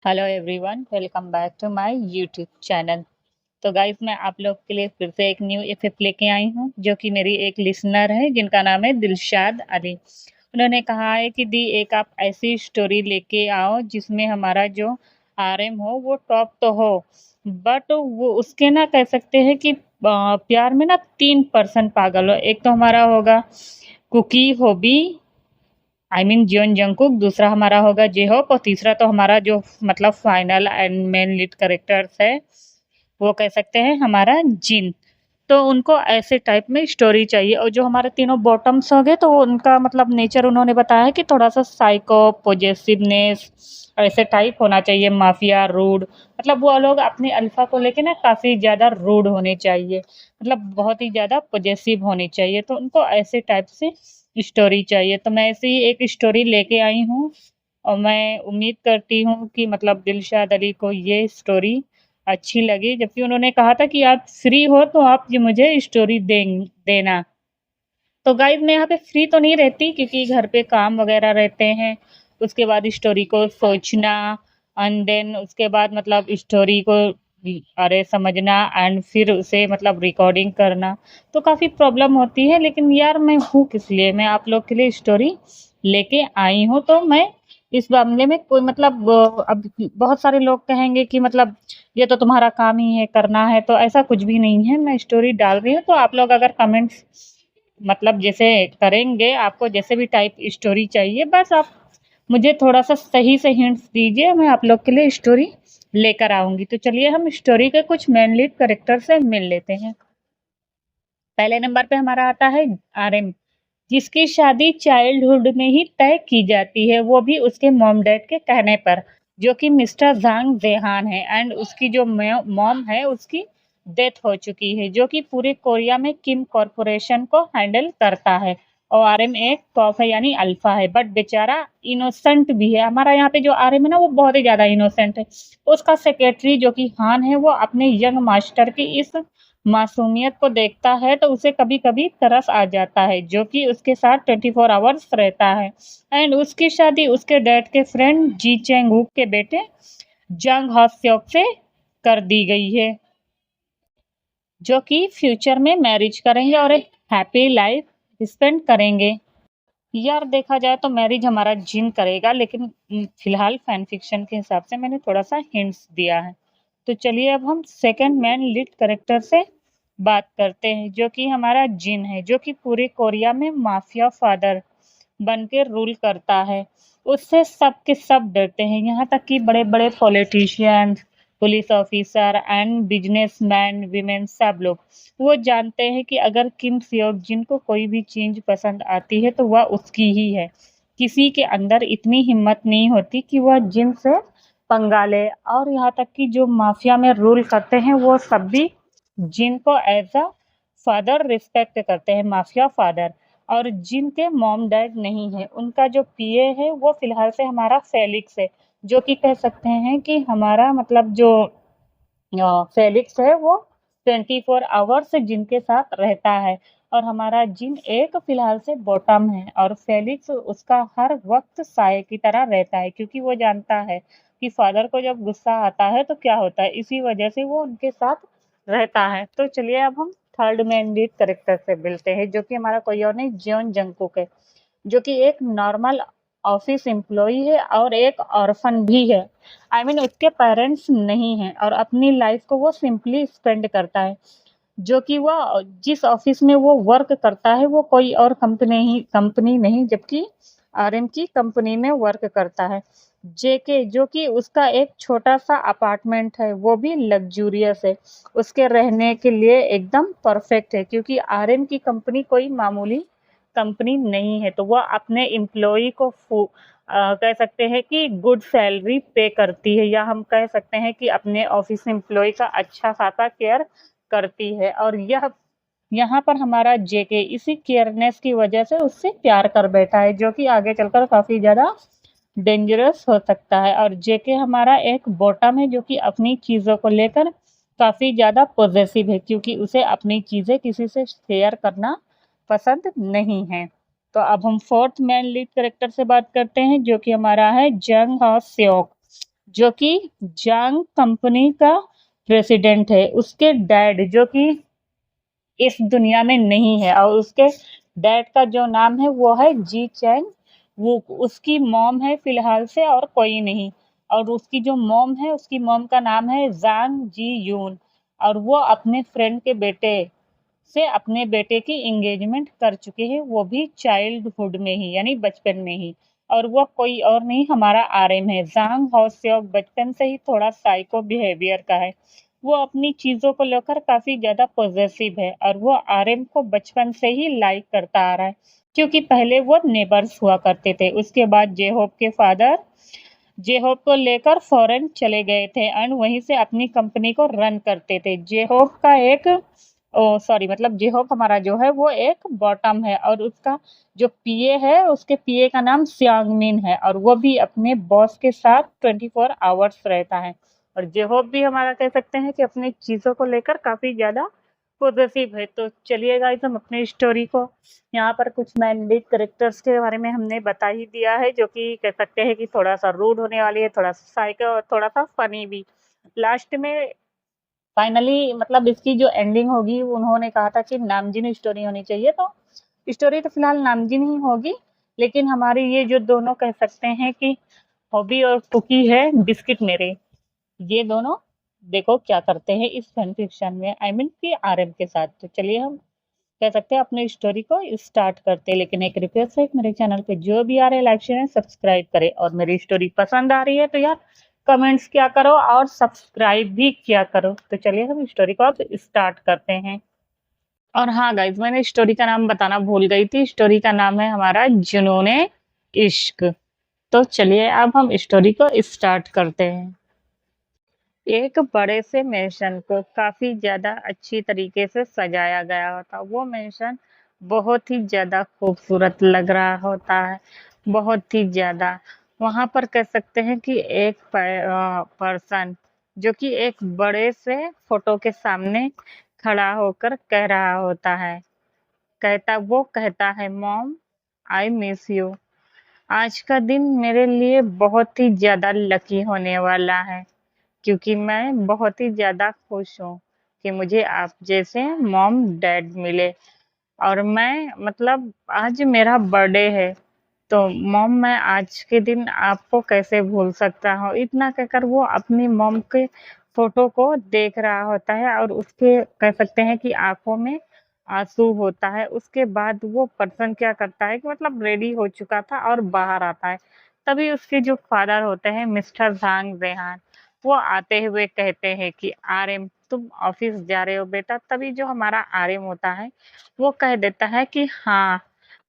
Hello everyone, welcome back to my YouTube channel. तो guys, मैं आप लोग के लिए फिर से एक न्यू एफएफ लेके आई हूँ, जो कि मेरी एक लिसनर है जिनका नाम है दिलशाद अली। उन्होंने कहा है कि दी एक आप ऐसी स्टोरी लेके आओ जिसमें हमारा जो आरएम हो वो टॉप तो हो, बट वो उसके ना कह सकते हैं कि प्यार में ना 3% पागल हो। एक तो हमारा होगा Kookie Hobi, I mean Jeon Jungkook. दूसरा हमारा होगा जे होप, और तीसरा तो हमारा जो मतलब final and main lead characters है वो कह सकते हैं हमारा जिन। तो उनको ऐसे टाइप में स्टोरी चाहिए। और जो हमारे तीनों बॉटम्स हो गए तो वो उनका मतलब नेचर उन्होंने बताया है कि थोड़ा सा साइको पॉजेसिवनेस ऐसे टाइप होना चाहिए, माफिया रूड। मतलब वो लोग अपने अल्फा को लेके ना काफी ज्यादा रूड होने चाहिए, मतलब बहुत ही ज्यादा पॉजेसिव होनी चाहिए। तो उनको ऐसे टाइप से स्टोरी चाहिए। तो मैं ऐसे ही एक स्टोरी लेके आई हूँ, और मैं उम्मीद करती हूँ कि मतलब दिलशाद अली को ये स्टोरी अच्छी लगी। जबकि उन्होंने कहा था कि आप फ्री हो तो आप ये मुझे स्टोरी देना। तो गाइस, मैं यहाँ पे फ्री तो नहीं रहती क्योंकि घर पे काम वगैरह रहते हैं। उसके बाद स्टोरी को सोचना, एंड देन उसके बाद मतलब स्टोरी को अरे समझना, एंड फिर उसे मतलब रिकॉर्डिंग करना, तो काफ़ी प्रॉब्लम होती है। लेकिन यार, मैं हूँ किस लिए, मैं आप लोग के लिए स्टोरी लेके आई हूँ। तो मैं इस मामले में कोई मतलब अब बहुत सारे लोग कहेंगे कि मतलब ये तो तुम्हारा काम ही है, करना है। तो ऐसा कुछ भी नहीं है, मैं स्टोरी डाल रही हूँ। तो आप लोग अगर कमेंट्स मतलब जैसे करेंगे, आपको जैसे भी टाइप स्टोरी चाहिए, बस आप मुझे थोड़ा सा सही से हिंट्स दीजिए, मैं आप लोग के लिए स्टोरी लेकर आऊंगी। तो चलिए हम स्टोरी के कुछ मेन लीड करेक्टर से मिल लेते हैं। पहले नंबर पे हमारा आता है आरएम, जिसकी शादी चाइल्डहुड में ही तय की जाती है, वो भी उसके मॉम डैड के कहने पर, जो कि मिस्टर जांग जेहान है। एंड उसकी जो मॉम है उसकी डेथ हो चुकी है, जो कि पूरे कोरिया में किम कॉरपोरेशन को हैंडल करता है। और आरएम एक टॉप है, यानी अल्फा है, बट बेचारा इनोसेंट भी है। हमारा यहाँ पे जो आरएम है ना, वो बहुत ही ज्यादा इनोसेंट है। उसका सेक्रेटरी जो कि हान है, वो अपने यंग मास्टर की इस मासूमियत को देखता है तो उसे कभी कभी तरस आ जाता है, जो कि उसके साथ 24 आवर्स रहता है। एंड उसकी शादी उसके डैड के फ्रेंड जी चेंग हुक के बेटे जंग हॉस्योक से कर दी गई है, जो कि फ्यूचर में मैरिज करेंगे और एक हैप्पी लाइफ स्पेंड करेंगे। यार, देखा जाए तो मैरिज हमारा जिन करेगा, लेकिन फिलहाल फैन फिक्शन के हिसाब से मैंने थोड़ा सा हिंट्स दिया है। तो चलिए अब हम सेकंड मैन लीड करेक्टर से बात करते हैं, जो कि हमारा जिन है, जो कि पूरे कोरिया में माफिया फादर बन के रूल करता है। उससे सब के सब डरते हैं, यहाँ तक कि बड़े बड़े politician, police officer and businessman women सब लोग। वो जानते हैं कि अगर किम सियोक जिन को कोई भी चीज पसंद आती है तो वह उसकी ही है। किसी के अंदर इतनी हिम्मत नहीं होती कि वह जिन से पंगा ले। और यहाँ तक कि जो माफिया में रूल करते हैं वो सब भी जिनको एज अ फादर रिस्पेक्ट करते हैं, माफिया फादर। और जिनके मॉम डैड नहीं है, उनका जो पीए है वो फिलहाल से हमारा फेलिक्स है, जो कि कह सकते हैं कि हमारा मतलब जो फेलिक्स है वो 24 आवर्स जिनके साथ रहता है। और हमारा जिन एक फिलहाल से बॉटम है, और फेलिक्स उसका हर वक्त साय की तरह रहता है, क्योंकि वो जानता है कि फादर को जब गुस्सा आता है तो क्या होता है। इसी वजह से वो उनके साथ रहता है। तो चलिए अब हम थर्ड मैन लीड करेक्टर से मिलते हैं, जो कि हमारा कोई और नहीं, जियोन जंगकुक है, जो कि एक नॉर्मल ऑफिस एम्प्लॉई है और एक ऑर्फन भी है। आई मीन उसके पेरेंट्स नहीं हैं, और अपनी लाइफ को वो सिंपली स्पेंड करता है। जो कि वह जिस ऑफिस में वो वर्क करता है वो कोई और कंपनी नहीं, जबकि आरएम की कंपनी में वर्क करता है। जेके, जो कि उसका एक छोटा सा अपार्टमेंट है, वो भी लग्जूरियस है, उसके रहने के लिए एकदम परफेक्ट है, क्योंकि आरएम की कंपनी कोई मामूली कंपनी नहीं है। तो वह अपने एम्प्लॉय को कह सकते हैं कि गुड सैलरी पे करती है, या हम कह सकते हैं कि अपने ऑफिस एम्प्लॉय का अच्छा खासा केयर करती है। और यह यहाँ पर हमारा जेके इसी केयरनेस की वजह से उससे प्यार कर बैठा है, जो कि आगे चलकर काफी ज्यादा डेंजरस हो सकता है। और जेके हमारा एक बॉटम है, जो कि अपनी चीजों को लेकर काफी ज्यादा पॉजेसिव है, क्योंकि उसे अपनी चीजें किसी से शेयर करना पसंद नहीं है। तो अब हम फोर्थ मैन लीड करेक्टर से बात करते हैं, जो कि हमारा है जंग हा सेओक, जो कि जांग कंपनी का प्रेसिडेंट है। उसके डैड जो कि इस दुनिया में नहीं है, और उसके डैड का जो नाम है वो है जी चैंग। वो उसकी मॉम है फिलहाल से, और कोई नहीं। और उसकी जो मॉम है, उसकी मॉम का नाम है जांग जी यून। और वो अपने फ्रेंड के बेटे से अपने बेटे की एंगेजमेंट कर चुके हैं, वो भी चाइल्डहुड में ही, यानी बचपन में ही। और वो कोई और नहीं, हमारा आरएम है। जांग हाओसेओ बचपन से ही थोड़ा साइको बिहेवियर का है। वो अपनी चीजों को लेकर काफी ज्यादा पॉजेसिव है, और वो आरएम को बचपन से ही लाइक करता आ रहा है, क्योंकि पहले वो नेबर्स हुआ करते थे। उसके बाद जेहोप के फादर जेहोप को लेकर फॉरेन चले गए थे, एंड वहीं से अपनी कंपनी को रन करते थे। जेहोप का एक ओ सॉरी, मतलब जेहोप हमारा जो है वो एक बॉटम है, और उसका जो पीए है, उसके पीए का नाम सियांगमिन है, और वो भी अपने बॉस के साथ 24 आवर्स रहता है। और जेहोप भी हमारा कह सकते हैं कि अपनी चीजों को लेकर काफी ज्यादा पॉजिटिव है। तो चलिए गाइस, हम अपनी स्टोरी को यहाँ पर कुछ मेन लीड कैरेक्टर्स के बारे में हमने बता ही दिया है, जो कि कह सकते हैं कि थोड़ा सा रूड होने वाली है, थोड़ा सा साइको और थोड़ा सा फनी भी। लास्ट में फाइनली मतलब इसकी जो एंडिंग होगी, उन्होंने कहा था कि नामजीन स्टोरी होनी चाहिए। तो स्टोरी तो फिलहाल नामजीन ही होगी, लेकिन हमारी ये जो दोनों कह सकते हैं कि हॉबी और कुकी है, बिस्किट मेरे, ये दोनों देखो क्या करते हैं इस फैन फिक्शन में, आई मीन कि आरएम के साथ। तो चलिए हम कह सकते हैं अपनी स्टोरी को स्टार्ट करते हैं। लेकिन एक रिक्वेस्ट है, मेरे चैनल पे जो भी आ रहे लाइक शेयर सब्सक्राइब करें, और मेरी स्टोरी पसंद आ रही है तो यार कमेंट्स क्या करो और सब्सक्राइब भी किया करो। तो चलिए हम स्टोरी को अब स्टार्ट करते हैं। और हाँ गाइज, मैंने स्टोरी का नाम बताना भूल गई थी। स्टोरी का नाम है हमारा जुनूने इश्क। तो चलिए अब हम स्टोरी को स्टार्ट करते हैं। एक बड़े से मेंशन को काफी ज्यादा अच्छी तरीके से सजाया गया होता। वो मेंशन बहुत ही ज्यादा खूबसूरत लग रहा होता है, बहुत ही ज्यादा। वहां पर कह सकते हैं कि एक पर्सन जो कि एक बड़े से फोटो के सामने खड़ा होकर कह रहा होता है। वो कहता है, मॉम आई मिस यू। आज का दिन मेरे लिए बहुत ही ज्यादा लकी होने वाला है, क्योंकि मैं बहुत ही ज़्यादा खुश हूँ कि मुझे आप जैसे मॉम डैड मिले। और मैं मतलब आज मेरा बर्थडे है, तो मॉम मैं आज के दिन आपको कैसे भूल सकता हूँ। इतना कहकर वो अपनी मॉम के फोटो को देख रहा होता है, और उसके कह सकते हैं कि आंखों में आंसू होता है। उसके बाद वो पर्सन क्या करता है कि मतलब रेडी हो चुका था और बाहर आता है। तभी उसके जो फादर होते हैं मिस्टर झांग रेहान, वो आते हुए कहते हैं कि आरएम तुम ऑफिस जा रहे हो बेटा। तभी जो हमारा आरएम होता है वो कह देता है कि हाँ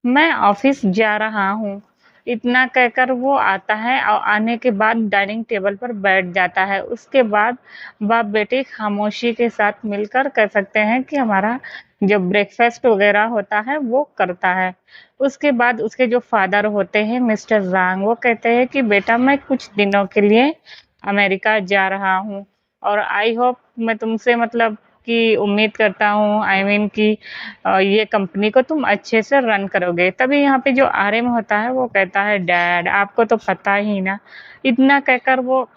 मैं ऑफिस जा रहा हूँ। इतना कहकर वो आता है, और आने के बाद डाइनिंग टेबल पर बैठ जाता है। उसके बाद बाप बेटे खामोशी के साथ मिलकर कह सकते हैं कि हमारा जो ब्रेकफास्ट वगैरह होता है वो करता है। उसके बाद उसके जो फादर होते हैं मिस्टर जांग, वो कहते हैं कि बेटा मैं कुछ दिनों के लिए अमेरिका जा रहा हूँ, और आई होप मैं तुमसे मतलब कि उम्मीद करता हूँ आई मीन कि ये कंपनी को तुम अच्छे से रन करोगे। तभी यहाँ पे जो आरएम होता है वो कहता है, डैड आपको तो पता ही ना। इतना कहकर वो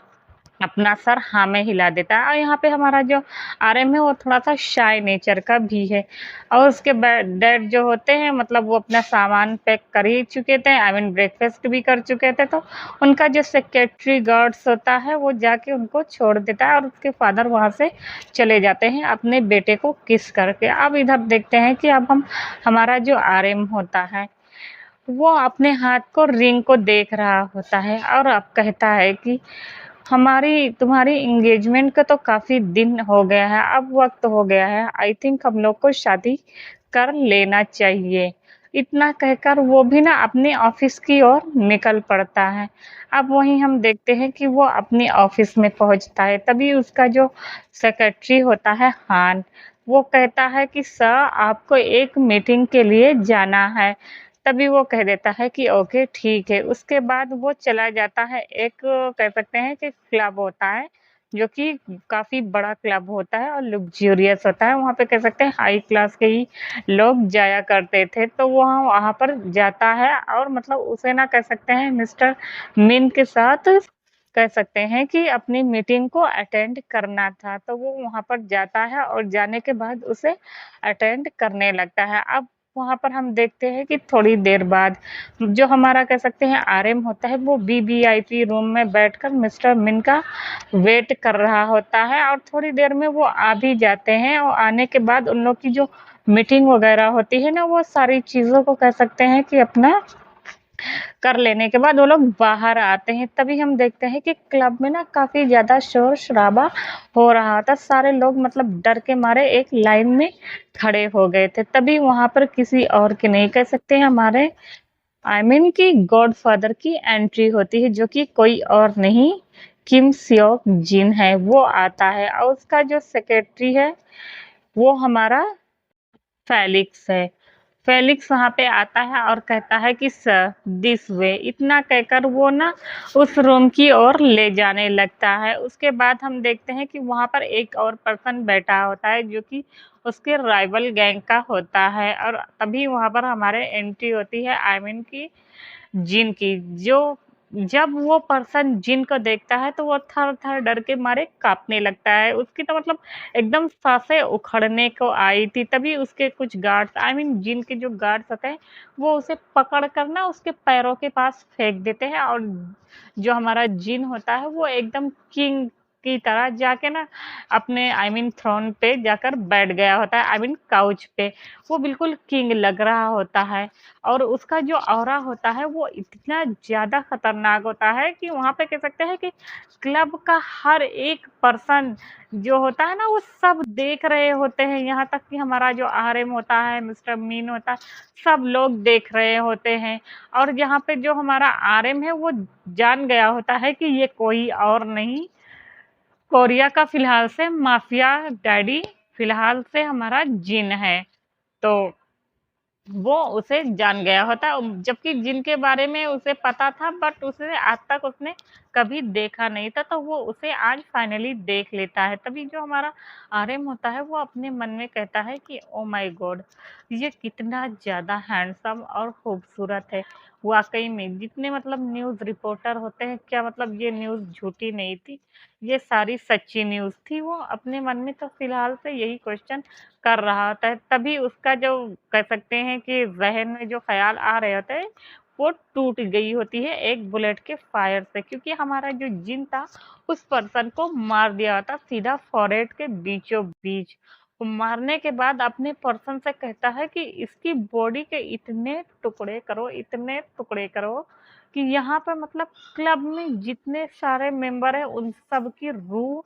अपना सर हाँ में हिला देता है। और यहाँ पे हमारा जो आरएम है वो थोड़ा सा शाय नेचर का भी है। और उसके डैड जो होते हैं मतलब वो अपना सामान पैक कर ही चुके थे, आई मीन ब्रेकफास्ट भी कर चुके थे। तो उनका जो सेक्रेटरी गार्ड्स होता है वो जाके उनको छोड़ देता है, और उसके फादर वहां से चले जाते हैं अपने बेटे को किस करके। अब इधर देखते हैं कि अब हम हमारा जो आरएम होता है वो अपने हाथ को रिंग को देख रहा होता है, और अब कहता है कि हमारी तुम्हारी एंगेजमेंट का तो काफी दिन हो गया है, अब वक्त हो गया है। आई थिंक हम लोग को शादी कर लेना चाहिए। इतना कहकर वो भी ना अपने ऑफिस की ओर निकल पड़ता है। अब वहीं हम देखते हैं कि वो अपनी ऑफिस में पहुंचता है। तभी उसका जो सेक्रेटरी होता है हान, वो कहता है कि सर आपको एक मीटिंग के लिए जाना है। तभी वो कह देता है कि ओके ठीक है। उसके बाद वो चला जाता है, एक कह सकते हैं कि क्लब होता है जो कि काफी बड़ा क्लब होता है और लग्जूरियस होता है। वहाँ पे कह सकते हैं हाई क्लास के ही लोग जाया करते थे। तो वहाँ वहाँ पर जाता है, और मतलब उसे ना कह सकते हैं मिस्टर मिन के साथ कह सकते हैं कि अपनी मीटिंग को अटेंड करना था, तो वो वहाँ पर जाता है और जाने के बाद उसे अटेंड करने लगता है। अब वहाँ पर हम देखते हैं कि थोड़ी देर बाद जो हमारा कह सकते हैं आरएम होता है, वो वीवीआईपी रूम में बैठकर मिस्टर मिन का वेट कर रहा होता है और थोड़ी देर में वो आ भी जाते हैं और आने के बाद उन लोग की जो मीटिंग वगैरह होती है ना, वो सारी चीज़ों को कह सकते हैं कि अपना कर लेने के बाद वो लोग बाहर आते हैं। तभी हम देखते हैं कि क्लब में ना काफ़ी ज़्यादा शोर-शराबा हो रहा था। सारे लोग मतलब डर के मारे एक लाइन में खड़े हो गए थे। तभी वहाँ पर किसी और की नहीं कह सकते हैं हमारे कि गॉडफ़ादर की एंट्री होती है, जो कि कोई और नहीं किम सियोक जिन है, वो आता है और उसका जो सेक्रेटरी है, वो हमारा फेलिक्स है। फेलिक्स वहाँ पे आता है और कहता है कि सर दिस वे, इतना कहकर वो ना उस रूम की ओर ले जाने लगता है। उसके बाद हम देखते हैं कि वहाँ पर एक और पर्सन बैठा होता है जो कि उसके राइवल गैंग का होता है और तभी वहाँ पर हमारे एंट्री होती है की जिन की, जो जब वो पर्सन जिन को देखता है तो वो थर-थर डर के मारे काँपने लगता है। उसकी तो मतलब एकदम साँसें उखड़ने को आई थी, तभी उसके कुछ गार्ड्स जिन के जो गार्ड्स होते हैं, वो उसे पकड़ कर ना उसके पैरों के पास फेंक देते हैं और जो हमारा जिन होता है, वो एकदम किंग की तरह जाके ना अपने थ्रोन पे जाकर बैठ गया होता है, काउच पे। वो बिल्कुल किंग लग रहा होता है और उसका जो ऑरा होता है, वो इतना ज़्यादा खतरनाक होता है कि वहाँ पे कह सकते हैं कि क्लब का हर एक पर्सन जो होता है ना, वो सब देख रहे होते हैं। यहाँ तक कि हमारा जो आरएम होता है, मिस्टर मीन होता है, सब लोग देख रहे होते हैं और यहाँ पे जो हमारा आरएम है, वो जान गया होता है कि ये कोई और नहीं, कोरिया का फिलहाल से माफिया डैडी फिलहाल से हमारा जिन है। तो वो उसे जान गया होता है, जबकि जिनके बारे में उसे पता था बट उसे आज तक उसने कभी देखा नहीं था, तो वो उसे आज फाइनली देख लेता है। तभी जो हमारा आरएम होता है वो अपने मन में कहता है कि ओ माय गॉड, ये कितना ज़्यादा हैंडसम और खूबसूरत है। वाक़ई में जितने मतलब न्यूज़ रिपोर्टर होते हैं, क्या मतलब ये न्यूज़ झूठी नहीं थी, ये सारी सच्ची न्यूज़ थी। वो अपने मन में तो फिलहाल से यही क्वेश्चन कर रहा होता है, तभी उसका जो कह सकते हैं कि ज़हन में जो ख़्याल आ रहे होते हैं, वो टूट गई होती है एक बुलेट के फायर से, क्योंकि हमारा जो जिन था, उस पर्सन को मार दिया था सीधा फ़ॉरहेड के बीचों-बीच। मारने के बाद अपने पर्सन से कहता है कि इसकी बॉडी के इतने टुकड़े करो कि यहाँ पे मतलब क्लब में जितने सारे मेंबर हैं, उन सब की रूह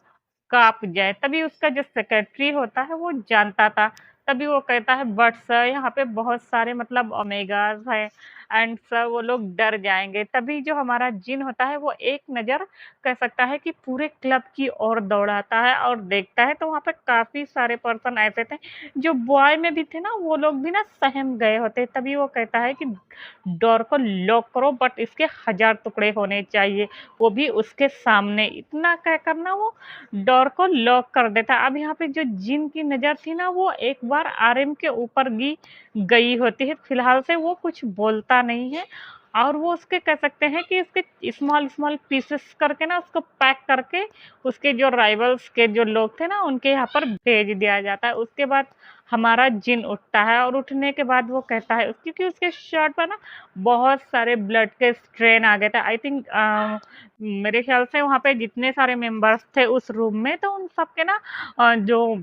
काँप जाए। तभी उसका जो सेक्रेटरी होता है वो जानता था। तभी वो कहता है बट सर यहाँ पे बहुत सारे मतलब ओमेगास हैं एंड सर वो लोग डर जाएँगे। तभी जो हमारा जिन होता है वो एक नज़र कह सकता है कि पूरे क्लब की ओर दौड़ाता है और देखता है, तो वहाँ पे काफ़ी सारे पर्सन ऐसे थे जो बॉय में भी थे ना, वो लोग भी ना सहम गए होते। तभी वो कहता है कि डोर को लॉक करो बट इसके 1000 टुकड़े होने चाहिए, वो भी उसके सामने। इतना कहकर ना वो डोर को लॉक कर देता। अब यहाँ पे जो जिन की नज़र थी ना, वो एक बार आरएम के ऊपर गई होती है। फिलहाल से वो कुछ बोलता नहीं है और वो उसके कह सकते हैं कि उसके स्मॉल स्मॉल पीसेस करके ना उसको पैक करके उसके जो राइवल्स के जो लोग थे ना, उनके यहाँ पर भेज दिया जाता है। उसके बाद हमारा जिन उठता है और उठने के बाद वो कहता है, क्योंकि उसके शर्ट पर ना बहुत सारे ब्लड के स्ट्रेन आ गए थे। मेरे ख्याल से वहाँ पे जितने सारे मेंबर्स थे उस रूम में, तो उन सब के ना जो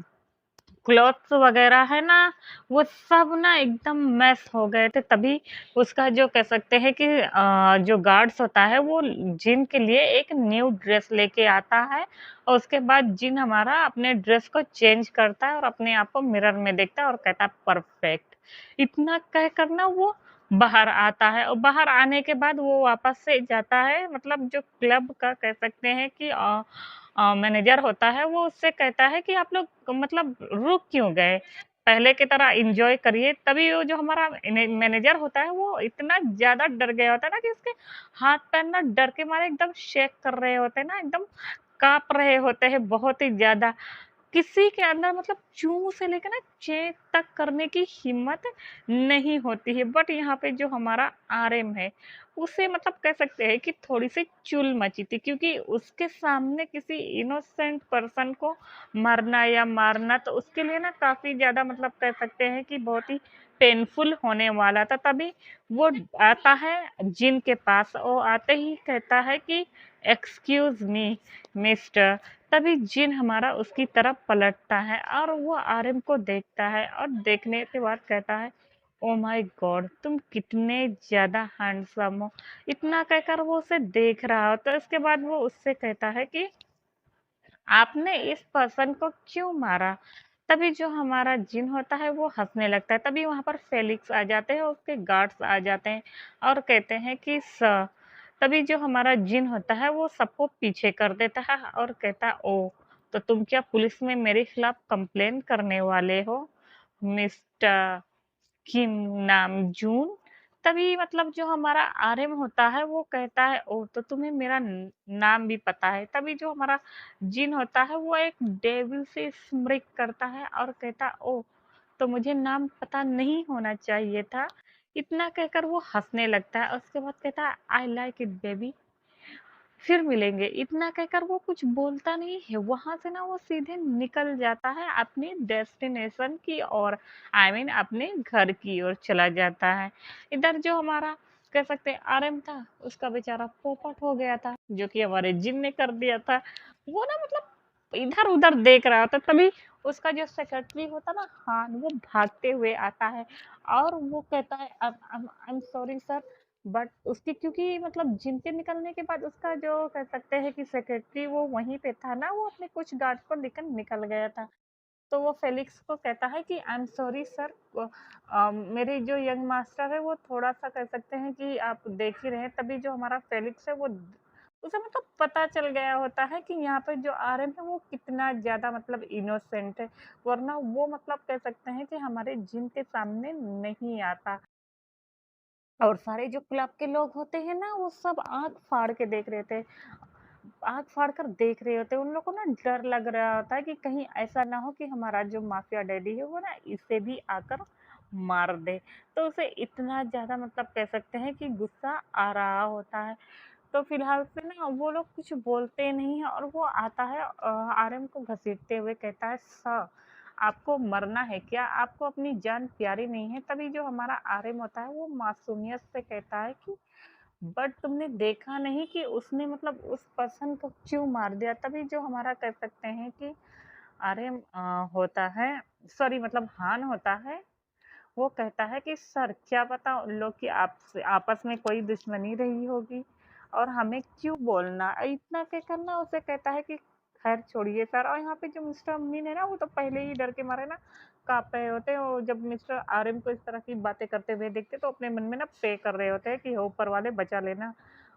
क्लॉथ्स वगैरह है ना, वो सब ना एकदम मैस हो गए थे। तभी उसका जो कह सकते हैं कि जो गार्ड्स होता है, वो जिन के लिए एक न्यू ड्रेस लेके आता है और उसके बाद जिन हमारा अपने ड्रेस को चेंज करता है और अपने आप को मिरर में देखता है और कहता है परफेक्ट। इतना कहकर ना वो बाहर आता है और बाहर आने के बाद वो वापस से जाता है, मतलब जो क्लब का कह सकते हैं कि मैनेजर होता है, वो उससे कहता है कि आप लोग मतलब रुक क्यों गए? पहले की तरह एन्जॉय करिए। तभी वो जो हमारा मैनेजर होता है, वो इतना ज़्यादा डर गया होता है ना कि उसके हाथ-पैर ना डर के मारे एकदम शेक कर रहे होते हैं ना, एकदम काँप रहे होते हैं बहुत ही ज़्यादा। किसी के अंदर मतलब चूँ से लेके ना चेक तक करने की हिम्मत नहीं होती है। बट यहाँ पे जो हमारा आरएम है, उसे मतलब कह सकते हैं कि थोड़ी-सी चुल मची थी, क्योंकि उसके सामने किसी इनोसेंट पर्सन को मरना या मारना तो उसके लिए ना काफ़ी ज़्यादा मतलब कह सकते हैं कि बहुत ही पेनफुल होने वाला था। तभी वो आता है जिन के पास, वो आते ही कहता है कि एक्सक्यूज़ मी मिस्टर। तभी जिन हमारा उसकी तरफ पलटता है और वो आर्यन को देखता है और देखने के बाद कहता है, ओ माय गॉड, तुम कितने ज़्यादा हैंडसम हो। इतना कहकर वो उसे देख रहा हो, तो इसके बाद वो उससे कहता है कि आपने इस पर्सन को क्यों मारा? तभी जो हमारा जिन होता है वो हँसने लगता है। तभी वहाँ पर फेलिक्स आ जाते हैं, उसके गार्ड्स आ जाते हैं और कहते हैं कि सर। तभी जो हमारा जिन होता है वो सबको पीछे कर देता है और कहता है, ओह! तो तुम क्या पुलिस में मेरे खिलाफ कंप्लेन करने वाले हो? मिस्टर किम नामजून। तभी मतलब जो हमारा आर्यन होता है वो कहता है, ओह! तो तुम्हें मेरा नाम भी पता है। तभी जो हमारा जिन होता है वो एक डेविल से स्मृक करता है और कहता है, ओह! तो मुझे नाम पता नहीं होना चाहिए था। इतना कहकर वो हँसने लगता है और उसके बाद कहता है, आई लाइक इट बेबी, फिर मिलेंगे। इतना कहकर वो कुछ बोलता नहीं है। वहाँ से ना वो सीधे निकल जाता है अपनी डेस्टिनेशन की ओर, आई मीन अपने घर की ओर चला जाता है। इधर जो हमारा कह सकते हैं आर्यन था, उसका बेचारा पोपट हो गया था, जो कि हमारे जिन ने कर दिया था। वो ना मतलब इधर-उधर देख रहा था, तभी उसका जो सेक्रेटरी होता ना हान, वो भागते हुए आता है और वो कहता है, I am sorry sir, but उसकी क्योंकि मतलब जिन के निकलने के बाद उसका जो कह सकते हैं कि सेक्रेटरी वो वहीं पे था ना, वो अपने कुछ गार्ड को लेकर निकल गया था। तो वो फेलिक्स को कहता है कि आई एम सॉरी सर, मेरे जो यंग मास्टर है वो थोड़ा-सा कह सकते हैं कि आप देख ही रहे हैं। तभी जो हमारा फेलिक्स है वो उसे मतलब पता चल गया होता है कि यहाँ पे जो आर्यन है वो कितना ज़्यादा मतलब इनोसेंट है, वरना वो मतलब कह सकते हैं कि हमारे जिन के सामने नहीं आता। और सारे जो क्लब के लोग होते हैं ना, वो सब आँख फाड़ के देख रहे थे। आँख फाड़ कर देख रहे होते हैं। उन लोगों को ना डर लग रहा होता है कि कहीं ऐसा ना हो कि हमारा जो माफिया डैडी है वो ना इसे भी आकर मार दे। तो उसे इतना ज़्यादा मतलब कह सकते हैं कि गुस्सा आ रहा होता है। तो फिलहाल से ना वो लोग कुछ बोलते नहीं है और वो आता है, आर्यन को घसीटते हुए कहता है, सर आपको मरना है क्या? आपको अपनी जान प्यारी नहीं है? तभी जो हमारा आर्यन होता है वो मासूमियत से कहता है कि बट तुमने देखा नहीं कि उसने मतलब उस पर्सन को क्यों मार दिया? तभी जो हमारा कह सकते हैं कि आर्यन होता है, सॉरी मतलब हान होता है, वो कहता है कि सर क्या पता उन लोग की आपस आपस में कोई दुश्मनी रही होगी और हमें क्यों बोलना। इतना कहकर ना उसे कहता है कि खैर छोड़िए सर। और यहाँ पे जो मिस्टर अमीन है ना, वो तो पहले ही डर के मारे ना कांप रहे होते हैं। और जब मिस्टर आर्यन को इस तरह की बातें करते हुए देखते तो अपने मन में ना प्रे कर रहे होते हैं कि हे ऊपर वाले बचा लेना,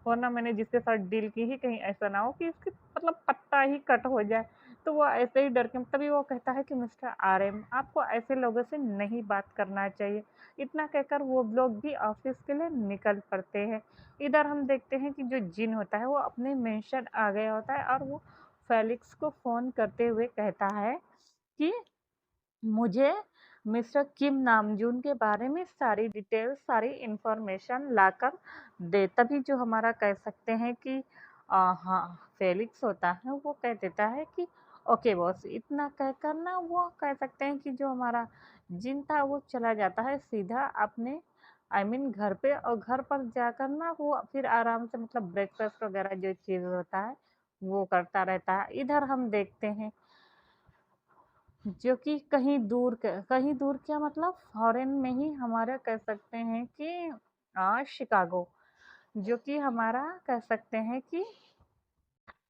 वरना मैंने जिसके साथ डील की ही कहीं ऐसा ना हो कि इसकी मतलब पत्ता ही कट हो जाए। तो वो ऐसे ही डर के तभी वो कहता है कि मिस्टर आरएम, आपको ऐसे लोगों से नहीं बात करना चाहिए। इतना कहकर वो लोग भी ऑफिस के लिए निकल पड़ते हैं। इधर हम देखते हैं कि जो जिन होता है वो अपने मेंशन आ गया होता है और वो फेलिक्स को फोन करते हुए कहता है कि मुझे मिस्टर किम नामजून के बारे में सारी डिटेल, सारी इंफॉर्मेशन लाकर दे। तभी जो हमारा कह सकते हैं कि हाँ, फेलिक्स होता है वो कह देता है कि ओके बॉस। इतना कहकर ना वो कह सकते हैं कि जो हमारा जिन था वो चला जाता है सीधा अपने आई मीन घर पे। और घर पर जाकर ना वो फिर आराम से मतलब ब्रेकफास्ट वगैरह जो चीज़ होता है वो करता रहता है। इधर हम देखते हैं जो कि कहीं दूर क्या मतलब फॉरेन में ही हमारा कह सकते हैं कि शिकागो, जो कि हमारा कह सकते हैं कि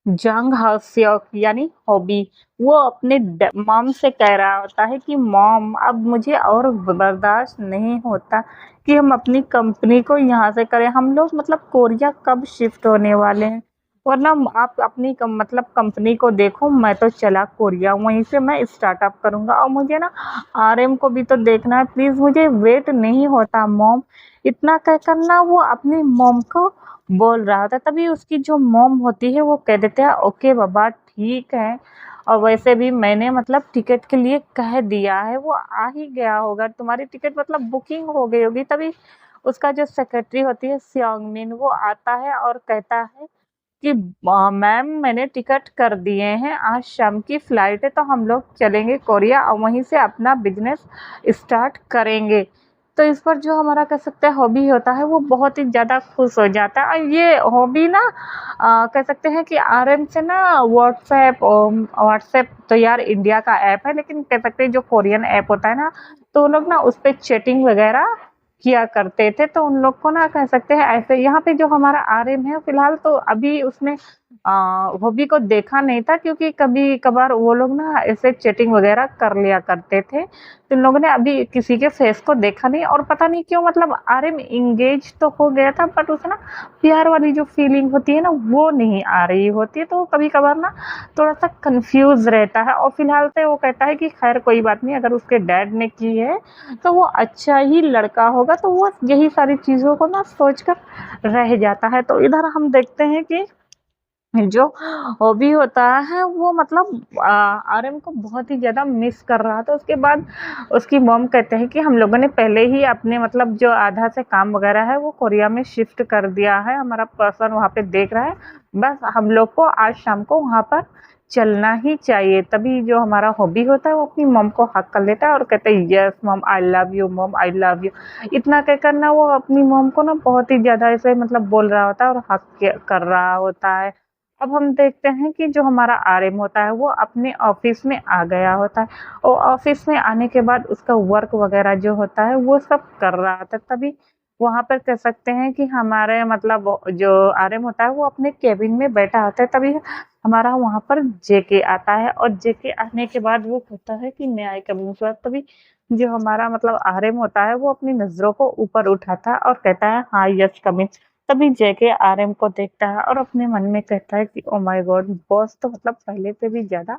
जंग हाउसियक यानी हॉबी, वो अपने मॉम से कह रहा होता है कि मॉम अब मुझे और बर्दाश्त नहीं होता कि हम अपनी कंपनी को यहाँ से करें। हम लोग मतलब कोरिया कब शिफ्ट होने वाले हैं? वरना आप अपनी मतलब कंपनी को देखो, मैं तो चला कोरिया, वहीं से मैं स्टार्टअप करूँगा और मुझे ना आरएम को भी तो देखना है, प्लीज़ मुझे वेट नहीं होता मॉम। इतना कहकर ना वो अपनी मॉम को बोल रहा था। तभी उसकी जो मॉम होती है वो कह देते हैं, ओके बाबा ठीक है, और वैसे भी मैंने मतलब टिकट के लिए कह दिया है, वो आ ही गया होगा, तुम्हारी टिकट मतलब बुकिंग हो गई होगी। तभी उसका जो सेक्रेटरी होती है सियोंगमिन, वो आता है और कहता है कि मैम मैंने टिकट कर दिए हैं, आज शाम की फ्लाइट है तो हम लोग चलेंगे कोरिया और वहीं से अपना बिजनेस स्टार्ट करेंगे। तो इस पर जो हमारा कह सकते हैं हॉबी होता है वो बहुत ही ज़्यादा खुश हो जाता है। और ये हॉबी ना कह सकते हैं कि आरएम से ना व्हाट्सएप तो यार इंडिया का ऐप है, लेकिन कह सकते हैं जो कोरियन ऐप होता है ना, तो वो लोग ना उस पे चैटिंग वगैरह किया करते थे। तो उन लोग को ना कह सकते हैं ऐसे यहाँ पे जो हमारा आरएम है फिलहाल तो अभी उसने हॉबी को देखा नहीं था, क्योंकि कभी कभार वो लोग ना ऐसे चैटिंग वगैरह कर लिया करते थे। तो इन लोगों ने अभी किसी के फेस को देखा नहीं, और पता नहीं क्यों मतलब आरएम इंगेज तो हो गया था, बट उसे ना प्यार वाली जो फीलिंग होती है ना वो नहीं आ रही होती है। तो कभी कभार ना थोड़ा सा कंफ्यूज रहता है। और फिलहाल से वो कहता है कि खैर कोई बात नहीं, अगर उसके डैड ने की है तो वो अच्छा ही लड़का होगा। तो वो यही सारी चीज़ों को ना सोचकर रह जाता है। तो इधर हम देखते हैं कि जो हॉबी होता है वो मतलब आरएम को बहुत ही ज़्यादा मिस कर रहा था। उसके बाद उसकी मॉम कहते हैं कि हम लोगों ने पहले ही अपने मतलब जो आधा से काम वगैरह है वो कोरिया में शिफ्ट कर दिया है, हमारा पर्सन वहाँ पे देख रहा है, बस हम लोग को आज शाम को वहाँ पर चलना ही चाहिए। तभी जो हमारा हॉबी होता है वो अपनी मॉम को हक कर लेता है और कहते हैं yes mom I love you, mom I love you. इतना कहकर ना वो अपनी मॉम को ना बहुत ही ज़्यादा ऐसे मतलब बोल रहा होता है और हक कर रहा होता है। अब हम देखते हैं कि जो हमारा आरएम होता है वो अपने ऑफिस में आ गया होता है, और ऑफिस में आने के बाद उसका वर्क वगैरह जो होता है वो सब कर रहा था। तभी वहां पर कह सकते हैं कि हमारे मतलब जो आरएम होता है वो अपने केबिन में बैठा होता है। तभी हमारा वहां पर जेके आता है, और जेके आने के बाद वो कहता है कि मैं आई कम इन। तभी जो हमारा मतलब आरएम होता है वो अपनी नजरों को ऊपर उठाता है और कहता है हाँ यस कम इन। तभी जेके आरएम को देखता है और अपने मन में कहता है कि ओ माय गॉड, बॉस तो मतलब पहले से भी ज्यादा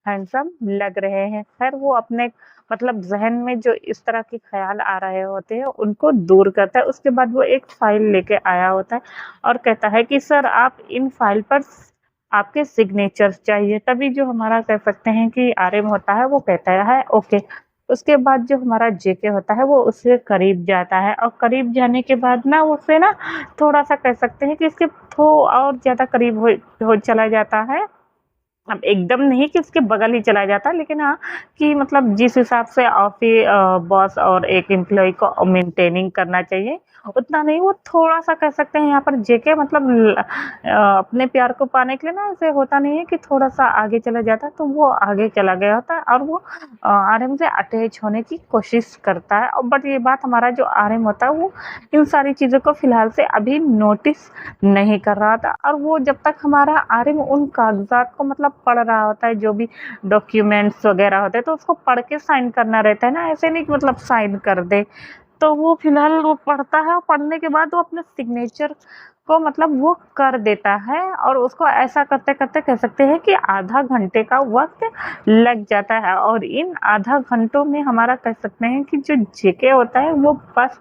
हैंडसम लग रहे हैं। खैर वो अपने मतलब जहन में जो इस तरह के ख्याल आ रहे होते हैं उनको दूर करता है। उसके बाद वो एक फाइल लेके आया होता है और कहता है कि सर आप इन फाइल पर आपके सिग्नेचर्स चाहिए। तभी जो हमारा कह सकते हैं कि आरएम होता है वो कहता है ओके। उसके बाद जो हमारा जेके होता है वो उससे करीब जाता है, और करीब जाने के बाद ना उससे ना थोड़ा सा कह सकते हैं कि इसके थो और ज़्यादा करीब हो चला जाता है। अब एकदम नहीं कि उसके बगल ही चला जाता, लेकिन हाँ कि मतलब जिस हिसाब से ऑफिस बॉस और एक एम्प्लॉय को मेंटेनिंग करना चाहिए उतना नहीं, वो थोड़ा सा कह सकते हैं यहाँ पर जेके मतलब अपने प्यार को पाने के लिए ना ऐसे होता नहीं है कि थोड़ा सा आगे चला जाता, तो वो आगे चला गया होता है और वो आरएम से अटैच होने की कोशिश करता है। और बट ये बात हमारा जो आरएम होता है वो इन सारी चीज़ों को फिलहाल से अभी नोटिस नहीं कर रहा था। और वो जब तक हमारा आरएम उन कागजात को मतलब पढ़ रहा होता है, जो भी डॉक्यूमेंट्स वगैरह होते हैं, तो उसको पढ़ के साइन करना रहता है ना, ऐसे नहीं कि मतलब साइन कर दे। तो वो फिलहाल वो पढ़ता है और पढ़ने के बाद वो अपने सिग्नेचर को मतलब वो कर देता है, और उसको ऐसा करते करते कह सकते हैं कि आधा घंटे का वक्त लग जाता है। और इन आधा घंटों में हमारा कह सकते हैं कि जो जेके होता है वो बस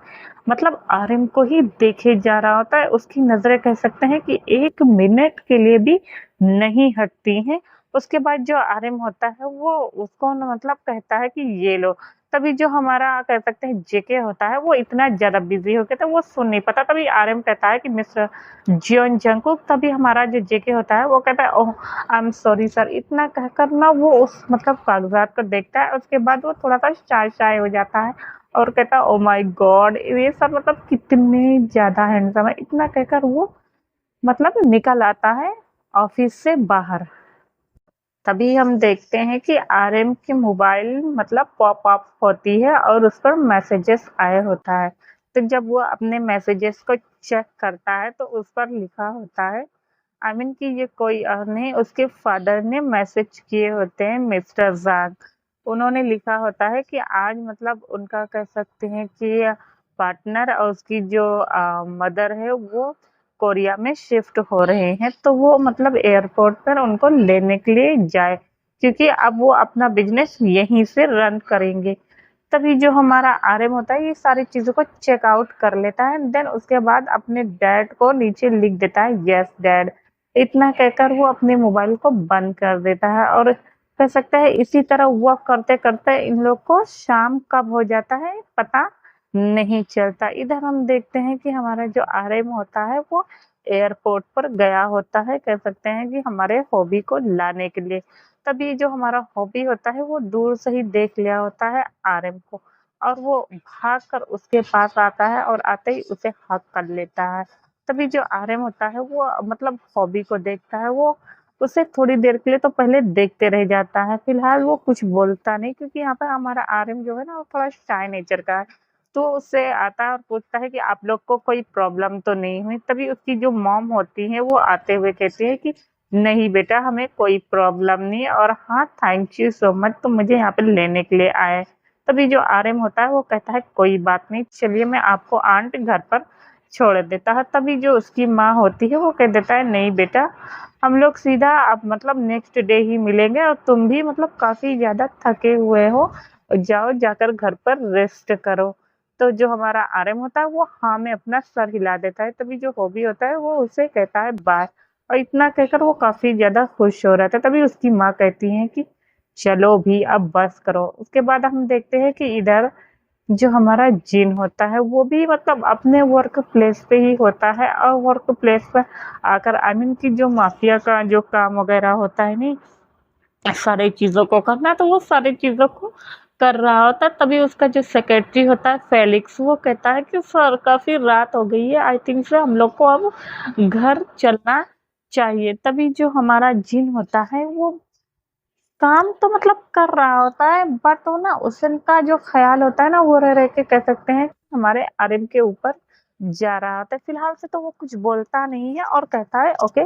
मतलब आरएम को ही देखे जा रहा होता है। उसकी नजरें कह सकते हैं कि एक मिनट के लिए भी नहीं हटती हैं। उसके बाद जो आरएम होता है वो उसको न मतलब कहता है कि ये लो। तभी जो हमारा कह सकते हैं जेके होता है वो इतना ज्यादा बिजी हो गया था वो सुन नहीं पाता। तभी आरएम कहता है कि मिस्टर जियोन जंगकुक। तभी हमारा जो जेके होता है वो कहता है ओह आई एम सॉरी सर। इतना कहकर ना वो उस मतलब कागजात को देखता है, उसके बाद वो थोड़ा सा शाय शाय हो जाता है और कहता ओ माय गॉड ये सब मतलब कितने ज्यादा हैंडसम है। इतना कहकर वो मतलब निकल आता है ऑफिस से बाहर। तभी हम देखते हैं कि आरएम की मोबाइल मतलब पॉप अप होती है और उस पर मैसेजेस आए होता है। तो जब वो अपने मैसेजेस को चेक करता है तो उस पर लिखा होता है आई मीन कि ये कोई और नहीं, उसके फादर ने मैसेज किए होते हैं मिस्टर जाग। उन्होंने लिखा होता है कि आज मतलब उनका कह सकते हैं कि पार्टनर और उसकी जो मदर है वो कोरिया में शिफ्ट हो रहे हैं, तो वो मतलब एयरपोर्ट पर उनको लेने के लिए जाए, क्योंकि अब वो अपना बिजनेस यहीं से रन करेंगे। तभी जो हमारा आरएम होता है ये सारी चीज़ों को चेकआउट कर लेता है, देन उसके बाद अपने डैड को नीचे लिख देता है यस डैड। इतना कहकर वो अपने मोबाइल को बंद कर देता है। और कह सकते हैं इसी तरह वर्क करते करते इन लोग को शाम कब हो जाता है पता नहीं चलता। इधर हम देखते हैं कि हमारा जो आरएम होता है वो एयरपोर्ट पर गया होता है, कह सकते हैं कि हमारे हॉबी को लाने के लिए। तभी जो हमारा हॉबी होता है वो दूर से ही देख लिया होता है आरएम को, और वो भागकर उसके पास आता है और आते ही उसे हग कर लेता है। तभी जो आरएम होता है वो मतलब हॉबी को देखता है, वो उसे थोड़ी देर के लिए तो पहले देखते रह जाता है। फिलहाल वो कुछ बोलता नहीं, क्योंकि यहाँ पे हमारा आरएम जो है ना वो थोड़ा शाय नेचर का है। तो उससे आता है और पूछता है कि आप लोग को कोई प्रॉब्लम तो नहीं हुई? तभी उसकी जो मॉम होती है वो आते हुए कहती है कि नहीं बेटा, हमें कोई प्रॉब्लम नहीं है, और हाँ थैंक यू सो मच तुम मुझे यहाँ पे लेने के लिए आए। तभी जो आरएम होता है वो कहता है कोई बात नहीं, चलिए मैं आपको आंट घर पर छोड़ देता है। तभी जो उसकी माँ होती है वो कह देता है नहीं बेटा, हम लोग सीधा अब मतलब नेक्स्ट डे ही मिलेंगे, और तुम भी मतलब काफ़ी ज़्यादा थके हुए हो, जाओ जाकर घर पर रेस्ट करो। तो जो हमारा आरएम होता है वो हाँ में अपना सर हिला देता है। तभी जो हॉबी होता है वो उसे कहता है बाय, और इतना कहकर वो काफ़ी ज़्यादा खुश हो रहा था। तभी उसकी माँ कहती है कि चलो भी अब बस करो। उसके बाद हम देखते हैं कि इधर जो हमारा जिन होता है वो भी मतलब अपने वर्क प्लेस पे ही होता है, और वर्क प्लेस पर आकर आई मीन कि जो माफिया का जो काम वगैरह होता है नहीं, सारी चीज़ों को करना, तो वो सारी चीज़ों को कर रहा होता है। तभी उसका जो सेक्रेटरी होता है फेलिक्स, वो कहता है कि सर काफ़ी रात हो गई है, आई थिंक से हम लोग को अब घर चलना चाहिए। तभी जो हमारा जिन होता है वो काम तो मतलब कर रहा होता है, बट वो ना उसका जो ख़्याल होता है ना वो रह के कह सकते हैं हमारे आरिम के ऊपर जा रहा होता है। फ़िलहाल से तो वो कुछ बोलता नहीं है और कहता है ओके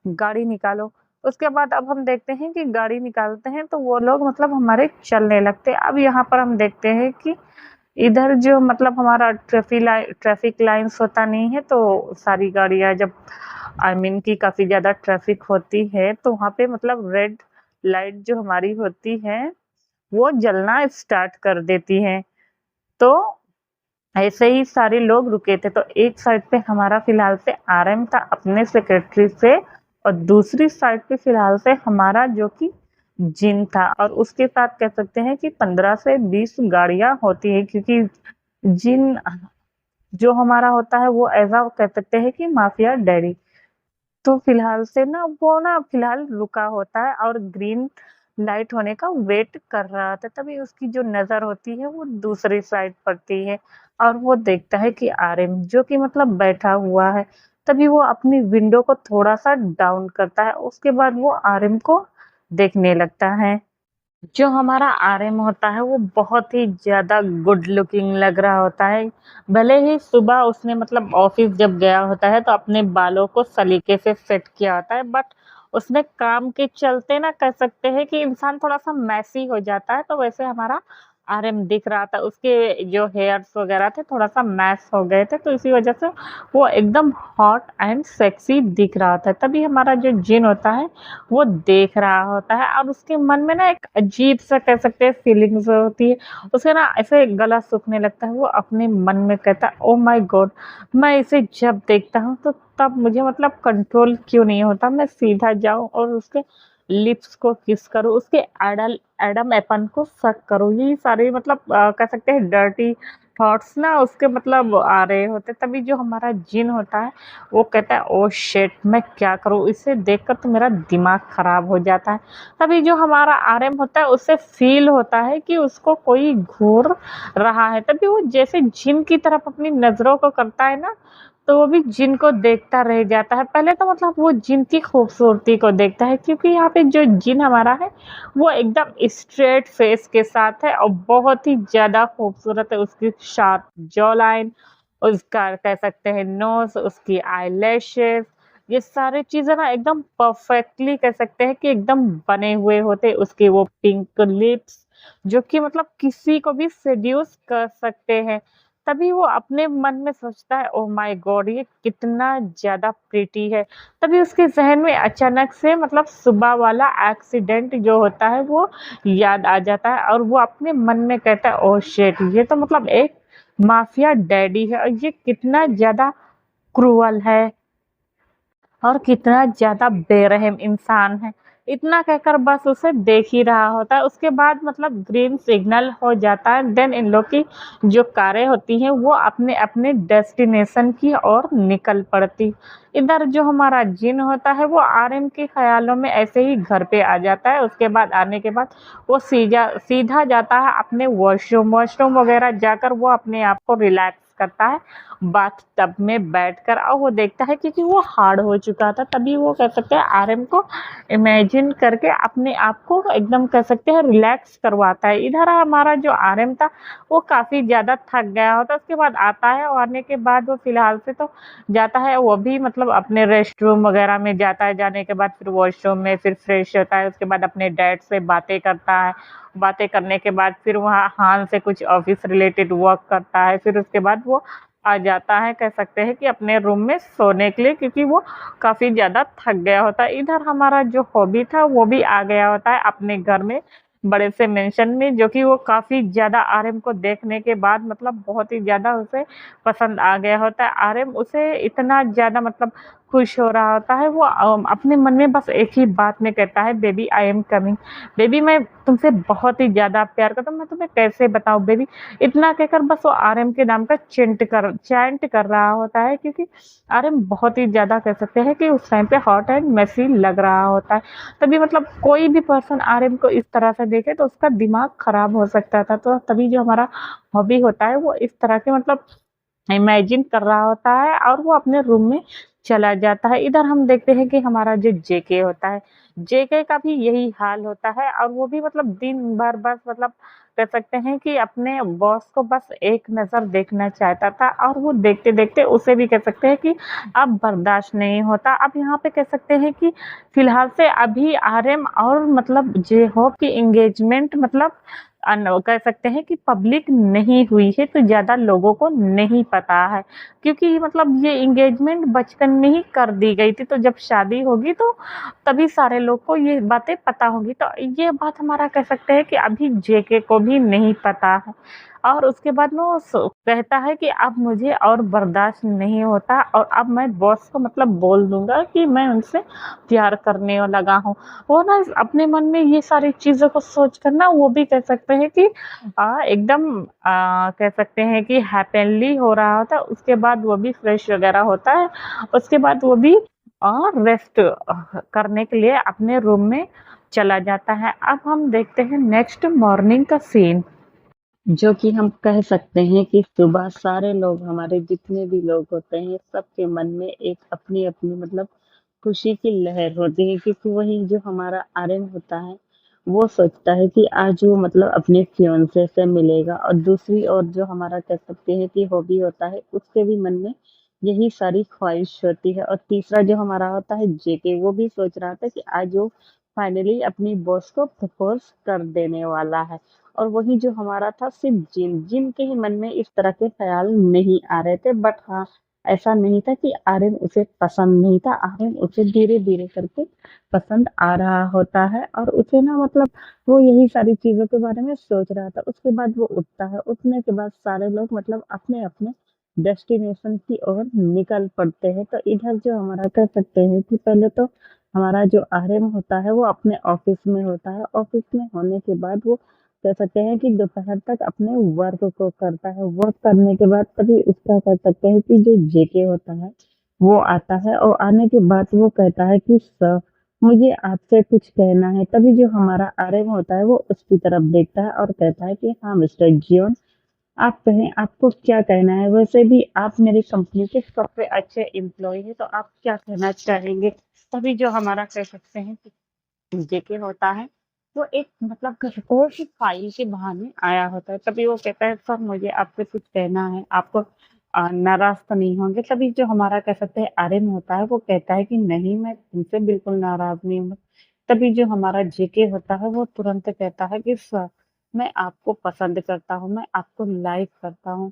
गाड़ी निकालो। उसके बाद अब हम देखते हैं कि गाड़ी निकालते हैं तो वो लोग मतलब हमारे चलने लगते हैं। अब यहाँ पर हम देखते हैं कि इधर जो मतलब हमारा ट्रैफिक लाइन्स होता नहीं है, तो सारी गाड़ियाँ जब आई मीन कि काफ़ी ज़्यादा ट्रैफिक होती है तो वहाँ पे मतलब रेड लाइट जो हमारी होती है वो जलना स्टार्ट कर देती है। तो ऐसे ही सारे लोग रुके थे। तो एक साइड पे हमारा फिलहाल से आरएम था अपने सेक्रेटरी से, और दूसरी साइड पे फिलहाल से हमारा जो कि जिन था, और उसके साथ कह सकते हैं कि 15 से 20 गाड़ियां होती है, क्योंकि जिन जो हमारा होता है वो ऐसा कह सकते हैं कि माफिया डैडी। तो फिलहाल से ना वो ना फिलहाल रुका होता है और ग्रीन लाइट होने का वेट कर रहा था। तभी उसकी जो नज़र होती है वो दूसरी साइड पड़ती है, और वो देखता है कि आरएम जो कि मतलब बैठा हुआ है। तभी वो अपनी विंडो को थोड़ा-सा डाउन करता है, उसके बाद वो आरएम को देखने लगता है। जो हमारा आरएम होता है वो बहुत ही ज़्यादा गुड लुकिंग लग रहा होता है। भले ही सुबह उसने मतलब ऑफ़िस जब गया होता है तो अपने बालों को सलीके से सेट किया होता है, बट उसमें काम के चलते ना कह सकते हैं कि इंसान थोड़ा-सा मेसी हो जाता है, तो वैसे हमारा आरएम दिख रहा था। उसके जो हेयर्स वग़ैरह थे थोड़ा-सा मैस हो गए थे, तो इसी वज़ह से वो एकदम हॉट एंड सेक्सी दिख रहा था। तभी हमारा जो जिन होता है वो देख रहा होता है, और उसके मन में ना एक अजीब-सा कह सकते हैं फीलिंग्स होती है। उसे ना ऐसे गला सूखने लगता है, वो अपने मन में कहता है ओह माय गॉड! मैं इसे जब देखता हूँ तो तब मुझे मतलब कंट्रोल क्यों नहीं होता, मैं सीधा जाऊँ और उसके लिप्स को किस करूँ, उसके एडम एपन को सक करूँ। यही सारे मतलब कह सकते हैं डर्टी थॉट्स ना उसके मतलब आ रहे होते। तभी जो हमारा जिन होता है वो कहता है ओह शिट! मैं क्या करूँ? इसे देखकर तो मेरा दिमाग खराब हो जाता है। तभी जो हमारा आरएम होता है उसे फ़ील होता है कि उसको कोई घूर रहा है। तभी वो जैसे जिन की तरफ अपनी नज़रों को करता है ना, तो वो भी जिन को देखता रह जाता है। पहले तो मतलब वो जिन की खूबसूरती को देखता है, क्योंकि यहाँ पे जो जिन हमारा है वो एकदम स्ट्रेट फेस के साथ है और बहुत ही ज़्यादा खूबसूरत है। उसकी शार्प जॉ लाइन, उसका कह सकते हैं नोज़, उसकी आईलैशेज़, ये सारी चीज़ें ना एकदम परफेक्टली कह सकते हैं कि एकदम बने हुए होते हैं। उसके वो पिंक लिप्स जो कि मतलब किसी को भी सेड्यूस कर सकते हैं। तभी वो अपने मन में सोचता है ओह माय गॉड! ये कितना ज़्यादा प्रिटी है। तभी उसके ज़हन में अचानक से मतलब सुबह वाला एक्सीडेंट जो होता है वो याद आ जाता है, और वो अपने मन में कहता है ओह शिट! ये तो मतलब एक माफिया डैडी है, और ये कितना ज़्यादा क्रूअल है और कितना ज़्यादा बेरहम इंसान है। इतना कहकर बस उसे देख ही रहा होता है। उसके बाद मतलब ग्रीन सिग्नल हो जाता है, देन इन लोग की जो कारें होती हैं वो अपने-अपने डेस्टिनेशन की ओर निकल पड़ती। इधर जो हमारा जिन होता है वो आरएम के ख़्यालों में ऐसे ही घर पे आ जाता है। उसके बाद आने के बाद वो सीधा जाता है अपने वॉशरूम वग़ैरह जाकर वो अपने आप को रिलैक्स करता है, बाथ टब में बैठकर और वो देखता है क्योंकि वो हार्ड हो चुका था, तभी वो कह सकते हैं आरएम को इमेजिन करके अपने आप को एकदम कह सकते हैं रिलैक्स करवाता है। इधर हमारा जो आरएम था वो काफ़ी ज़्यादा थक गया होता है, उसके बाद आता है और आने के बाद वो फ़िलहाल से तो जाता है, वो भी मतलब अपने रेस्ट रूम वग़ैरह में जाता है, जाने के बाद फिर वॉशरूम में फिर फ्रेश होता है, उसके बाद अपने डैड से बातें करता है। बातें करने के बाद फिर वहाँ हान से कुछ ऑफ़िस रिलेटेड वर्क करता है, फिर उसके बाद वो आ जाता है, कह सकते हैं कि अपने रूम में सोने के लिए क्योंकि वो काफ़ी ज़्यादा थक गया होता है। इधर हमारा जो हॉबी था वो भी आ गया होता है अपने घर में, बड़े से मेंशन में, जो कि वो काफ़ी ज़्यादा आरएम को देखने के बाद मतलब बहुत ही ज़्यादा उसे पसंद आ गया होता है। आरएम उसे इतना ज़्यादा मतलब खुश हो रहा होता है, वो अपने मन में बस एक ही बात में कहता है, baby I am coming. Baby मैं तुमसे बहुत ही ज़्यादा प्यार करता हूँ, मैं तुम्हें कैसे बताऊँ बेबी। इतना कहकर बस वो आरएम के नाम का चैंट कर रहा होता है क्योंकि आरएम बहुत ही ज़्यादा कह सकते हैं कि उस टाइम पे हॉट एंड मेसी लग रहा होता है। तभी मतलब कोई भी पर्सन आरएम को इस तरह से देखे तो उसका दिमाग खराब हो सकता था। तो तभी जो हमारा हॉबी होता है वो इस तरह के मतलब इमेजिन कर रहा होता है और वो अपने रूम में चला जाता है। इधर हम देखते हैं कि हमारा जो जेके होता है, जेके का भी यही हाल होता है और वो भी मतलब दिन भर बस मतलब कह सकते हैं कि अपने बॉस को बस एक नज़र देखना चाहता था और वो देखते-देखते उसे भी कह सकते हैं कि अब बर्दाश्त नहीं होता। अब यहाँ पे कह सकते हैं कि फिलहाल से अभी आरएम और मतलब जे-होप की एंगेजमेंट मतलब कह सकते हैं कि पब्लिक नहीं हुई है, तो ज़्यादा लोगों को नहीं पता है क्योंकि मतलब ये एंगेजमेंट बचपन में ही कर दी गई थी, तो जब शादी होगी तो तभी सारे लोग को ये बातें पता होंगी। तो ये बात हमारा कह सकते हैं कि अभी जेके को भी नहीं पता है और उसके बाद वो कहता है कि अब मुझे और बर्दाश्त नहीं होता और अब मैं बॉस को मतलब बोल दूंगा कि मैं उनसे प्यार करने लगा हूँ। वो ना अपने मन में ये सारी चीज़ों को सोच कर ना वो भी कह सकते हैं कि एकदम कह सकते हैं कि हैपीली हो रहा होता है। उसके बाद वो भी फ्रेश वगैरह होता है। उसके बाद वो भी रेस्ट करने के लिए अपने रूम में चला जाता है। अब हम देखते हैं नेक्स्ट मॉर्निंग का सीन, जो कि हम कह सकते हैं कि सुबह सारे लोग हमारे जितने भी लोग होते हैं सबके मन में एक अपनी-अपनी मतलब खुशी की लहर होती है क्योंकि वही जो हमारा आर्यन होता है वो सोचता है कि आज वो मतलब अपने फियांसे से मिलेगा और दूसरी ओर जो हमारा कह सकते हैं कि हॉबी होता है उसके भी मन में यही सारी ख्वाहिश होती है और तीसरा जो हमारा होता है जेके वो भी सोच रहा था कि आज वो फाइनली अपनी बॉस को प्रपोज कर देने वाला है और वही जो हमारा था सिर्फ जिन के ही मन में इस तरह के ख्याल नहीं आ रहे थे बट हाँ ऐसा नहीं था कि आर्यन उसे पसंद नहीं था, आर्यन उसे धीरे-धीरे करके पसंद आ रहा होता है और उसे ना मतलब वो यही सारी चीज़ों के बारे में सोच रहा था। उसके बाद वो उठता है, उठने के बाद सारे लोग मतलब अपने-अपने डेस्टिनेशन की ओर निकल पड़ते हैं। तो इधर जो हमारा कह सकते हैं कि पहले तो हमारा जो आर्यन होता है वो अपने ऑफ़िस में होता है। ऑफ़िस में होने के बाद वो कह सकते हैं कि दोपहर तक अपने वर्क को करता है। वर्क करने के बाद तभी उसका कह सकते हैं कि जो जेके होता है, वो आता है और आने के बाद वो कहता है कि सर, मुझे आपसे कुछ कहना है। तभी जो हमारा आरएम होता है, वो उसकी तरफ देखता है और कहता है कि हाँ, मिस्टर जियोन, आप कहें आपको क्या कहना है? वैसे भी आप मेरी कंपनी के सबसे अच्छे एम्प्लॉयी हैं, तो आप क्या कहना चाहेंगे? तभी जो हमारा कह सकते हैं कि जेके होता है, वो एक मतलब कोई सी फाइल के बहाने आया होता है। तभी वो कहता है सर मुझे आपसे कुछ कहना है, आप नाराज़ तो नहीं होंगे? तभी जो हमारा कह सकते हैं आर्यन होता है वो कहता है कि नहीं मैं तुमसे बिल्कुल नाराज़ नहीं हूँ। तभी जो हमारा जेके होता है वो तुरंत कहता है कि सर मैं आपको पसंद करता हूँ, मैं आपको लाइक करता हूँ।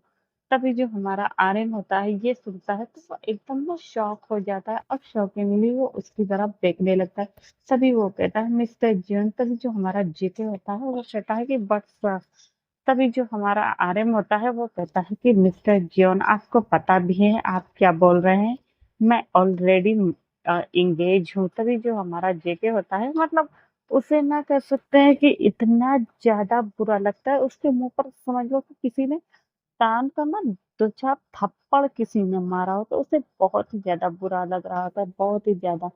तभी जो हमारा आर्यन होता है ये सुनता है तो वो एकदम वो शॉक हो जाता है और शॉकिंगली वो उसकी तरफ देखने लगता है। तभी वो कहता है मिस्टर जॉन, तभी जो हमारा जेके होता है वो कहता है कि बट सर, तभी जो हमारा आरएम होता है वो कहता है कि मिस्टर जॉन आपको पता भी है आप क्या बोल रहे हैं, मैं ऑलरेडी एंगेज हूँ, तभी जो हमारा जेके होता है मतलब उसे ना कह सकते हैं कि इतना ज़्यादा बुरा लगता है, उसके मुँह पर समझ लो कि किसी ने कान का ना 2-4 थप्पड़ किसी ने मारा हो, तो उसे बहुत ही ज़्यादा बुरा लग रहा होता है, बहुत ही ज़्यादा।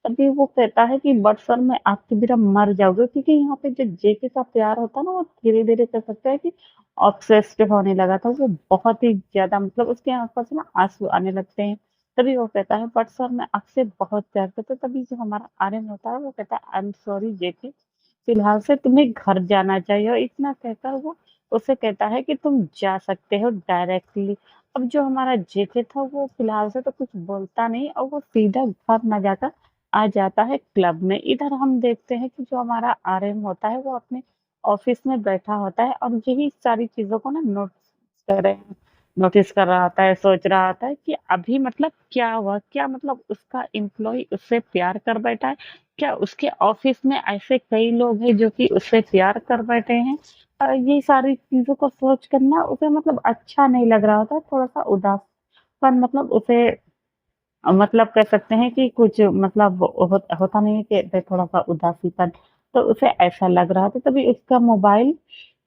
तभी वो कहता है कि बट सर मैं आपकी बिना मर जाऊँगा, क्योंकि यहाँ पे जो जेके का प्यार होता है ना, वो धीरे-धीरे कह सकते हैं कि ऑब्सेस्ड होने लगा था। वो बहुत ही ज़्यादा मतलब उसकी आँखों से ना आँसू आने लगते हैं। तभी वो कहता है बट सर मैं आपसे बहुत प्यार करता हूँ। तभी जो हमारा आर्यन होता है वो कहता है आई एम सॉरी जेके, फिलहाल से तुम्हें घर जाना चाहिए, और इतना कहकर वो उसे कहता है कि तुम जा सकते हो डायरेक्टली। अब जो हमारा जेके था वो फिलहाल से तो कुछ बोलता नहीं, और वो सीधा घर ना जाकर आ जाता है क्लब में। इधर हम देखते हैं कि जो हमारा आर्यन होता है वो अपने ऑफिस में बैठा होता है और यही सारी चीज़ों को ना नोटिस कर रहा होता है, सोच रहा होता है कि अभी मतलब क्या हुआ? क्या मतलब उसका एम्प्लॉयी उससे प्यार कर बैठा है? क्या उसके ऑफिस में ऐसे कई लोग हैं जो कि उससे प्यार कर बैठे हैं? ये सारी चीज़ों को सोच कर ना उसे मतलब अच्छा नहीं लग रहा होता है, थोड़ा-सा उदासपन मतलब उसे मतलब कह सकते हैं कि कुछ मतलब होता नहीं है कि ऐसे थोड़ा-सा उदासीपन, तो उसे ऐसा लग रहा था। तभी उसका मोबाइल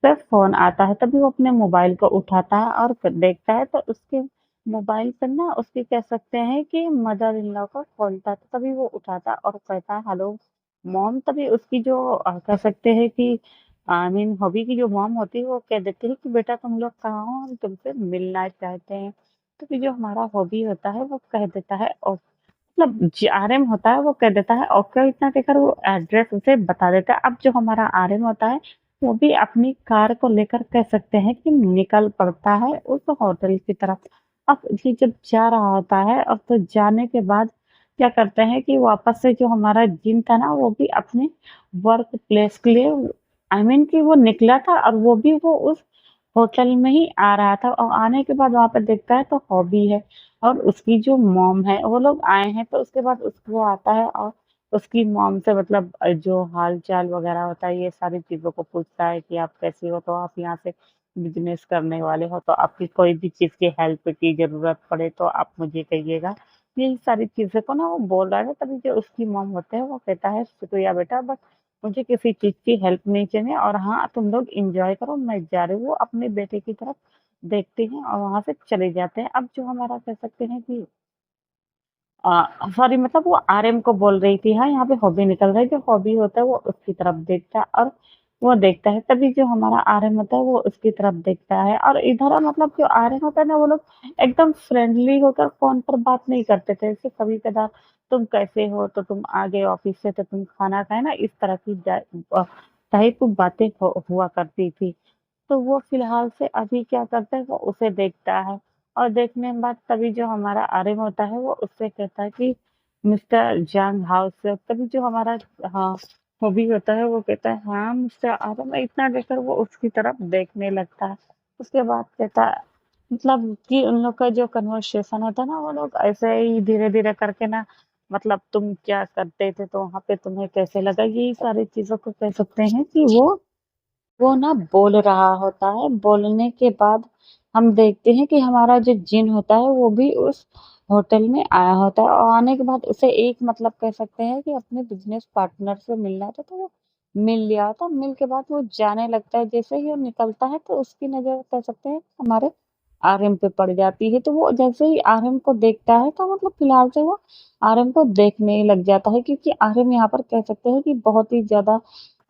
पे फ़ोन आता है, तभी वो अपने मोबाइल को उठाता है और देखता है, तो उसके मोबाइल पर ना उसके कह सकते हैं कि मदर इन लॉ का कॉल था। तो तभी वो उठाता है और कहता है हेलो मॉम। तभी उसकी जो कह सकते हैं कि आई मीन हॉबी की जो मॉम होती है वो कह देती है कि बेटा तुम लोग कहाँ हो? हम तुमसे मिलना चाहते हैं। तो फिर जो हमारा हॉबी होता है वो कह देता है मतलब आरएम होता है वो कह देता है ओके, इतना कहकर वो एड्रेस उसे बता देता है। अब जो हमारा आरएम होता है वो भी अपनी कार को लेकर कह सकते हैं कि निकल पड़ता है उस होटल की तरफ। अब ये जब जा रहा होता है अब तो जाने के बाद क्या करते हैं कि वापस से जो हमारा जिम था ना वो भी अपने वर्क प्लेस के लिए आई मीन कि वो निकला था, और वो भी वो उस होटल में ही आ रहा था, और आने के बाद वहाँ पे देखता है तो हॉबी है और उसकी जो मॉम है वो लोग आए हैं। तो उसके बाद उसको आता है और उसकी मॉम से मतलब जो हाल-चाल वगैरह होता है ये सारी चीज़ों को पूछता है कि आप कैसी हो? तो आप यहाँ से बिज़नेस करने वाले हो, तो आपकी कोई भी चीज़ की हेल्प की ज़रूरत पड़े तो आप मुझे कहिएगा। यही सारी चीज़ें को ना वो बोल रहा है, तभी जो उसकी मॉम होते हैं वो कहता है शुक्रिया बेटा, बस मुझे किसी चीज़ की हेल्प नहीं चाहिए, और हाँ, तुम लोग एन्जॉय करो, मैं जा रही हूँ। वो अपने बेटे की तरफ देखते हैं और वहाँ से चले जाते हैं। अब जो हमारा कह सकते हैं कि सॉरी मतलब वो आरएम को बोल रही थी, हाँ, यहाँ पे हॉबी निकल रहा है, जो हॉबी होता है वो उसकी तरफ देखता है और वो देखता है, तभी जो हमारा आरएम होता है वो उसकी तरफ देखता है, और इधर मतलब जो आरएम होता है ना वो लोग एकदम फ्रेंडली होकर फ़ोन पर बात नहीं करते थे। जैसे कभी-कभार तुम कैसे हो? तो तुम आ गए ऑफ़िस से तो तुम खाना खाए ना? इस तरह की टाइप बातें हुआ करती थी। तो वो फ़िलहाल से अभी क्या करता है वो उसे देखता है, और देखने के बाद तभी जो हमारा आर्यन होता है वो उससे कहता है कि मिस्टर जंग हाउस से, तभी जो हमारा हाँ, हॉबी होता है वो कहता है हाँ मिस्टर आर्यन, इतना कहकर वो उसकी तरफ देखने लगता है। उसके बाद कहता है मतलब कि उन लोग का जो कन्वर्सेशन होता है ना वो लोग ऐसे ही धीरे-धीरे करके ना मतलब तुम क्या करते थे तो वहाँ पे तुम्हें कैसे लगा? यही सारी चीज़ों को कह सकते हैं कि वो ना बोल रहा होता है, बोलने के बाद हम देखते हैं कि हमारा जो जिन होता है वो भी उस होटल में आया होता है, और आने के बाद उसे एक मतलब कह सकते हैं कि अपने बिज़नेस पार्टनर से मिलना था, तो वो मिल लिया था। मिल के बाद वो जाने लगता है, जैसे ही वो निकलता है तो उसकी नज़र कह सकते हैं हमारे आरएम पे पड़ जाती है। तो वो जैसे ही आरएम को देखता है तो मतलब फिलहाल से वो आरएम को देखने ही लग जाता है, क्योंकि आरएम यहाँ पर कह सकते हैं कि बहुत ही ज़्यादा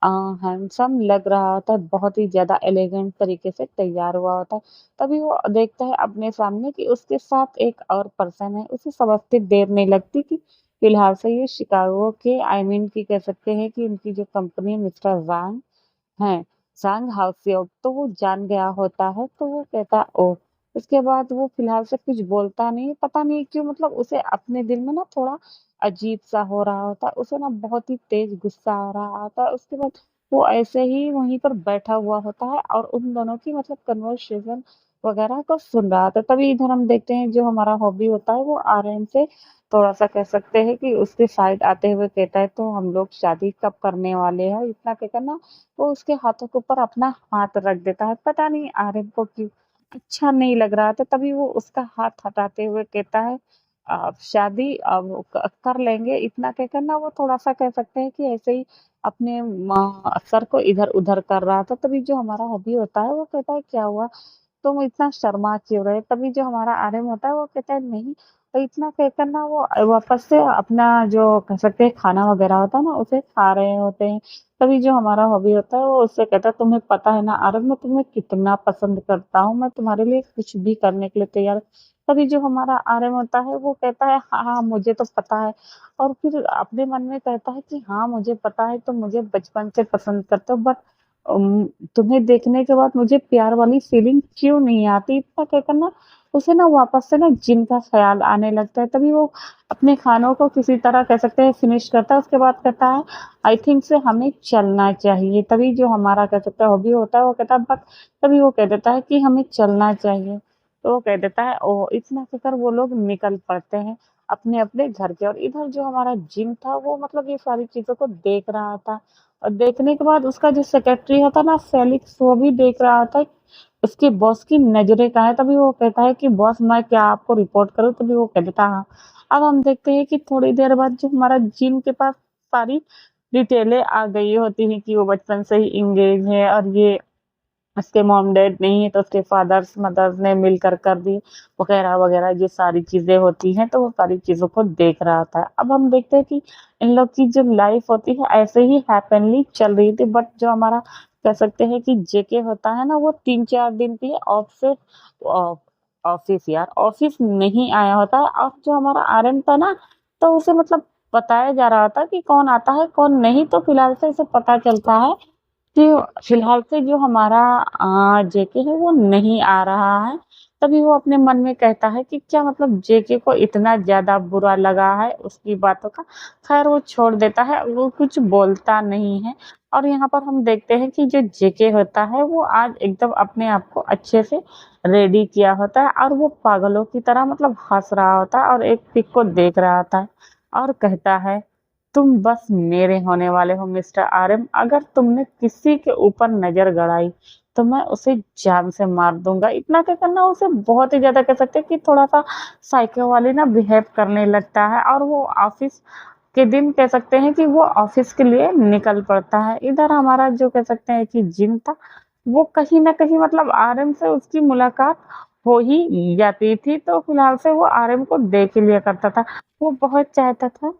अ, हैंडसम लग रहा होता है, बहुत ही ज़्यादा एलिगेंट तरीके से तैयार हुआ होता है। तभी वो देखता है अपने सामने कि उसके साथ एक और पर्सन है, उसे समझते देर नहीं लगती कि फिलहाल से ये शिकागो के आई मीन कि कह सकते हैं कि उनकी जो कंपनी मिस्टर ज़ांग हैं, ज़ांग हाउसिंग, तो वो जान गया होता है, तो वो कहता है ओह! उसके बाद वो फिलहाल से कुछ बोलता नहीं, पता नहीं क्यों मतलब उसे अपने दिल में ना थोड़ा अजीब-सा हो रहा होता है, उसे ना बहुत ही तेज़ गुस्सा आ रहा होता है। उसके बाद वो ऐसे ही वहीं पर बैठा हुआ होता है और उन दोनों की मतलब कन्वर्सेशन वगैरह को सुन रहा था। तभी इधर हम देखते हैं जो हमारा हॉबी होता है वो आर्यन से थोड़ा-सा कह सकते हैं कि उसके साइड आते हुए कहता है तो हम लोग शादी कब करने वाले हैं? इतना कहकर ना वो उसके हाथों के ऊपर अपना हाथ रख देता है। पता नहीं आर्यन को क्यों अच्छा नहीं लग रहा था, तभी वो उसका हाथ हटाते हुए कहता है शादी कर लेंगे, इतना कहकर ना वो थोड़ा-सा कह सकते हैं कि ऐसे ही अपने सर को इधर-उधर कर रहा था। तभी जो हमारा हॉबी होता है वो कहता है क्या हुआ? तुम इतना शर्मा क्यों रहे? तभी जो हमारा आर्यन होता है वो कहता है नहीं, तो इतना कहकर ना वो वापस से अपना जो कह सकते हैं खाना वगैरह होता है ना उसे खा रहे होते हैं। तभी जो हमारा हॉबी होता है वो उससे कहता है तुम्हें पता है ना आर्यन मैं तुम्हें कितना पसंद करता हूँ, मैं तुम्हारे लिए कुछ भी करने के लिए तैयार। तभी जो हमारा आर्यन होता है वो कहता है हाँ, हाँ मुझे तो पता है। और फिर अपने मन में कहता है कि हाँ मुझे पता है तुम मुझे बचपन से पसंद करते हो बट अम, तुम्हें देखने के बाद मुझे प्यार वाली फीलिंग क्यों नहीं आती? इतना कहकर ना उसे ना वापस से ना जिन का ख़्याल आने लगता है। तभी वो अपने खानों को किसी तरह कह सकते हैं फिनिश करता है। उसके बाद कहता है आई थिंक से हमें चलना चाहिए। तभी जो हमारा कह सकते हैं हॉबी होता है वो कहता है बट तभी वो कह देता है कि हमें चलना चाहिए। तो वो कह देता है ओह! इतना कहकर वो लोग निकल पड़ते हैं अपने-अपने घर की ओर। इधर जो हमारा जिन था वो मतलब ये सारी चीज़ों को देख रहा था। और देखने के बाद उसका जो सेक्रेटरी होता है ना फेलिक्स वो भी देख रहा होता है उसके बॉस की नज़रें कहाँ है। तभी वो कहता है कि बॉस मैं क्या आपको रिपोर्ट करूँ? तभी वो कह देता हाँ। अब हम देखते हैं कि थोड़ी देर बाद जो हमारा जिन के पास सारी डिटेलें आ गई होती हैं कि वो बचपन से ही एंगेज है और ये उसके मॉम-डैड नहीं है तो उसके फादर्स-मदर्स ने मिलकर कर दी वगैरह-वगैरह ये सारी चीज़ें होती हैं, तो वो सारी चीज़ों को देख रहा होता है। अब हम देखते हैं कि इन लोग की जो लाइफ़ होती है ऐसे ही हैपनली चल रही थी बट जो हमारा कह सकते हैं कि जेके होता है ना वो 3-4 दिन के लिए ऑ ऑफ़िस यार ऑफ़िस नहीं आया होता है और जो हमारा आर्यन था ना तो उसे मतलब बताया जा रहा था कि कौन आता है, कौन नहीं तो फिलहाल से इसे पता चलता है कि फिलहाल से जो हमारा जेके है वो नहीं आ रहा है। तभी वो अपने मन में कहता है कि क्या मतलब जेके को इतना ज़्यादा बुरा लगा है उसकी बातों का। ख़ैर वो छोड़ देता है, वो कुछ बोलता नहीं है और यहाँ पर हम देखते हैं कि जो जेके होता है वो आज एकदम अपने आप को अच्छे से रेडी किया होता है और वो पागलों की तरह मतलब हँस रहा होता है और एक पिक को देख रहा होता है और कहता है तुम बस मेरे होने वाले हो मिस्टर आरएम। अगर तुमने किसी के ऊपर नज़र गड़ाई, तो मैं उसे जान से मार दूँगा। इतना कहकर ना उसे बहुत ही ज़्यादा कह सकते हैं कि थोड़ा-सा साइको वाली ना बिहेव करने लगता है और वो ऑफ़िस के दिन कह सकते हैं कि वो ऑफ़िस के लिए निकल पड़ता है। इधर हमारा जो कह सकते हैं कि जिन था, वो कहीं न कहीं मतलब आरएम से उसकी मुलाकात हो ही जाती थी, तो फिलहाल से वो आरएम को देख ही लिया करता था। वो बहुत चाहता था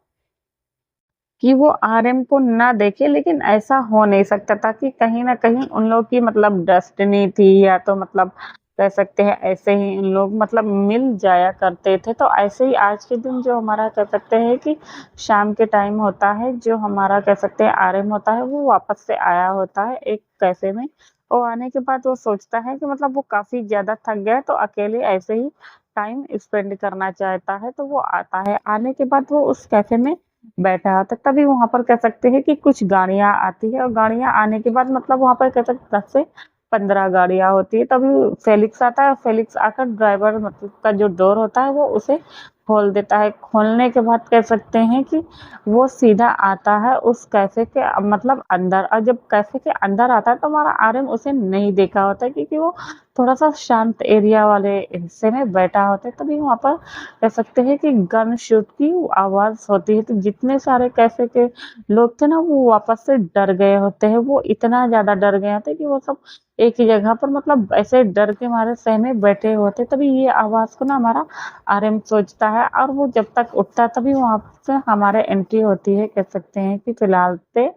कि वो आरएम को ना देखे लेकिन ऐसा हो नहीं सकता था कि कहीं न कहीं उन लोग की मतलब डेस्टिनी थी या तो मतलब कह सकते हैं ऐसे ही उन लोग मतलब मिल जाया करते थे। तो ऐसे ही आज के दिन जो हमारा कह सकते हैं कि शाम के टाइम होता है, जो हमारा कह सकते हैं आरएम होता है वो वापस से आया होता है एक कैफ़े में। और आने के बाद वो सोचता है कि मतलब वो काफ़ी ज़्यादा थक गया है तो अकेले ऐसे ही टाइम स्पेंड करना चाहता है, तो वो आता है। आने के बाद वो उस कैफ़े में बैठा होता है, तभी वहाँ पर कह सकते हैं कि कुछ गाड़ियाँ आती हैं और गाड़ियाँ आने के बाद मतलब वहाँ पर कह सकते 10 से 15 गाड़ियाँ होती हैं, तभी फेलिक्स आता है, फेलिक्स आकर ड्राइवर मतलब का जो डोर होता है वो उसे खोल देता है। खोलने के बाद कह सकते हैं कि वो सीधा आता है उस कैफ़े के मतलब अंदर और जब कैफ़े के अंदर आता है तो हमारा आरएम उसे नहीं देखा होता है क्योंकि वो थोड़ा-सा शांत एरिया वाले हिस्से में बैठा होता है, तभी वहाँ पर कह सकते हैं कि गन शूट की आवाज़ होती है, तो जितने सारे कैफ़े के लोग थे ना वो वापस से डर गए होते हैं। वो इतना ज़्यादा डर गए होते हैं कि वो सब एक ही जगह पर मतलब ऐसे डर के मारे सहमे बैठे होते। तभी ये आवाज़ को ना हमारा आरएम सोचता है और वो जब तक उठता है तभी वहाँ से हमारे एंट्री होती है कह सकते हैं कि फिलहाल से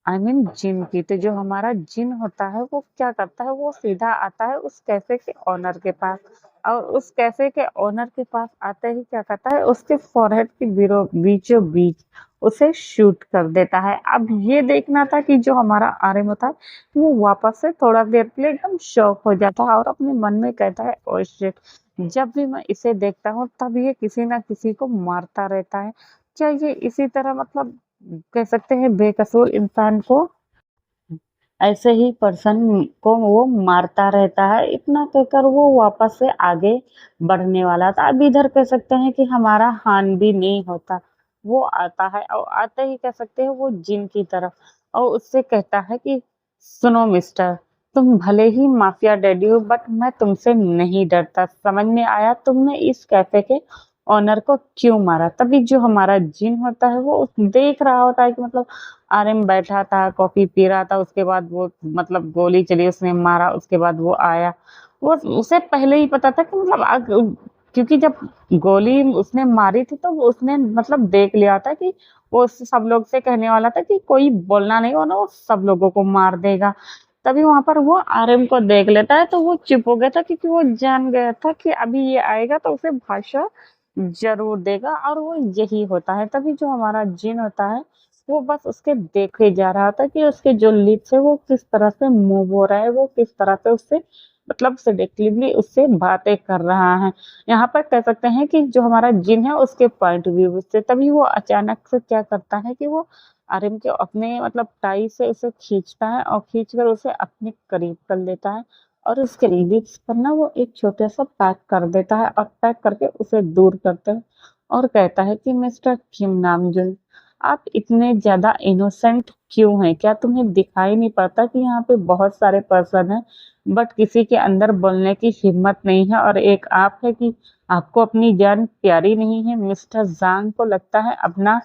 आई मीन जिन की। तो जो हमारा जिन होता है वो क्या करता है वो सीधा आता है उस कैफ़े के ओनर के पास और उस कैफ़े के ओनर के पास आते ही क्या करता है उसके फ़ॉरहेड के बीचों-बीच उसे शूट कर देता है। अब ये देखना था कि जो हमारा आर्यन होता है वो वापस से थोड़ा देर के लिए एकदम शॉक हो जाता है और अपने मन में कहता है ओह शिट! जब भी मैं इसे देखता हूँ तब ये किसी न किसी को मारता रहता है। क्या ये इसी तरह मतलब कह सकते हैं बेकसूर इंसान को ऐसे ही पर्सन को वो मारता रहता है। इतना कहकर वो वापस से आगे बढ़ने वाला था। अब इधर कह सकते हैं कि हमारा हान भी नहीं होता। वो आता है और आते ही कह सकते हैं वो जिन की तरफ और उससे कहता है कि सुनो मिस्टर, तुम भले ही माफिया डैडी हो बट मैं तुमसे नहीं डरता। समझ में आया? तुमने इस कैफ़े के ओनर को क्यों मारा। तभी जो हमारा जिन होता है वो देख रहा होता है कि मतलब आर्यन बैठा था, कॉफ़ी पी रहा था, उसके बाद वो मतलब गोली चली, उसने मारा, उसके बाद वो आया। वो उसे पहले ही पता था कि मतलब क्योंकि जब गोली उसने मारी थी तो वो उसने मतलब देख लिया था कि वो सब लोग से कहने वाला था कि कोई बोलना नहीं वरना वो सब लोगों को मार देगा। तभी वहाँ पर वो आर्यन को देख लेता है तो वो चुप हो गया था क्योंकि वो जान गया था कि अभी ये आएगा तो उसे भाषा ज़रूर देगा और वो यही होता है। तभी जो हमारा जिन होता है, वो बस उसके देखे जा रहा था कि उसके जो लिप्स है वो किस तरह से मूव हो रहा है, वो किस तरह से उससे मतलब सेडक्टिवली उससे बातें कर रहा है। यहाँ पर कह सकते हैं कि जो हमारा जिन है उसके पॉइंट व्यू से तभी वो अचानक से क्या करता है कि वो आर्यन के अपने मतलब टाई से उसे खींचता है और खींचकर उसे अपने करीब कर लेता है और उसके लिप्स पर ना वो एक छोटा-सा पैक कर देता है और पैक करके उसे दूर करता है और कहता है कि मिस्टर किम नामजुन, आप इतने ज़्यादा इनोसेंट क्यों हैं? क्या तुम्हें दिखाई नहीं पड़ता कि यहाँ पे बहुत सारे पर्सन हैं, बट किसी के अंदर बोलने की हिम्मत नहीं है और एक आप है कि आपको अपनी जान प्यारी नहीं है? मिस्टर ज़ांग को लगता है अपना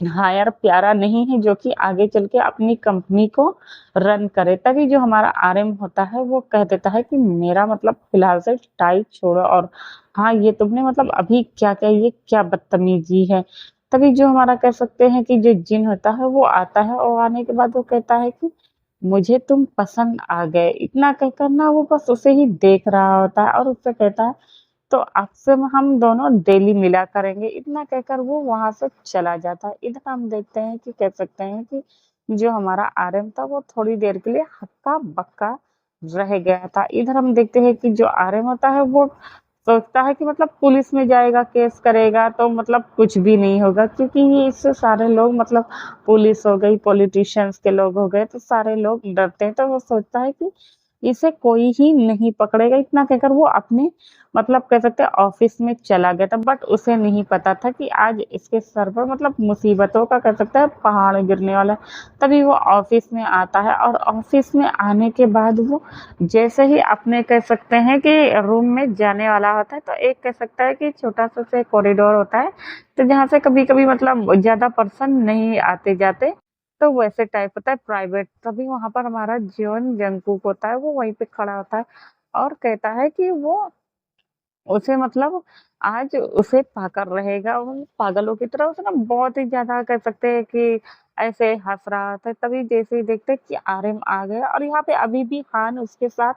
हायर प्यारा नहीं है जो कि आगे चल के अपनी कंपनी को रन करे। तभी जो हमारा आरएम होता है वो कह देता है कि मेरा मतलब फिलहाल से टाई छोड़ो और हाँ, ये तुमने मतलब अभी क्या किया, ये क्या बदतमीज़ी है। तभी जो हमारा कह सकते हैं कि जो जिन होता है वो आता है और आने के बाद वो कहता है कि मुझे तुम पसंद आ गए। इतना कहकर ना वो बस उसे ही देख रहा होता है और उससे कहता है तो आपसे हम दोनों डेली मिला करेंगे। इतना कहकर वो वहाँ से चला जाता है। इधर हम देखते हैं कि कह सकते हैं कि जो हमारा आर्यन था वो थोड़ी देर के लिए हक्का-बक्का रह गया था। इधर हम देखते हैं कि जो आर्यन होता है वो सोचता है कि मतलब पुलिस में जाएगा, केस करेगा तो मतलब कुछ भी नहीं होगा क्योंकि ये इससे सारे लोग मतलब पुलिस हो गई, पॉलिटिशियंस के लोग हो गए तो सारे लोग डरते हैं। तो वो सोचता है कि इसे कोई ही नहीं पकड़ेगा। इतना कहकर वो अपने मतलब कह सकते हैं ऑफिस में चला गया था बट उसे नहीं पता था कि आज इसके सर पर मतलब मुसीबतों का कह सकते हैं पहाड़ गिरने वाला है। तभी वो ऑफिस में आता है और ऑफिस में आने के बाद वो जैसे ही अपने कह सकते हैं कि रूम में जाने वाला होता है तो एक कह सकता है कि छोटा-सा से कॉरिडोर होता है, तो जहाँ से कभी-कभी मतलब ज़्यादा पर्सन नहीं आते-जाते, तो वैसे टाइप होता है प्राइवेट। तभी वहाँ पर हमारा जियोन जंगकुक होता है, वो वहीं पे खड़ा होता है और कहता है कि वो उसे मतलब आज उसे पाकर रहेगा। वो पागलों की तरह उसे ना बहुत ही ज़्यादा कह सकते हैं कि ऐसे हँस रहा था। तभी जैसे ही देखते हैं कि आर्यन आ गया और यहाँ पे अभी भी हान उसके साथ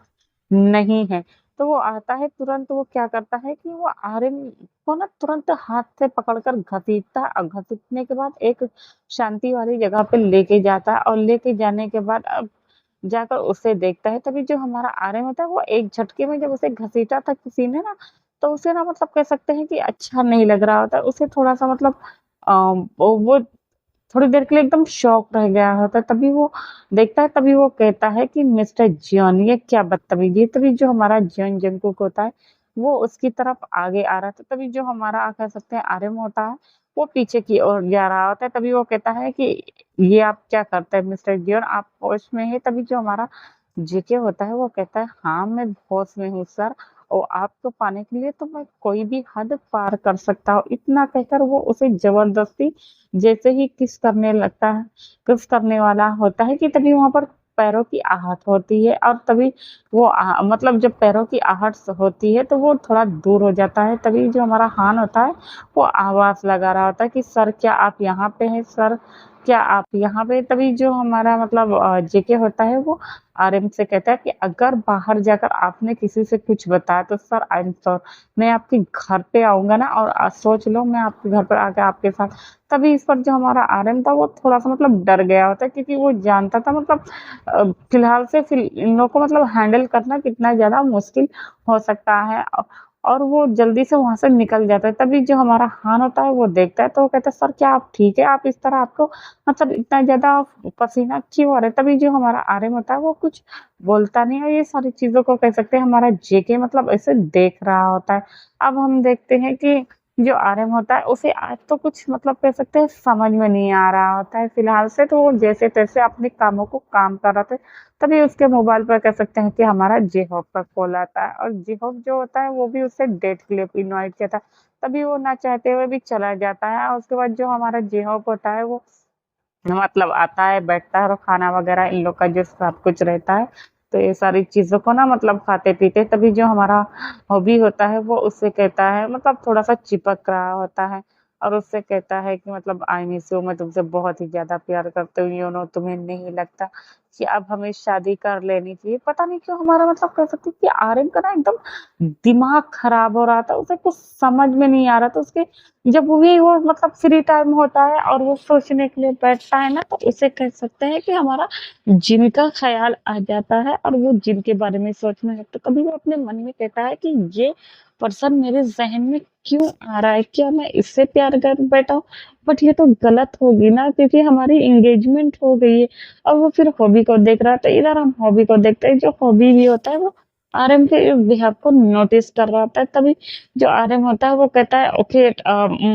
नहीं है। तो वो आता है तुरंत वो क्या करता है कि वो आर्यन को ना तुरंत हाथ से पकड़कर घसीटता है और घसीटने के बाद एक शांति वाली जगह पे लेके जाता है और लेके जाने के बाद अब जाकर उसे देखता है। तभी जो हमारा आर्यन होता है वो एक झटके में जब उसे घसीटा था किसी ने ना, तो उसे ना मतलब कह सकते हैं कि अच्छा नहीं लग रहा होता है। उसे थोड़ा-सा मतलब वो थोड़ी देर के लिए एकदम शॉक रह गया होता है। तभी वो देखता है तभी वो कहता है कि मिस्टर जियोन ये क्या बदतमीज़ी है। तभी जो हमारा जियोन जंगकुक होता है, वो उसकी तरफ आगे आ रहा था। तभी जो हमारा कह सकते हैं आर्यन होता है, वो पीछे की ओर जा रहा होता है। तभी वो कहता है कि ये आप क्या करते हैं मिस्टर जियोन आप होश में हैं? तभी जो हमारा जेके होता है वो कहता है हाँ, मैं होश में हूँ सर और आपको पाने के लिए तो मैं कोई भी हद पार कर सकता हूँ। इतना कहकर वो उसे ज़बरदस्ती जैसे ही किस करने लगता है किस करने वाला होता है कि तभी वहाँ पर पैरों की आहट होती है और तभी वो मतलब जब पैरों की आहट होती है तो वो थोड़ा दूर हो जाता है। तभी जो हमारा हान होता है वो आवाज़ लगा रहा होता है कि सर क्या आप यहाँ पे हैं? सर क्या आप यहाँ पे तभी जो हमारा मतलब जेके होता है वो आर्यन से कहता है कि अगर बाहर जाकर आपने किसी से कुछ बताया तो सर आई एम मैं आपके घर पे आऊँगा ना और सोच लो मैं आपके घर पर आके आपके साथ तभी इस पर जो हमारा आर्यन था वो थोड़ा-सा मतलब डर गया होता है क्योंकि वो जानता था मतलब फिलहाल से इन लोगों को मतलब हैंडल करना कितना ज़्यादा मुश्किल हो सकता है और वो जल्दी से वहाँ से निकल जाता है। तभी जो हमारा हान होता है वो देखता है तो वो कहता है, "सर क्या आप ठीक है? आप इस तरह आपको मतलब इतना ज़्यादा पसीना क्यों आ रहा है?" तभी जो हमारा आर्यन होता है वो कुछ बोलता नहीं है और ये सारी चीज़ों को कह सकते हैं हमारा जेके मतलब ऐसे देख रहा होता है। अब हम देखते हैं कि जो आरएम होता है उसे आज तो कुछ मतलब कह सकते हैं समझ में नहीं आ रहा होता है फिलहाल से, तो वो जैसे-तैसे अपने कामों को काम कर रहा था। तभी उसके मोबाइल पर कह सकते हैं कि हमारा जेहॉप का कॉल आता है, और जेहॉप जो होता है वो भी उसे डेट के लिए इनवाइट किया था। तभी वो ना चाहते हुए भी चला जाता है, और उसके बाद जो हमारा जेहॉप होता है वो मतलब आता है, बैठता है और खाना वगैरह इन लोग का जो सब कुछ रहता है। तो ये सारी चीज़ों को ना मतलब खाते-पीते तभी जो हमारा हॉबी होता है वो उससे कहता है, मतलब थोड़ा-सा चिपक रहा होता है, और उससे कहता है कि मतलब आई मिस यू, मैं तुमसे बहुत ही ज़्यादा प्यार करती हूँ, यू नो तुम्हें नहीं लगता कि अब हमें शादी कर लेनी चाहिए। पता नहीं क्यों हमारा मतलब कह सकते हैं कि आर्यन का ना एकदम दिमाग खराब हो रहा था, उसे कुछ समझ में नहीं आ रहा था। उसके जब भी वो मतलब फ्री टाइम होता है और वो सोचने के लिए बैठता है ना, तो उसे कह सकते हैं कि हमारा जिन का ख़्याल आ जाता है, और वो जिन के बारे में सोचने लगता है। कभी वो अपने मन में कहता है कि ये पर्सन मेरे ज़हन में क्यों आ रहा है? क्या मैं इससे प्यार कर बैठा हूँ? बट ये तो गलत होगी ना, क्योंकि हमारी एंगेजमेंट हो गई है। और वो फिर हॉबी को देख रहा है, तो इधर हम हॉबी को देखते हैं। जो हॉबी भी होता है वो आरएम के बिहेव को नोटिस कर रहा होता है। तभी जो आरएम होता है वो कहता है ओके,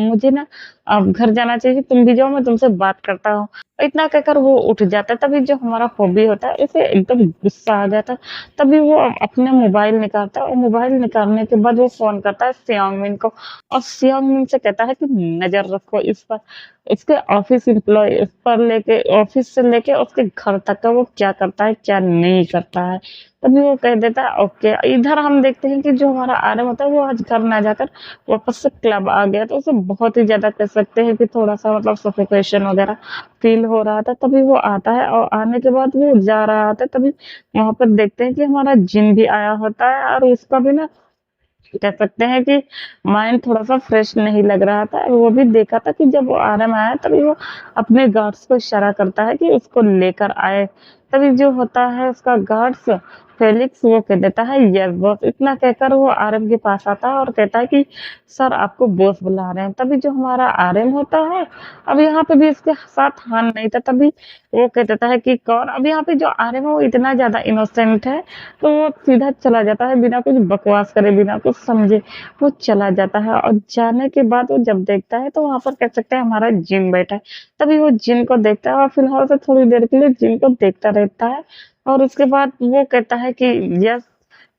मुझे ना घर जाना चाहिए, तुम भी जाओ, मैं तुमसे बात करता हूँ। इतना कहकर वो उठ जाता है। तभी जो हमारा हॉबी होता है उसे एकदम गुस्सा आ जाता है। तभी वो अपना मोबाइल निकालता है, और मोबाइल निकालने के बाद वो फ़ोन करता है सियांग को, और सियांग मिन से कहता है कि नज़र रखो इस पर, इसके ऑफ़िस एम्प्लॉयी इस पर लेके, ऑफ़िस से लेके उसके घर तक का वो क्या करता है, क्या नहीं करता है। तभी वो कह देता है ओके। इधर हम देखते हैं कि जो हमारा आरएम होता है वो आज घर ना जाकर वापस से क्लब आ गया, तो उसे बहुत ही ज़्यादा कह सकते हैं कि थोड़ा-सा मतलब सफोकेशन वगैरह फ़ील हो रहा था। तभी वो आता है, और आने के बाद वो जा रहा होता है। तभी वहाँ पर देखते हैं कि हमारा जिन भी आया होता है, और उसका भी ना कह सकते हैं कि माइंड थोड़ा-सा फ्रेश नहीं लग रहा था। वो भी देखा था कि जब वो आरएम आया तभी वो अपने गार्ड्स को इशारा करता है कि उसको लेकर आए। तभी जो होता है उसका गार्ड्स फेलिक्स, वो कह देता है यस बॉस। इतना कहकर वो आरएम के पास आता है और कहता है कि सर आपको बॉस बुला रहे हैं। तभी जो हमारा आरएम होता है, अब यहाँ पे भी इसके साथ हान नहीं था। तभी वो कह देता है कि कौन? अब यहाँ पे जो आरएम है वो इतना ज़्यादा इनोसेंट है, तो वो सीधा चला जाता है बिना कुछ बकवास करे, बिना कुछ समझे, वो चला जाता है। और जाने के बाद वो जब देखता है तो वहाँ पर कह सकते हैं हमारा जिन बैठा है। तभी वो जिन को देखता है, और फिलहाल से थोड़ी देर के लिए जिन को देखता रहता है, और उसके बाद वो कहता है कि यस,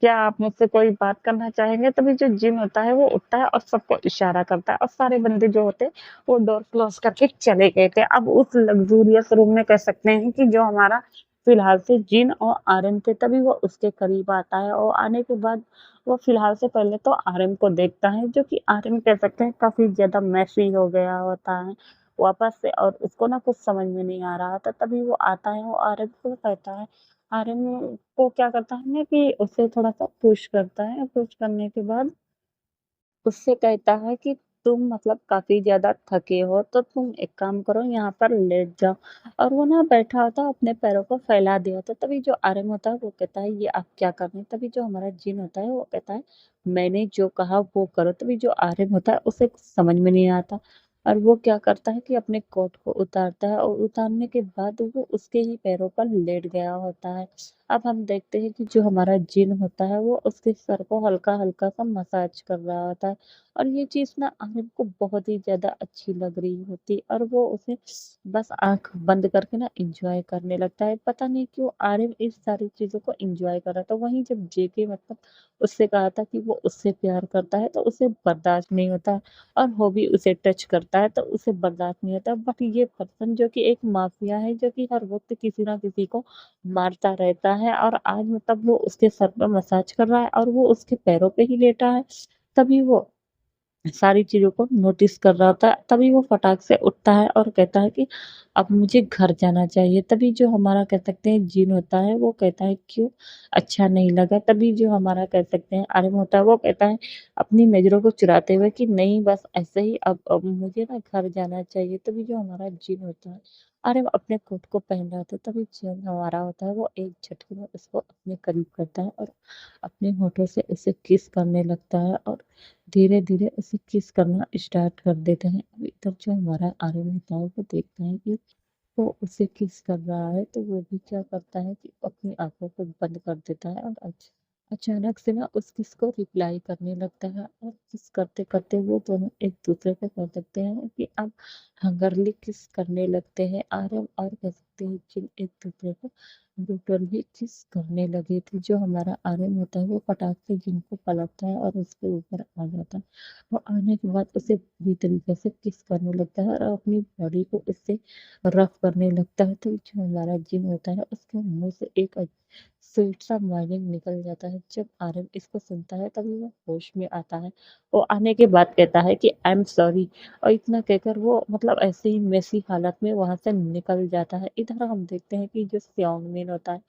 क्या आप मुझसे कोई बात करना चाहेंगे? तभी जो जिन होता है वो उठता है और सबको इशारा करता है, और सारे बंदे जो होते हैं वो डोर क्लोज़ करके चले गए थे। अब उस लग्ज़ूरियस रूम में कह सकते हैं कि जो हमारा फिलहाल से जिन और आर्यन थे, तभी वो उसके करीब आता है, और आने के बाद वो फिलहाल से पहले तो आर्यन को देखता है, जो कि आर्यन कह सकते हैं काफ़ी ज़्यादा मेसी हो गया होता है वापस से, और उसको ना कुछ समझ में नहीं आ रहा था। तभी वो आता है और आर्यन को कहता है, आर्यन को क्या करता है ना कि उसे थोड़ा-सा पुश करता है, पुश करने के बाद उससे कहता है कि तुम मतलब काफ़ी ज़्यादा थके हो, तो तुम एक काम करो, यहाँ पर लेट जाओ। और वो ना बैठा होता है, अपने पैरों को फैला दिया होता है। तभी जो आर्यन होता है वो कहता है ये आप क्या कर रहे हैं? तभी जो हमारा जिन होता है वो कहता है मैंने जो कहा वो करो। तभी जो आर्यन होता है उसे कुछ समझ में नहीं आता, और वो क्या करता है कि अपने कोट को उतारता है, और उतारने के बाद वो उसके ही पैरों पर लेट गया होता है। अब हम देखते हैं कि जो हमारा जिन होता है वो उसके सर को हल्का-हल्का सा मसाज कर रहा होता है, और ये चीज़ ना आर्यन को बहुत ही ज़्यादा अच्छी लग रही होती है, और वो उसे बस आँख बंद करके ना एन्जॉय करने लगता है। पता नहीं क्यों आर्यन इस सारी चीज़ों को एन्जॉय कर रहा था। वहीं जब जेके मतलब उससे कहा था कि वो उससे प्यार करता है तो उसे बर्दाश्त नहीं होता, और वो भी उसे टच करता है तो उसे बर्दाश्त नहीं होता। बट ये पर्सन जो कि एक माफ़िया है, जो कि हर वक़्त किसी न किसी को मारता रहता है, और आज मतलब वो उसके सर पे मसाज कर रहा है और वो उसके पैरों पे ही लेटा है। तभी वो सारी चीज़ों को नोटिस कर रहा था। तभी वो फटाक से उठता है और कहता है कि अब मुझे घर जाना चाहिए। तभी जो हमारा कह सकते हैं जिन होता है वो कहता है क्यों? अच्छा नहीं लगा? तभी जो हमारा कह सकते हैं आर्यन होता है वो कहता है अपनी नज़रों को चुराते हुए कि नहीं बस ऐसे ही, अब मुझे ना घर जाना चाहिए। तभी जो हमारा जिन होता है, आर्यन अपने कोट को पहन रहा था, तभी जिन हमारा होता है वो एक झटके में उसको अपने करीब करता है, और अपने होठों से उसे किस करने लगता है, और धीरे-धीरे उसे किस करना स्टार्ट कर देते हैं। अब इधर जो हमारा आर्यन होता है वो देखता है कि वो उसे किस कर रहा है, तो वो भी क्या करता है कि अपनी आँखों को बंद कर देता है, और अचानक से ना उस किस को रिप्लाई करने लगता है, और किस करते करते वो दोनों एक दूसरे को कह सकते हैं कि अब हंगरली किस करने लगते हैं। आरव और कह सकते हैं जिन एक दूसरे को ब्रूटली किस करने लगे थे। जो हमारा आरव होता है वो फटाक से जिनको पलटता है और उसके ऊपर आ जाता है। वो आने के बाद उसे पूरी तरीके से किस करने लगता है और अपनी बॉडी को उससे रफ करने लगता है। तो जो हमारा जिन होता है उसके मुंह से एक स्वीट सा माइनिंग निकल जाता है। जब आरएम इसको सुनता है तभी वो होश में आता है। वो आने के बाद कहता है कि आई एम सॉरी, और इतना कहकर वो मतलब ऐसे ही मेसी हालत में वहां से निकल जाता है। इधर हम देखते हैं कि जो सियोंगमिन होता है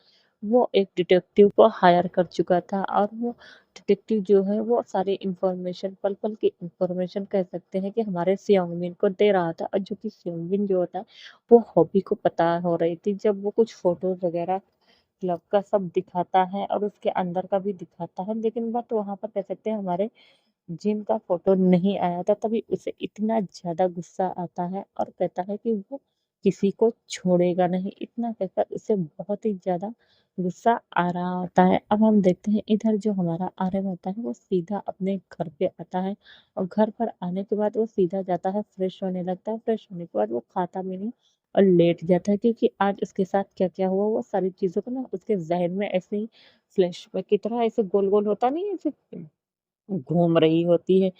वो एक डिटेक्टिव को हायर कर चुका था, और वो डिटेक्टिव जो है वो सारी इंफॉर्मेशन पल पल की इंफॉर्मेशन कह सकते हैं कि हमारे सियोंगमिन को दे रहा था। और जो कि सियोंगमिन जो होता है वो हॉबी को पता हो रही थी। जब वो कुछ फोटोज वगैरह क्लब का सब दिखाता है और उसके अंदर का भी दिखाता है, लेकिन बट वहां पर कह सकते हैं हमारे जिन का फोटो नहीं आया था। तभी उसे इतना ज्यादा गुस्सा आता है और कहता है कि वो किसी को छोड़ेगा नहीं। इतना कहकर उसे बहुत ही ज्यादा गुस्सा आ रहा होता है। अब हम देखते हैं इधर जो हमारा आर्यन होता है वो सीधा अपने घर पे आता है, और घर पर आने के बाद वो सीधा जाता है फ्रेश होने लगता है। फ्रेश होने के बाद वो खाता भी नहीं और लेट जाता है, क्योंकि आज उसके साथ क्या क्या हुआ वो सारी चीजों को ना उसके जहन में ऐसे ही फ्लैशबैक की तरह ऐसे गोल गोल होता नहीं है, ऐसे घूम रही होती है।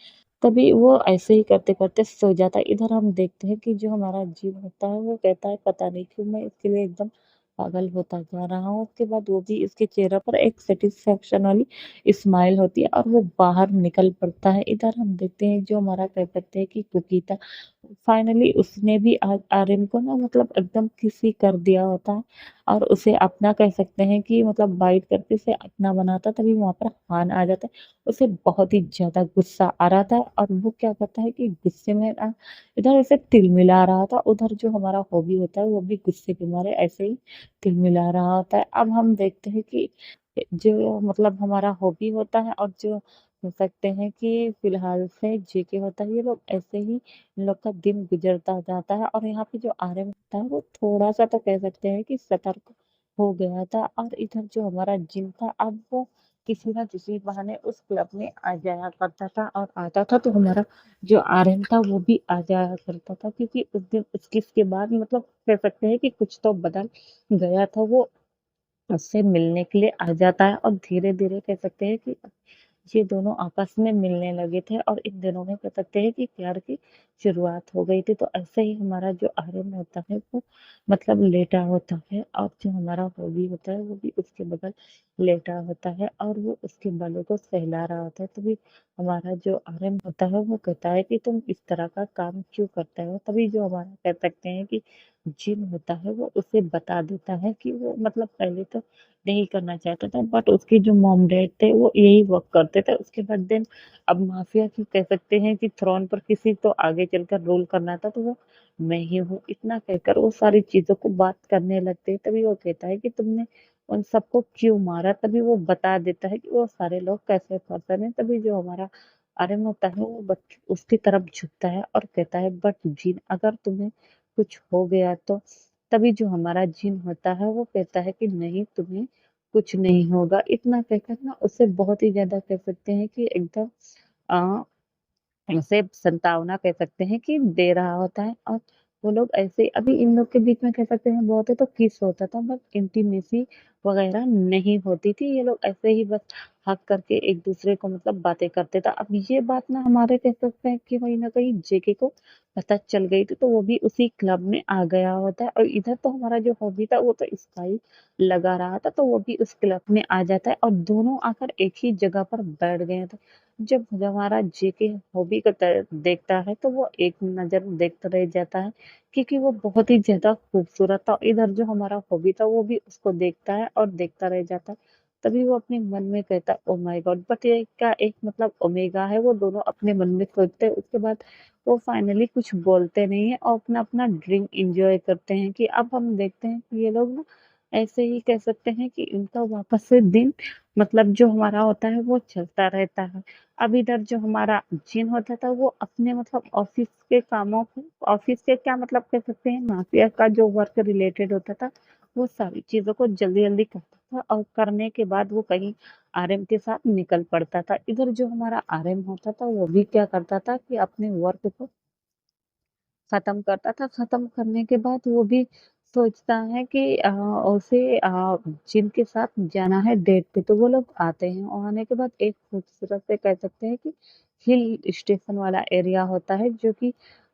तभी वो ऐसे ही करते-करते सो जाता है। इधर हम देखते हैं कि जो हमारा जीव होता है वो कहता है पता नहीं क्यों मैं इसके लिए एकदम पागल होता जा रहा हूँ। उसके बाद वो भी इसके चेहरे पर एक सैटिस्फैक्शन वाली स्माइल होती है और वो बाहर निकल पड़ता है। इधर हम देखते हैं जो हमारा कह सकते हैं कि कुकी था, फाइनली उसने भी आर्यन को ना मतलब एकदम किस ही कर दिया होता है, और उसे अपना कह सकते हैं कि मतलब बाइट करके उसे अपना बनाता। तभी वहां पर हान आ जाता है। उसे बहुत ही ज्यादा गुस्सा आ रहा था, और वो क्या करता है कि गुस्से में इधर ऐसे तिलमिला रहा था। उधर जो हमारा हॉबी होता है वो भी गुस्से के मारे ऐसे ही तिलमिला रहा होता है। अब हम देखते हैं कि जो मतलब हमारा हॉबी होता है और जो कह सकते हैं कि फिलहाल से जेके होता है, ये लोग ऐसे ही इन लोग का दिन गुजरता जाता है। और यहाँ पे जो आर्यन होता है वो थोड़ा सा तो कह सकते हैं कि सतर्क हो गया था। और इधर जो हमारा जिम था अब वो किसी ना किसी बहाने उस क्लब में आ जाया करता था, और आता था तो हमारा जो आर्यन था वो भी आ जाया करता था, क्योंकि उस दिन उसके बाद मतलब कह सकते हैं कि कुछ तो बदल गया था। वो उससे मिलने के लिए आ जाता है, और धीरे धीरे कह सकते हैं कि ये दोनों आपस में मिलने लगे थे, और इन दिनों में कह सकते हैं कि प्यार की शुरुआत हो गई थी। तो ऐसे ही हमारा जो आर्यन होता है वो मतलब लेटा होता है, और जो हमारा हॉबी होता है वो भी उसके बगल लेटा होता है, और वो उसके बालों को सहला रहा होता है। तभी हमारा जो आर्यन होता है वो कहता है कि तुम इस तरह का काम क्यों करते हो। तभी जो हमारा कह सकते हैं कि जिन होता है वो उसे बता देता है कि वो मतलब पहले तो नहीं करना चाहता था, बट उसके जो मॉम डैड थे वो यही वर्क करते थे। उसके बाद देन अब माफिया की कह सकते हैं कि थ्रोन पर किसी तो आगे चलकर रूल करना था, तो वो मैं ही हूँ। इतना कहकर वो सारी चीजों को बात करने लगते हैं। तभी वो कहता है कि तुमने उन सबको क्यों मारा। तभी वो बता देता है कि वो सारे लोग कैसे पर्सन है। तभी जो हमारा आर्यन होता है वो उसकी तरफ झुकता है और कहता है बट जीन अगर तुम्हें कुछ हो गया तो। तभी जो हमारा जिन होता है वो कहता है कि नहीं तुम्हें कुछ नहीं होगा। इतना कहकर ना उसे बहुत ही ज्यादा कह सकते हैं कि एकदम आ, उसे संतावना कह सकते हैं कि दे रहा होता है। और वो लोग ऐसे अभी इन लोग के बीच में कह सकते हैं बहुत है तो किस होता था, बट इंटीमेसी वगैरह नहीं होती थी। ये लोग ऐसे ही बस हक करके एक दूसरे को मतलब बातें करते था। अब ये बात ना हमारे कह सकते हैं कि कहीं ना कहीं जेके को पता चल गई थी, तो वो भी उसी क्लब में आ गया होता है। और इधर तो हमारा जो हॉबी था वो तो स्काई लगा रहा था, तो वो भी उस क्लब में आ जाता है, और दोनों आकर एक ही जगह पर बैठ गए थे। जब हमारा जेके हॉबी को देखता है तो वो एक नजर देखता रह जाता है, क्योंकि वो बहुत ही ज्यादा खूबसूरत था। इधर जो हमारा हॉबी था वो भी उसको देखता है और देखता रह जाता है। तभी वो अपने मन में कहता है ओ माय गॉड, बट ये क्या एक मतलब ओमेगा है। वो दोनों अपने मन में सोचते हैं। उसके बाद वो फाइनली कुछ बोलते नहीं है और अपना अपना ड्रिंक एंजॉय करते हैं। कि अब हम देखते हैं कि ये लोग ना ऐसे ही कह सकते हैं कि इनका वापस से दिन मतलब जो हमारा होता है वो चलता रहता है। अब इधर जो हमारा जिन होता था वो अपने मतलब ऑफिस के कामों को, ऑफिस के क्या मतलब कह सकते हैं माफिया का जो वर्क रिलेटेड होता था वो सारी चीजों को जल्दी जल्दी करता था। था और करने के बाद वो कहीं आरएम के साथ निकल पड़ता था। इधर जो हमारा आरएम होता था वो भी क्या करता था कि अपने वर्क को खत्म करता था। खत्म करने के बाद वो भी सोचता है कि उसे जिनके साथ जाना है डेट पे, तो वो लोग आते हैं और आने के बाद एक खूबसूरत से कह सकते हैं कि हिल स्टेशन वाला एरिया होता है जो कि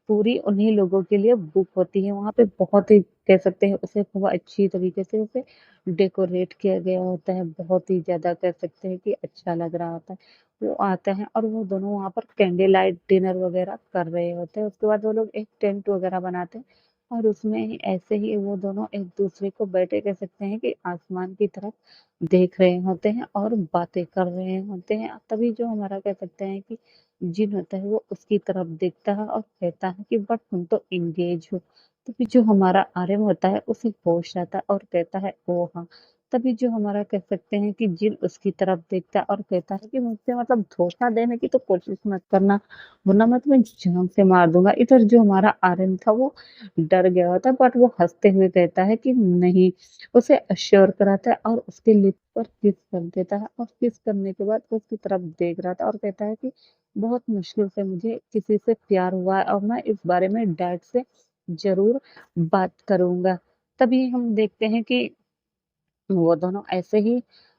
पूरी उन्हीं लोगों के लिए बुक होती है। वहाँ पे बहुत ही कह सकते हैं उसे बहुत अच्छी तरीके से उसे डेकोरेट किया गया होता है। बहुत ही ज़्यादा कह सकते हैं कि अच्छा लग रहा होता है। वो आते हैं और वो दोनों वहाँ पर कैंडल लाइट डिनर वगैरह कर रहे होते हैं। उसके बाद वो लोग एक टेंट वगैरह बनाते हैं और उसमें ही ऐसे ही वो दोनों एक दूसरे को बैठे कह सकते हैं कि आसमान की तरफ देख रहे होते हैं और बातें कर रहे होते हैं। तभी जो हमारा कह सकते हैं कि जिन होता है वो उसकी तरफ देखता है और कहता है कि बट तुम तो इंगेज हो। तभी जो हमारा आर्यन होता है उसे होश आता है और कहता है ओ हाँ। तभी जो हमारा कह सकते हैं कि जिन उसकी तरफ देखता है और कहता है कि मुझसे मतलब धोखा देने की तो कोशिश मत करना, वरना मैं तुम्हें जान से मार दूंगा। इधर जो हमारा आर्यन था वो डर गया होता है बट वो हंसते हुए कहता है कि नहीं। उसे अश्योर कराता है और उसके लिप पर किस कर देता है और किस करने के बाद वो उसकी तरफ देख रहा था और कहता है कि बहुत मुश्किल से मुझे किसी से प्यार हुआ है और मैं इस बारे में डैड से जरूर बात करूंगा। तभी हम देखते हैं कि वो दोनों ऐसे ही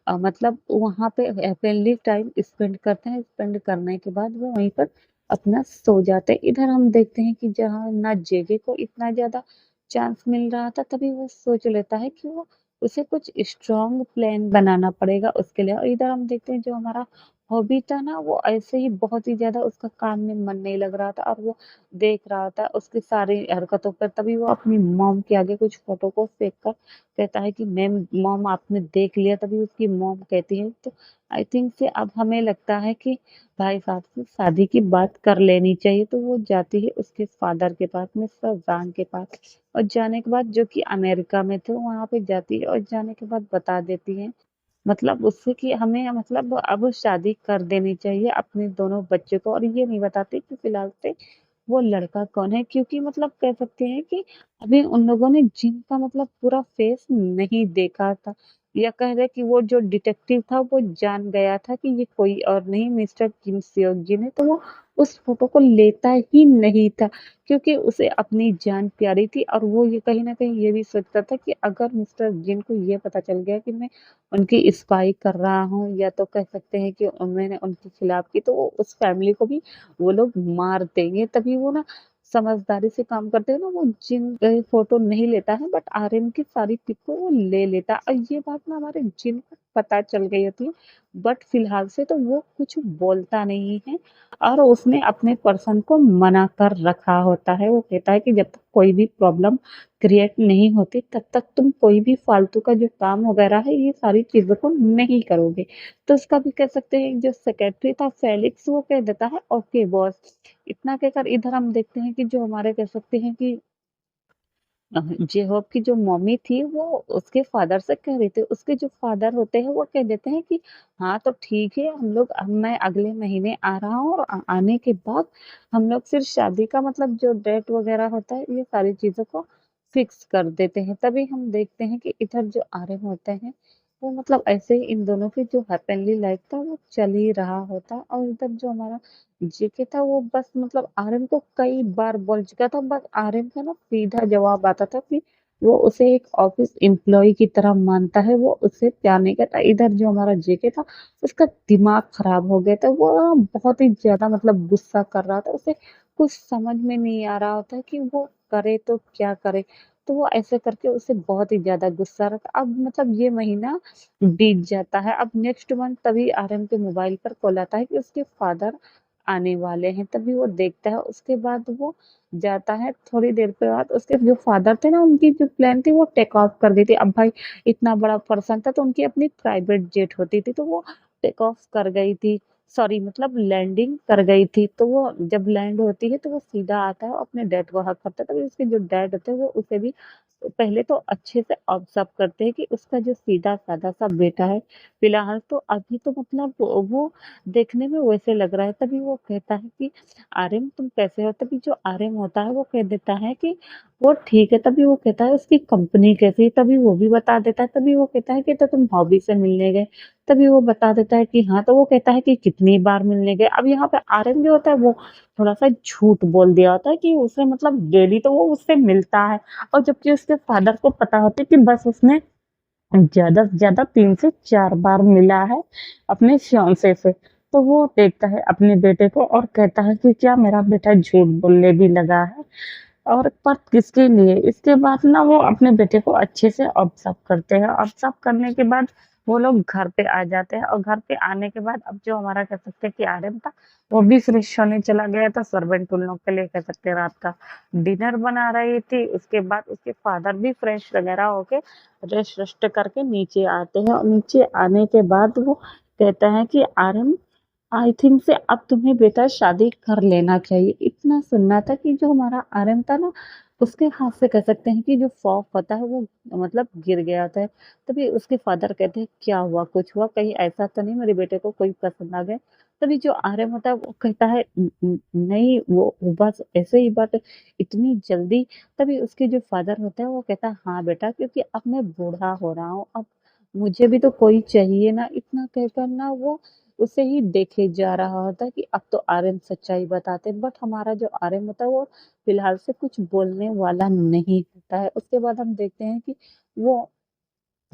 मतलब वहाँ पे हैपीली टाइम स्पेंड करते हैं। स्पेंड करने के बाद वो वहीं पर अपना सो जाते हैं। इधर हम देखते हैं कि जहाँ ना जेगे को इतना ज़्यादा चांस मिल रहा था, तभी वो सोच लेता है कि वो उसे कुछ स्ट्रॉन्ग प्लान बनाना पड़ेगा उसके लिए। और इधर हम देखते हैं जो हमारा हॉबी था ना, वो ऐसे ही बहुत ही ज़्यादा उसका काम में मन नहीं लग रहा था और वो देख रहा था उसकी सारी हरकतों पर। तभी वो अपनी मॉम के आगे कुछ फोटो को फेंक कर कहता है कि मैम मॉम आपने देख लिया। तभी उसकी मॉम कहती है तो आई थिंक से अब हमें लगता है कि भाई साहब से शादी की बात कर लेनी चाहिए। तो वो जाती है उसके फादर के पास, मिस्टर जान के पास। और जाने के बाद जो कि अमेरिका में थे वहां पे जाती है और जाने के बाद बता देती है मतलब उससे कि हमें मतलब अब शादी कर देनी चाहिए अपने दोनों बच्चों को। और ये नहीं बताते कि फिलहाल से वो लड़का कौन है, क्योंकि मतलब कह सकते हैं कि अभी उन लोगों ने जिन का मतलब पूरा फेस नहीं देखा था। या कह रहे कि वो जो डिटेक्टिव था वो जान गया था कि ये कोई और नहीं मिस्टर किम सियोक जिन है। तो वो उस फोटो को लेता ही नहीं था क्योंकि उसे अपनी जान प्यारी थी। और वो ये कहीं ना कहीं ये भी सोचता था कि अगर मिस्टर जिन को ये पता चल गया कि मैं उनकी स्पाई कर रहा हूँ या तो कह सकते हैं कि मैंने उनके खिलाफ की, तो वो उस फैमिली को भी वो लोग मार देंगे। तभी वो ना समझदारी से काम करते हैं ना, वो जिन फोटो नहीं लेता है बट आर्यन की सारी पिक को वो ले लेता है। और ये बात ना हमारे जिन को पता चल गई होती है बट फिलहाल से तो वो कुछ बोलता नहीं है। और उसने अपने पर्सन को मना कर रखा होता है। वो कहता है कि जब तक कोई भी प्रॉब्लम क्रिएट नहीं होती तब तक तुम कोई भी फालतू का जो काम वगैरह है ये सारी चीजों को नहीं करोगे। तो उसका भी कह सकते हैं जो सेक्रेटरी था फेलिक्स वो कह देता है ओके बॉस। इतना कहकर इधर हम देखते हैं कि जो हमारे कह सकते हैं कि जेहोब की जो मम्मी थी वो उसके फादर से कह रही थी। उसके जो फादर होते हैं वो कह देते हैं कि हाँ तो ठीक है हम लोग अब मैं अगले महीने आ रहा हूँ और आने के बाद हम लोग फिर शादी का मतलब जो डेट वगैरह होता है ये सारी चीजों को फिक्स कर देते हैं। तभी हम देखते हैं कि इधर जो आर्यन होते हैं वो मतलब ऐसे ही इन दोनों की जो हैपनली लाइफ था वो चल ही रहा होता। और इधर जो हमारा जेके था वो बस मतलब आर्यन को कई बार बोल चुका था बस आर्यन का ना सीधा जवाब आता था कि वो उसे एक ऑफिस एम्प्लॉय की तरह मानता है, वो उससे प्यार नहीं करता। इधर जो हमारा जेके था उसका दिमाग खराब हो गया था। वो बहुत ही ज्यादा मतलब गुस्सा कर रहा था। उसे कुछ समझ में नहीं आ रहा होता कि वो करे तो क्या करे। तो वो ऐसे करके उसे बहुत ही ज्यादा गुस्सा रहा था। अब मतलब ये महीना बीत जाता है। अब नेक्स्ट मंथ तभी आर्यन के मोबाइल पर कॉल आता है कि उसके फादर आने वाले हैं। तभी वो देखता है उसके बाद वो जाता है। थोड़ी देर के बाद उसके जो फादर थे ना उनकी जो प्लेन थी वो टेक ऑफ कर दी थी। अब भाई इतना बड़ा पर्सन था तो उनकी अपनी प्राइवेट जेट होती थी तो वो टेक ऑफ कर गई थी। सॉरी मतलब लैंडिंग कर गई थी, तो वो जब लैंड होती है तो वो सीधा आता है और अपने डैड को हग करता है, तभी उसके जो डैड होते हैं वो उसे भी पहले तो अच्छे से ऑब्जर्व करते हैं कि उसका जो सीधा-साधा सा बेटा है, फिलहाल तो अभी तो मतलब वो देखने में वैसे लग रहा है, तभी वो कहता है कि आर्यन तुम कैसे हो? तभी जो आर्यन होता है वो कह देता है कि वो ठीक है, तभी वो कहता है उसकी कंपनी कैसी है? तभी वो भी बता देता है, तभी वो कहता है कि तो तुम हॉबी से मिलने गए? तभी वो बता देता है कि हाँ, तो वो कहता है कि कितनी बार मिलने गए? अब यहाँ पे आर्यन जो होता है वो थोड़ा-सा झूठ बोल दिया होता है कि उसे मतलब डेली तो वो उससे मिलता है और जबकि उसके फादर को पता होता है कि बस उसने ज़्यादा से ज़्यादा 3 से 4 बार मिला है अपने फियांसे से। तो वो देखता है अपने बेटे को और कहता है कि क्या मेरा बेटा झूठ बोलने भी लगा है? और पर किसके लिए? इसके बाद ना वो अपने बेटे को अच्छे से ऑब्ज़र्व करते हैं। ऑब्ज़र्व करने के बाद वो लोग घर पे आ जाते हैं और घर पे आने के बाद अब जो हमारा कह सकते हैं कि आर्यन था, वो भी फ्रेश होने चला गया था। सर्वेंट उन लोग के लिए कह सकते हैं रात का डिनर बना रही थी। उसके बाद उसके फादर भी फ्रेश वगैरह होके रेस्ट वेस्ट करके नीचे आते हैं और नीचे आने के बाद वो कहता है कि आर्यन आई थिंक से अब तुम्हें बेटा शादी कर लेना चाहिए। इतना सुनना था कि जो हमारा आर्यन था ना, उसके हाथ से कह सकते हैं कि जो फ़ॉक होता है वो मतलब गिर गया होता है। तभी उसके फादर कहते हैं, "क्या हुआ? कुछ हुआ? कहीं ऐसा तो नहीं मेरे बेटे को कोई पसंद आ गया?" तभी जो आर्यन होता है वो कहता है, नहीं वो बस ऐसे ही बात है, इतनी जल्दी?" तभी उसके जो फादर होते हैं वो कहता है, "हाँ बेटा, क्योंकि अब मैं बूढ़ा हो रहा हूँ, अब मुझे भी तो कोई चाहिए ना।" इतना कहकर ना वो उसे ही देखे जा रहा होता है कि अब तो आर्यन सच्चाई बताते हैं, बट हमारा जो आर्यन होता है वो फिलहाल से कुछ बोलने वाला नहीं होता है। उसके बाद हम देखते हैं कि वो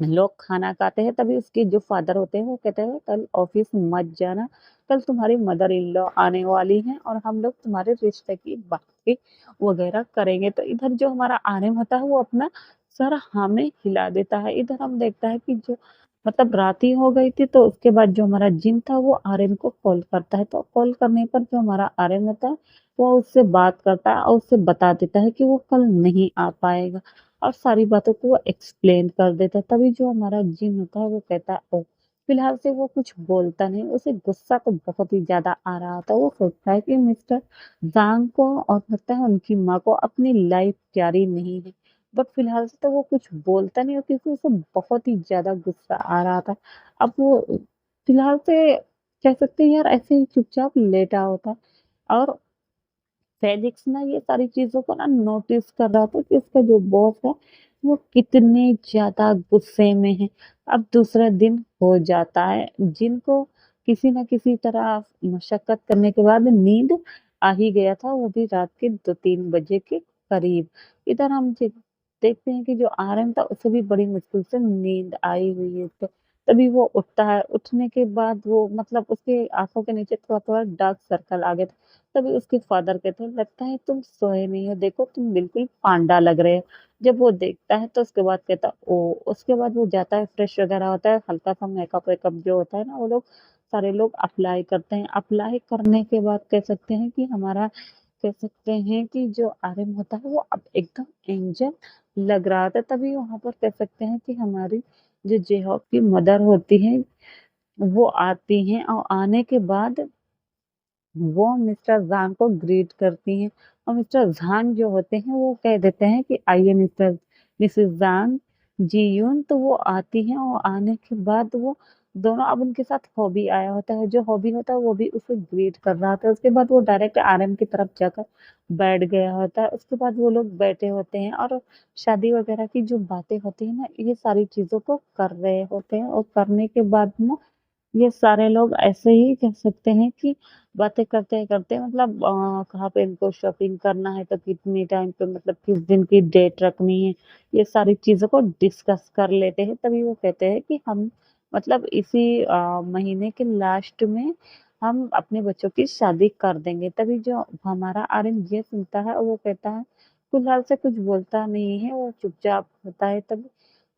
लोग खाना खाते हैं, तभी उसके जो फादर होते हैं वो कहते हैं कल ऑफिस मत जाना, कल तुम्हारी मदर इन लॉ आने वाली हैं और हम लोग तुम्हारे रिश्ते की बातें वगैरह करेंगे। तो इधर जो हमारा आर्यन होता है वो अपना सर हाँ में हिला देता है। इधर हम देखता है कि जो मतलब रात ही हो गई थी, तो उसके बाद जो हमारा जिन था वो आर्यन को कॉल करता है, तो कॉल करने पर जो हमारा आर्यन होता है वो उससे बात करता है और उससे बता देता है कि वो कल नहीं आ पाएगा और सारी बातों को वो एक्सप्लेन कर देता है। तभी जो हमारा जिन होता है वो कहता है ओह! फिलहाल से वो कुछ बोलता नहीं, उसे गुस्सा तो बहुत ही ज़्यादा आ रहा था। वो सोचता है कि मिस्टर ज़ांग को और लगता है उनकी माँ को अपनी लाइफ प्यारी नहीं है। बट फिलहाल से तो वो कुछ बोलता नहीं है क्योंकि उसे बहुत ही ज़्यादा गुस्सा आ रहा था। अब वो फिलहाल से कह सकते हैं यार ऐसे ही चुपचाप लेटा होता है और फेलिक्स ना ये सारी चीज़ों को ना नोटिस कर रहा था कि उसका जो बॉस है, वो कितने ज़्यादा गुस्से में है। अब दूसरा दिन हो जाता है, जिनको किसी न किसी तरह मशक्कत करने के बाद नींद आ ही गया था, वो भी रात के 2-3 बजे के करीब। इधर हम देखते हैं कि जो आर्यन था, उसे भी बड़ी मुश्किल से नींद आई हुई है। तो तभी वो उठता है, उठने के बाद वो मतलब उसकी आँखों के नीचे थोड़ा-थोड़ा डार्क सर्कल आ गया था। तभी उसके फादर कहते हैं, "लगता है तुम सोए नहीं हो, देखो तुम बिल्कुल पांडा लग रहे हो।" जब वो देखता है तो उसके बाद कहता है, "ओह!" उसके बाद वो जाता है, फ्रेश वगैरह होता है, हल्का-सा मेकअप-वेकअप जो होता है ना, वो लोग सारे लोग अप्लाई करते हैं। अप्लाई करने के बाद कह सकते हैं कि हमारा कह सकते हैं कि जो आर्यन होता है, वो अब एकदम एंजल लग रहा था। तभी वहाँ पर कह सकते हैं कि हमारी जो जेहॉक की मदर होती हैं, वो आती हैं और आने के बाद वो मिस्टर ज़ांग को ग्रीट करती हैं और मिस्टर ज़ांग जो होते हैं वो कह देते हैं कि आइए मिसेस ज़ांग जी यून, तो वो आती हैं और आने के बाद वो दोनों अब उनके साथ हॉबी आया होता है, जो हॉबी होता है वो भी उसे ग्रीट कर रहा होता है। उसके बाद वो डायरेक्ट आर्यन की तरफ जाकर बैठ गया होता है। उसके बाद वो लोग बैठे होते हैं और शादी वगैरह की जो बातें होती हैं ना, ये सारी चीज़ों को कर रहे होते हैं और करने के बाद ना ये सारे लोग ऐसे ही कह सकते हैं कि बातें करते-करते मतलब कहाँ पे इनको शॉपिंग करना है तो कितने टाइम पे मतलब किस दिन की डेट रखनी है, ये सारी चीज़ों को डिस्कस कर लेते हैं। तभी वो कहते हैं कि हम मतलब इसी महीने के लास्ट में हम अपने बच्चों की शादी कर देंगे। तभी जो हमारा आर्यन ये सुनता है और वो कहता है फिलहाल से कुछ बोलता नहीं है, वो चुपचाप होता है। तभी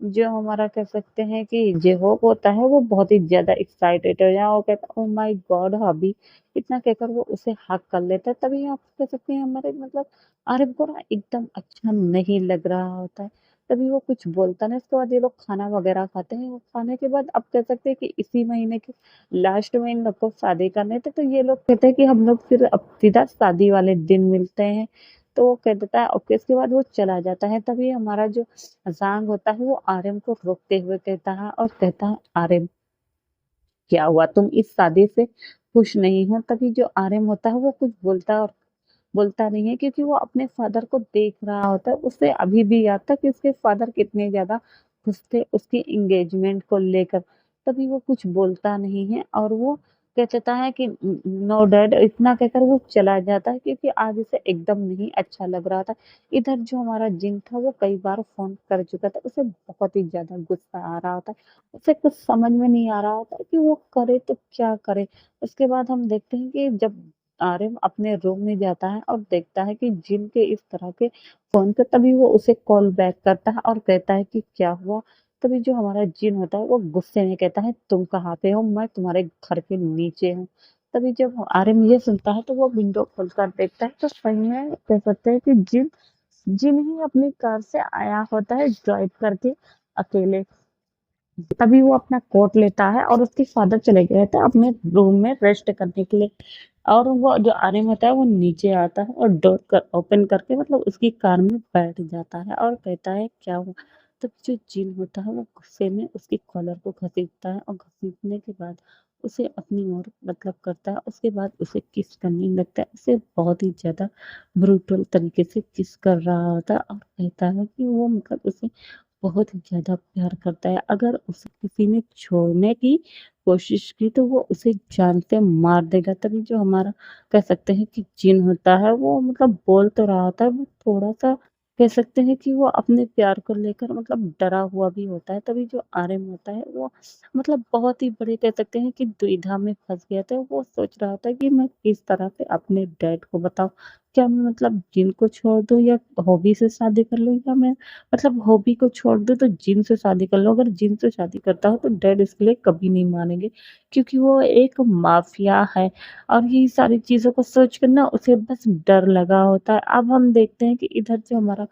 जो हमारा कह सकते हैं कि जे-होप होता है वो बहुत ही ज़्यादा एक्साइटेड हो जाए, वो कहता है ओह माय गॉड हबी! इतना कहकर वो उसे हग कर लेता है। तभी आप कह सकते हैं हमारे मतलब आरिफ को ना एकदम अच्छा नहीं लग रहा होता है। तभी वो कुछ बोलता नहीं। उसके बाद ये लोग खाना वगैरह खाते हैं। खाने के बाद अब कह सकते हैं कि इसी महीने के लास्ट में इन लोग को शादी करने थे, तो ये लोग कहते हैं कि हम लोग फिर अब सीधा शादी वाले दिन मिलते हैं। तो वो कह देता है ओके, इसके बाद वो चला जाता है। तभी हमारा जो जांग होता है वो आर्यन को रोकते हुए कहता है और कहता है आर्यन, क्या हुआ, तुम इस शादी से खुश नहीं हो? तभी जो आर्यन होता है वो कुछ बोलता नहीं है, क्योंकि वो अपने फादर को देख रहा होता है। उसे अभी भी याद था कि उसके फादर कितने ज्यादा खुश थे उसकी एंगेजमेंट को लेकर। तभी वो कुछ बोलता नहीं है और वो कह देता है कि नो डैड, इतना कहकर वो चला जाता है, क्योंकि आज उसे एकदम नहीं अच्छा लग रहा था। इधर जो हमारा जिन था वो कई बार फोन कर चुका था, उसे बहुत ही ज्यादा गुस्सा आ रहा था। उसे कुछ समझ में नहीं आ रहा था कि वो करे तो क्या करे। उसके बाद हम देखते हैं कि जब आर्यन अपने रूम में जाता है और देखता है कि जिन के इस तरह के फोन पे, तभी वो उसे कॉल बैक करता है और कहता है कि क्या हुआ। तभी जो हमारा जिन होता है वो गुस्से में कहता है तुम कहाँ पे हो? मैं तुम्हारे घर के नीचे हूँ। तभी जब आर्यन ये सुनता है तो वो विंडो खोलकर देखता है, तो सही में कह सकते हैं कि जिन जिन ही अपनी कार से आया होता है ड्राइव करके अकेले। तभी वो अपना कोट लेता है और उसके फादर चले गए थे अपने रूम में रेस्ट करने के लिए। और वो जो आर्यन होता है वो नीचे आता है और डोर कर ओपन करके मतलब उसकी कार में बैठ जाता है और कहता है क्या हुआ। तब जो जिन होता है वो गुस्से में उसकी कॉलर को घसीटता है और घसीटने के बाद उसे अपनी ओर मतलब करता है। उसके बाद उसे किस करने लगता है, उसे बहुत ही ज्यादा ब्रूटल तरीके से किस कर रहा होता है और कहता है कि वो मतलब उसे बहुत ही ज़्यादा प्यार करता है। अगर उसे किसी ने छोड़ने की कोशिश की तो वो उसे जान से मार देगा। तभी जो हमारा कह सकते हैं कि जिन होता है वो मतलब बोल तो रहा होता है, वो थोड़ा-सा कह सकते हैं कि वो अपने प्यार को लेकर मतलब डरा हुआ भी होता है। तभी जो आर्यन होता है वो मतलब बहुत ही बड़े कह सकते हैं कि दुविधा में फँस गया था। वो सोच रहा था कि मैं किस तरह से अपने डैड को बताऊँ? क्या मैं मतलब जिन को छोड़ दूँ या हॉबी से शादी कर लूँ, या मैं मतलब हॉबी को छोड़ दो तो जिन से शादी कर लो। अगर जिन से शादी करता हो तो डैड इसके लिए कभी नहीं मानेंगे, क्योंकि वो एक माफिया है। और यही सारी चीजों को सोच कर ना उसे बस डर लगा होता है। अब हम देखते हैं कि इधर जो हमारा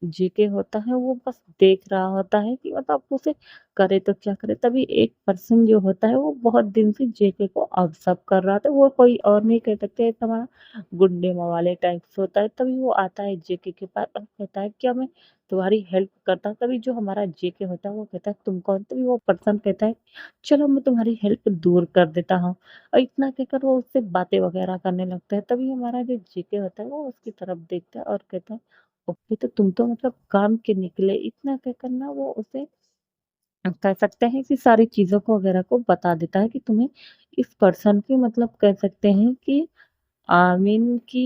जेके होता है वो बस देख रहा होता है कि मतलब उसे करे तो क्या करे। तभी एक पर्सन जो होता है वो बहुत दिन से जेके को ऑब्जर्व कर रहा था। वो कोई और नहीं कह सकते, एक हमारा गुंडे वाले टाइप्स होता है। तभी वो आता है जेके के पास और कहता है क्या मैं तुम्हारी हेल्प करता हूँ। तभी जो हमारा जेके होता है वो कहता है तुम कौन? तभी वो पर्सन कहता है चलो मैं तुम्हारी हेल्प दूर कर देता हूँ। और इतना कहकर वो उससे बातें वगैरह करने लगता है। तभी हमारा जो जेके होता है वो उसकी तरफ देखता है और कहता है ओके, तो तुम तो मतलब काम के निकले। इतना कहकर ना वो उसे कह सकते हैं कि सारी चीजों को वगैरह को बता देता है कि तुम्हें इस पर्सन की मतलब कह सकते हैं कि आमीन की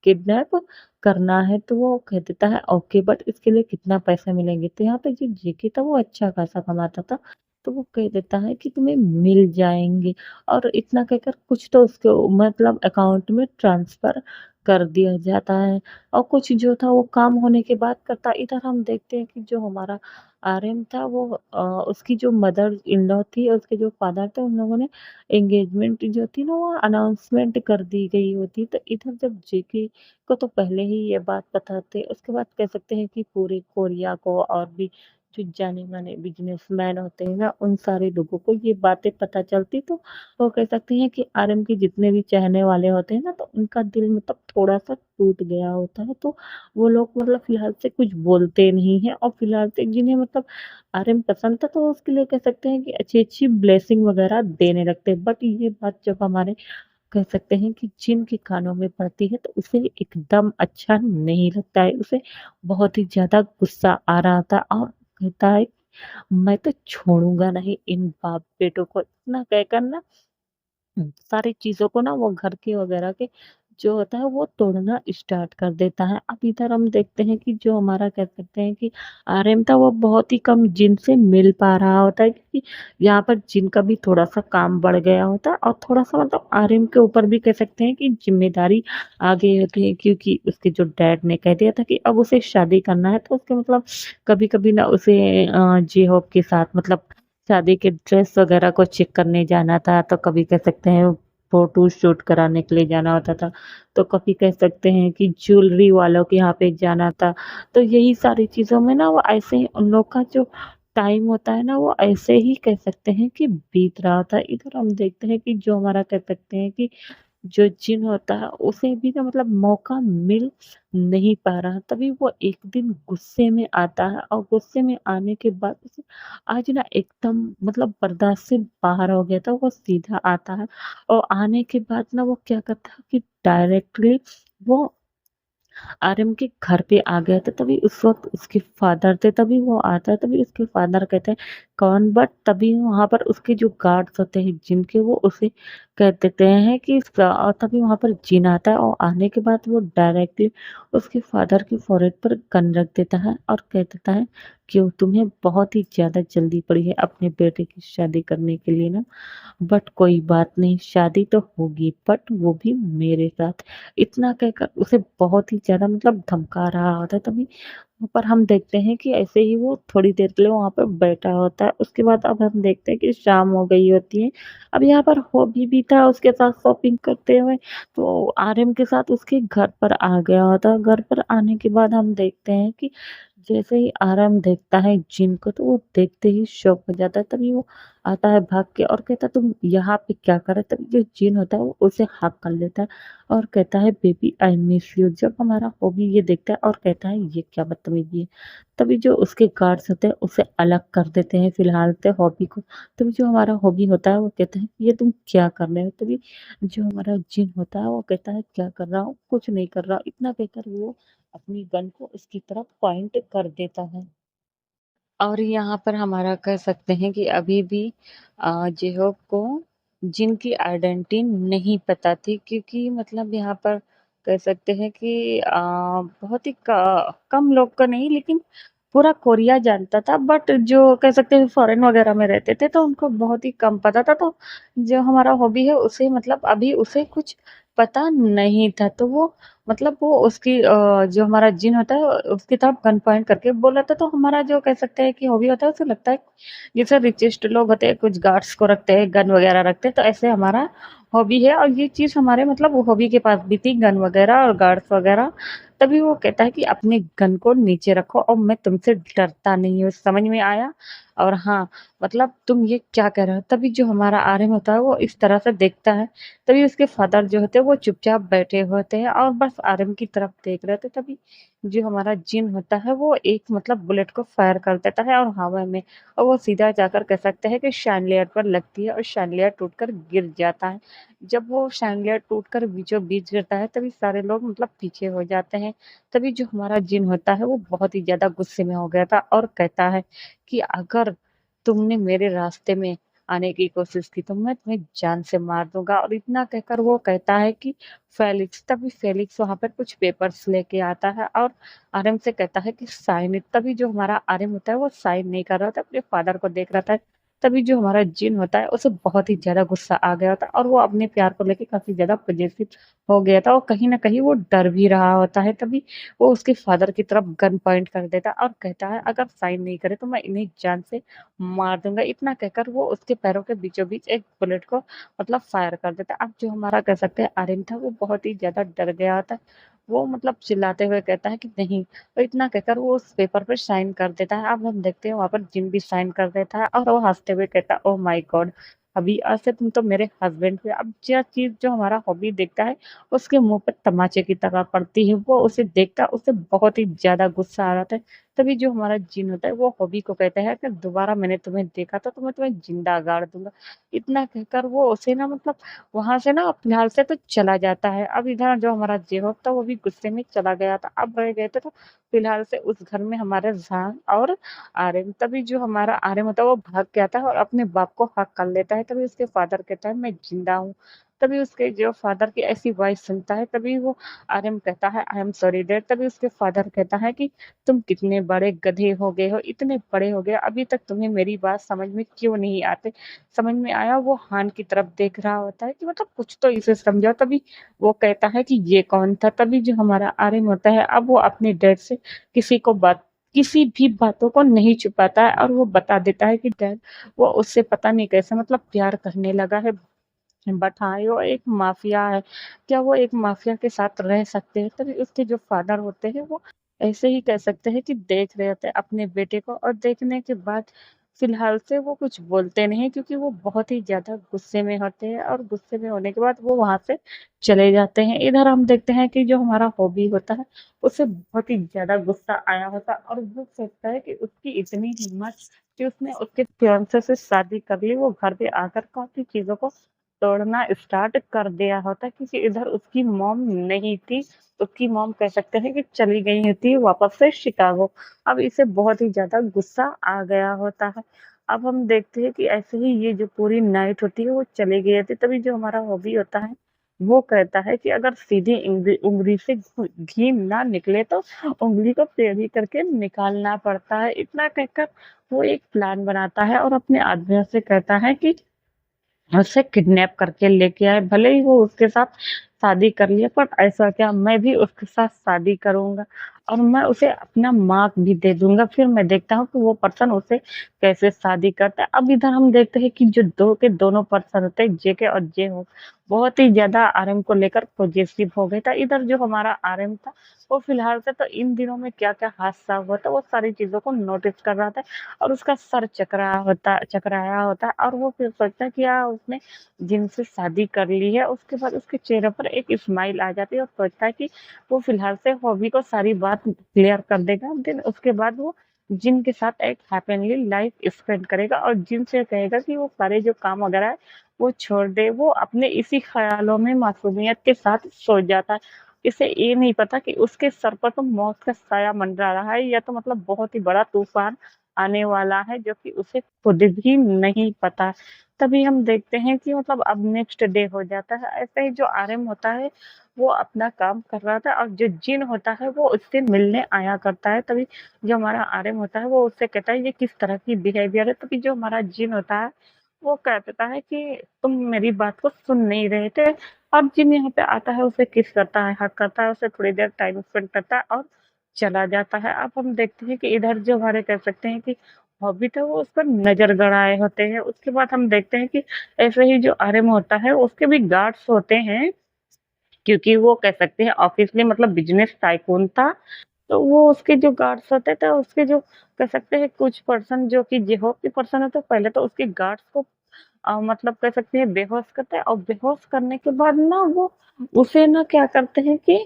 किडनैप करना है। तो वो कह देता है ओके, बट इसके लिए कितना पैसा मिलेंगे? तो यहाँ पे जो जेके था वो अच्छा खासा कमाता था। तो वो कह देता है कि तुम्हें मिल जाएंगे। और इतना कहकर कुछ तो उसके मतलब अकाउंट में ट्रांसफर कर दिया जाता है। और कुछ जो था वो काम होने के बाद करता। इधर हम देखते हैं कि जो हमारा आर्यन था वो उसकी जो मदर इन लॉ थी और उसके जो फादर थे उन लोगों ने एंगेजमेंट जो थी ना वो अनाउंसमेंट कर दी गई होती। तो इधर जब जेके को तो पहले ही ये बात पता थी, उसके बाद कह सकते हैं कि पूरे कोरिया को और भी जो जाने माने बिजनेसमैन होते हैं ना उन सारे लोगों को ये बातें पता चलती। तो वो कह सकते हैं कि आर्यन के जितने भी चाहने वाले होते हैं ना तो उनका दिल मतलब थोड़ा सा टूट गया होता है। तो वो लोग मतलब फिलहाल से कुछ बोलते नहीं है और फिलहाल से जिन्हें मतलब आर्यन पसंद था तो वो उसके लिए कह सकते हैं कि अच्छी-अच्छी ब्लेसिंग वगैरह देने लगते हैं। बट ये बात जब हमारे कह सकते हैं कि जिन के कानों में पड़ती है तो उसे एकदम अच्छा नहीं लगता है। उसे बहुत ही ज़्यादा गुस्सा आ रहा था और कहता है मैं तो छोड़ूँगा नहीं इन बाप-बेटों को। इतना कहकर ना सारी चीज़ों को ना वो घर के वगैरह के जो होता है वो तोड़ना स्टार्ट कर देता है। अब इधर हम देखते हैं कि जो हमारा कह सकते हैं कि आर्यन था वो बहुत ही कम जिन से मिल पा रहा होता है, क्योंकि यहाँ पर जिन का भी थोड़ा-सा काम बढ़ गया होता है और थोड़ा-सा मतलब आर्यन के ऊपर भी कह सकते हैं कि ज़िम्मेदारी आ गई होती है, क्योंकि उसके जो डैड ने कह दिया था कि अब उसे शादी करना है। तो उसके मतलब कभी-कभी ना उसे जे-होप के साथ मतलब शादी के ड्रेस वगैरह को चेक करने जाना था। तो कभी कह सकते हैं फ़ोटो शूट कराने के लिए जाना होता था, तो कभी कह सकते हैं कि ज्वेलरी वालों के यहाँ पे जाना था। तो यही सारी चीज़ों में ना वो ऐसे ही उन लोग का जो टाइम होता है ना, वो ऐसे ही कह सकते हैं कि बीत रहा था। इधर हम देखते हैं कि जो हमारा कह सकते हैं कि जो जिन होता है उसे भी ना मतलब मौका मिल नहीं पा रहा, तभी वो एक दिन गुस्से में आता है और गुस्से में आने के बाद उसे आज ना एकदम मतलब बर्दाश्त से बाहर हो गया था, वो सीधा आता है और आने के बाद ना वो क्या करता है कि डायरेक्टली वो आर्यन के घर पे आ गया था। तभी उस वक़्त उसके फादर थे, तभी वो आता है, तभी उसके फादर कहते हैं कौन? बट तभी वहाँ पर उसके जो गार्ड्स होते हैं जिनके, वो उसे कह देते हैं कि तभी वहाँ पर जिन आता है और आने के बाद वो डायरेक्टली उसके फादर के फोrehead पर गन रख देता है और कह देता है क्यों, तुम्हें बहुत ही ज़्यादा जल्दी पड़ी है अपने बेटे की शादी करने के लिए ना? बट कोई बात नहीं, शादी तो होगी बट वो भी मेरे साथ। इतना कहकर उसे बहुत ही ज़्यादा मतलब धमका रहा होता है। तभी पर हम देखते हैं कि ऐसे ही वो थोड़ी देर के लिए वहाँ पर बैठा होता है। उसके बाद अब हम देखते हैं कि शाम हो गई होती है। अब यहाँ पर हॉबी भी था उसके साथ शॉपिंग करते हुए, तो आर्यन के साथ उसके घर पर आ गया होता है। घर पर आने के बाद हम देखते हैं कि जैसे ही आर्यन देखता है जिन को, तो वो देखते ही शॉक हो जाता है। तभी वो आता है भाग के और कहता है तुम यहाँ पे क्या कर रहे? तभी जो जिन होता है वो उसे हग कर लेता है और कहता है बेबी आई मिस यू। जब हमारा हॉबी ये देखता है और कहता है ये क्या बदतमीजी है, तभी जो उसके गार्ड्स होते हैं उसे अलग कर देते हैं फिलहाल से हॉबी को। तभी जो हमारा हॉबी होता है वो कहता है ये तुम क्या कर रहे हो? तभी जो हमारा जिन होता है वो कहता है क्या कर रहा हूँ, कुछ नहीं कर रहा। इतना कहकर वो अपनी गन को उसकी तरफ पॉइंट कर देता है। और यहाँ पर हमारा कह सकते हैं कि अभी भी जेहोक को जिनकी आइडेंटिटी नहीं पता थी, क्योंकि मतलब यहाँ पर कह सकते हैं कि बहुत ही कम लोग को नहीं, लेकिन पूरा कोरिया जानता था। बट जो कह सकते हैं फॉरेन वगैरह में रहते थे तो उनको बहुत ही कम पता था। तो जो हमारा हॉबी है उसे मतलब अभी उसे कुछ पता नहीं था, तो वो मतलब वो उसकी जो हमारा जिन होता है उसकी तरफ गन पॉइंट करके बोल रहा था। तो हमारा जो कह सकते हैं कि हॉबी होता है उसे लगता है जैसे रिचेस्ट लोग होते हैं कुछ गार्ड्स को रखते हैं, गन वगैरह रखते हैं, तो ऐसे हमारा हॉबी है। और ये चीज़ हमारे मतलब वो हॉबी के पास भी थी, गन वगैरह और गार्ड्स वगैरह। तभी वो कहता है कि अपने गन को नीचे रखो और मैं तुमसे डरता नहीं हूँ, समझ में आया? और हाँ, मतलब तुम ये क्या कह रहे हो? तभी जो हमारा आर्यन होता है वो इस तरह से देखता है। तभी उसके फादर जो होते हैं वो चुपचाप बैठे होते हैं और बस आर्यन की तरफ देख रहे थे। तभी जो हमारा जिन होता है वो एक मतलब बुलेट को फायर कर देता है और हवा में, और वो सीधा जाकर कह सकते हैं कि शैंडलियर पर लगती है और शैंडलियर टूटकर गिर जाता है। जब वो शैंडलियर टूटकर बीचों बीच गिरता है तभी सारे लोग मतलब पीछे हो जाते हैं। तभी जो हमारा जिन होता है वो बहुत ही ज़्यादा गुस्से में हो गया था और कहता है कि अगर तुमने मेरे रास्ते में आने की कोशिश की तो मैं तुम्हें जान से मार दूँगा। और इतना कहकर वो कहता है कि फेलिक्स, तभी फेलिक्स वहाँ पर कुछ पेपर्स लेके आता है और आर्यन से कहता है कि साइन इट। तभी जो हमारा आर्यन होता है वो साइन नहीं कर रहा था, अपने फादर को देख रहा था। तभी जो हमारा जिन होता है उसे बहुत ही ज़्यादा गुस्सा आ गया था और वो अपने प्यार को लेके काफ़ी ज़्यादा पॉजेसिव हो गया था और कहीं न कहीं वो डर भी रहा होता है। तभी वो उसके फादर की तरफ गन पॉइंट कर देता है और कहता है अगर साइन नहीं करे तो मैं इन्हें जान से मार दूँगा। इतना कहकर वो उसके पैरों के बीचों-बीच एक बुलेट को मतलब फायर कर देता है। अब जो हमारा कह सकते हैं आर्यन था वो बहुत ही ज़्यादा डर गया होता है। वो मतलब चिल्लाते हुए कहता है कि नहीं, तो इतना कहकर वो उस पेपर पे साइन कर देता है। अब हम देखते हैं वहाँ पर जिन भी साइन कर देता है और वो हँसते हुए कहता है ओह माय गॉड! अभी आज से तुम तो मेरे हस्बैंड हुए। अब जो चीज़ जो हमारा हॉबी देखता है उसके मुँह पे तमाचे की तरह पड़ती है। वो उसे देखता है, उसे बहुत ही ज़्यादा गुस्सा आ जाता है। तभी जो हमारा जिन होता है वो हॉबी को कहता है कि दोबारा मैंने तुम्हें देखा तो मैं तुम्हें जिंदा गाड़ दूंगा। इतना कहकर वो उसे ना मतलब वहां से ना फिलहाल से तो चला जाता है। अब इधर जो हमारा जेहोक था वो भी गुस्से में चला गया था। अब रह गए थे तो फिलहाल से उस घर में हमारे जान और आर्यन। तभी जो हमारा आर्यन होता है वो भाग के आता है और अपने बाप को हक कर लेता है। तभी उसके फादर कहता है मैं जिंदा हूँ। तभी उसके जो फादर की ऐसी वॉइस सुनता है तभी वो आर्यन कहता है आई एम सॉरी डैड। तभी उसके फादर कहता है कि तुम कितने बड़े गधे हो गए हो, इतने बड़े हो गए, अभी तक तुम्हें मेरी बात समझ में क्यों नहीं आते? समझ में आया? वो हान की तरफ देख रहा होता है कि मतलब कुछ तो इसे समझाओ। तभी वो कहता है कि ये कौन था? तभी जो हमारा आर्यन होता है अब वो अपने डैड से किसी भी बातों को नहीं छुपाता है और वो बता देता है कि डैड वो उससे पता नहीं कैसे मतलब प्यार करने लगा है। बट हाँ, वो एक माफ़िया है। क्या वो एक माफ़िया के साथ रह सकते हैं? तभी उसके जो फ़ादर होते हैं वो ऐसे ही कह सकते हैं कि देख रहे होते हैं अपने बेटे को, और देखने के बाद फ़िलहाल से वो कुछ बोलते नहीं, क्योंकि वो बहुत ही ज़्यादा गुस्से में होते हैं, और गुस्से में होने के बाद वो वहाँ से चले जाते हैं। इधर हम देखते हैं कि जो हमारा हॉबी होता है, उसे बहुत ही ज़्यादा गुस्सा आया होता है, और वो सोचता है कि उसकी इतनी हिम्मत कि उसने उसके फियांसे से शादी कर ली। वो घर पे आकर काफ़ी चीज़ों को तोड़ना स्टार्ट कर दिया होता, क्योंकि इधर उसकी मॉम नहीं थी। उसकी मॉम कह सकते हैं कि चली गई थी वापस से शिकागो। अब इसे बहुत ही ज़्यादा गुस्सा आ गया होता है। अब हम देखते हैं कि ऐसे ही ये जो पूरी नाइट होती है वो चली गई थी, तभी जो हमारा हॉबी होता है वो कहता है कि अगर सीधी उंगली से घी ना निकले तो उंगली को टेढ़ी करके निकालना पड़ता है। इतना कहकर वो एक प्लान बनाता है और अपने आदमियों से कहता है कि उसे किडनैप करके लेके आए। भले ही वो उसके साथ शादी कर लिया, पर ऐसा क्या, मैं भी उसके साथ शादी करूँगा और मैं उसे अपना मार्क भी दे दूँगा। फिर मैं देखता हूँ कि वो पर्सन उसे कैसे शादी करता है। अब इधर हम देखते हैं कि जो 2 के दोनों पर्सन होते हैं, जेके और जे-होप, बहुत ही ज़्यादा आरएम को लेकर पॉजेसिव हो गए था। इधर जो हमारा आरएम था, वो फिलहाल से तो इन दिनों में क्या-क्या हादसा हुआ था, वो सारी चीज़ों को नोटिस कर रहा था, और उसका सर चकराया होता है, और वो फिर सोचता है कि उसने जिनसे शादी कर ली है, उसके बाद उसके चेहरे पर एक स्माइल आ जाती है, और सोचता है कि वो फिलहाल से हॉबी को सारी बात क्लियर कर देगा। देन उसके बाद वो जिन के साथ एक हैपीली लाइफ स्पेंड करेगा, और जिन से कहेगा कि वो सारे जो काम वगैरह है वो छोड़ दे। वो अपने इसी ख्यालों में मासूमियत के साथ सो जाता है। इसे ये नहीं पता कि उसके सर पर तो मौत का साया मंडरा रहा है, या तो मतलब बहुत ही बड़ा तूफान आने वाला है, जो कि उसे खुद भी नहीं पता। तभी हम देखते हैं कि मतलब अब नेक्स्ट डे हो जाता है। ऐसे ही जो आरएम होता है, वो अपना काम कर रहा था, और जो जिन होता है वो उससे मिलने आया करता है। तभी जो हमारा आरएम होता है वो उससे कहता है ये किस तरह की बिहेवियर है। तभी जो हमारा जिन होता है वो कह देता है कि तुम मेरी बात को सुन नहीं रहे थे। और जिन यहाँ पे आता है उसे किस करता है, हग करता है, उसे थोड़ी देर टाइम स्पेंड करता है और चला जाता है। अब हम देखते हैं कि इधर जो हमारे कह सकते हैं कि हॉबी था वो उस पर नज़र गड़ाए होते हैं। उसके बाद हम देखते हैं कि ऐसे ही जो आरएम होता है उसके भी गार्ड्स होते हैं, क्योंकि वो कह सकते हैं ऑब्वियसली मतलब बिज़नेस टाइकून था। तो वो उसके जो गार्ड्स होते थे, उसके जो कह सकते हैं कुछ पर्सन जो कि जेहोप के पर्सन होते हैं, पहले तो उसके गार्ड्स को मतलब कह सकते हैं बेहोश करते हैं, और बेहोश करने के बाद ना वो उसे ना क्या करते हैं कि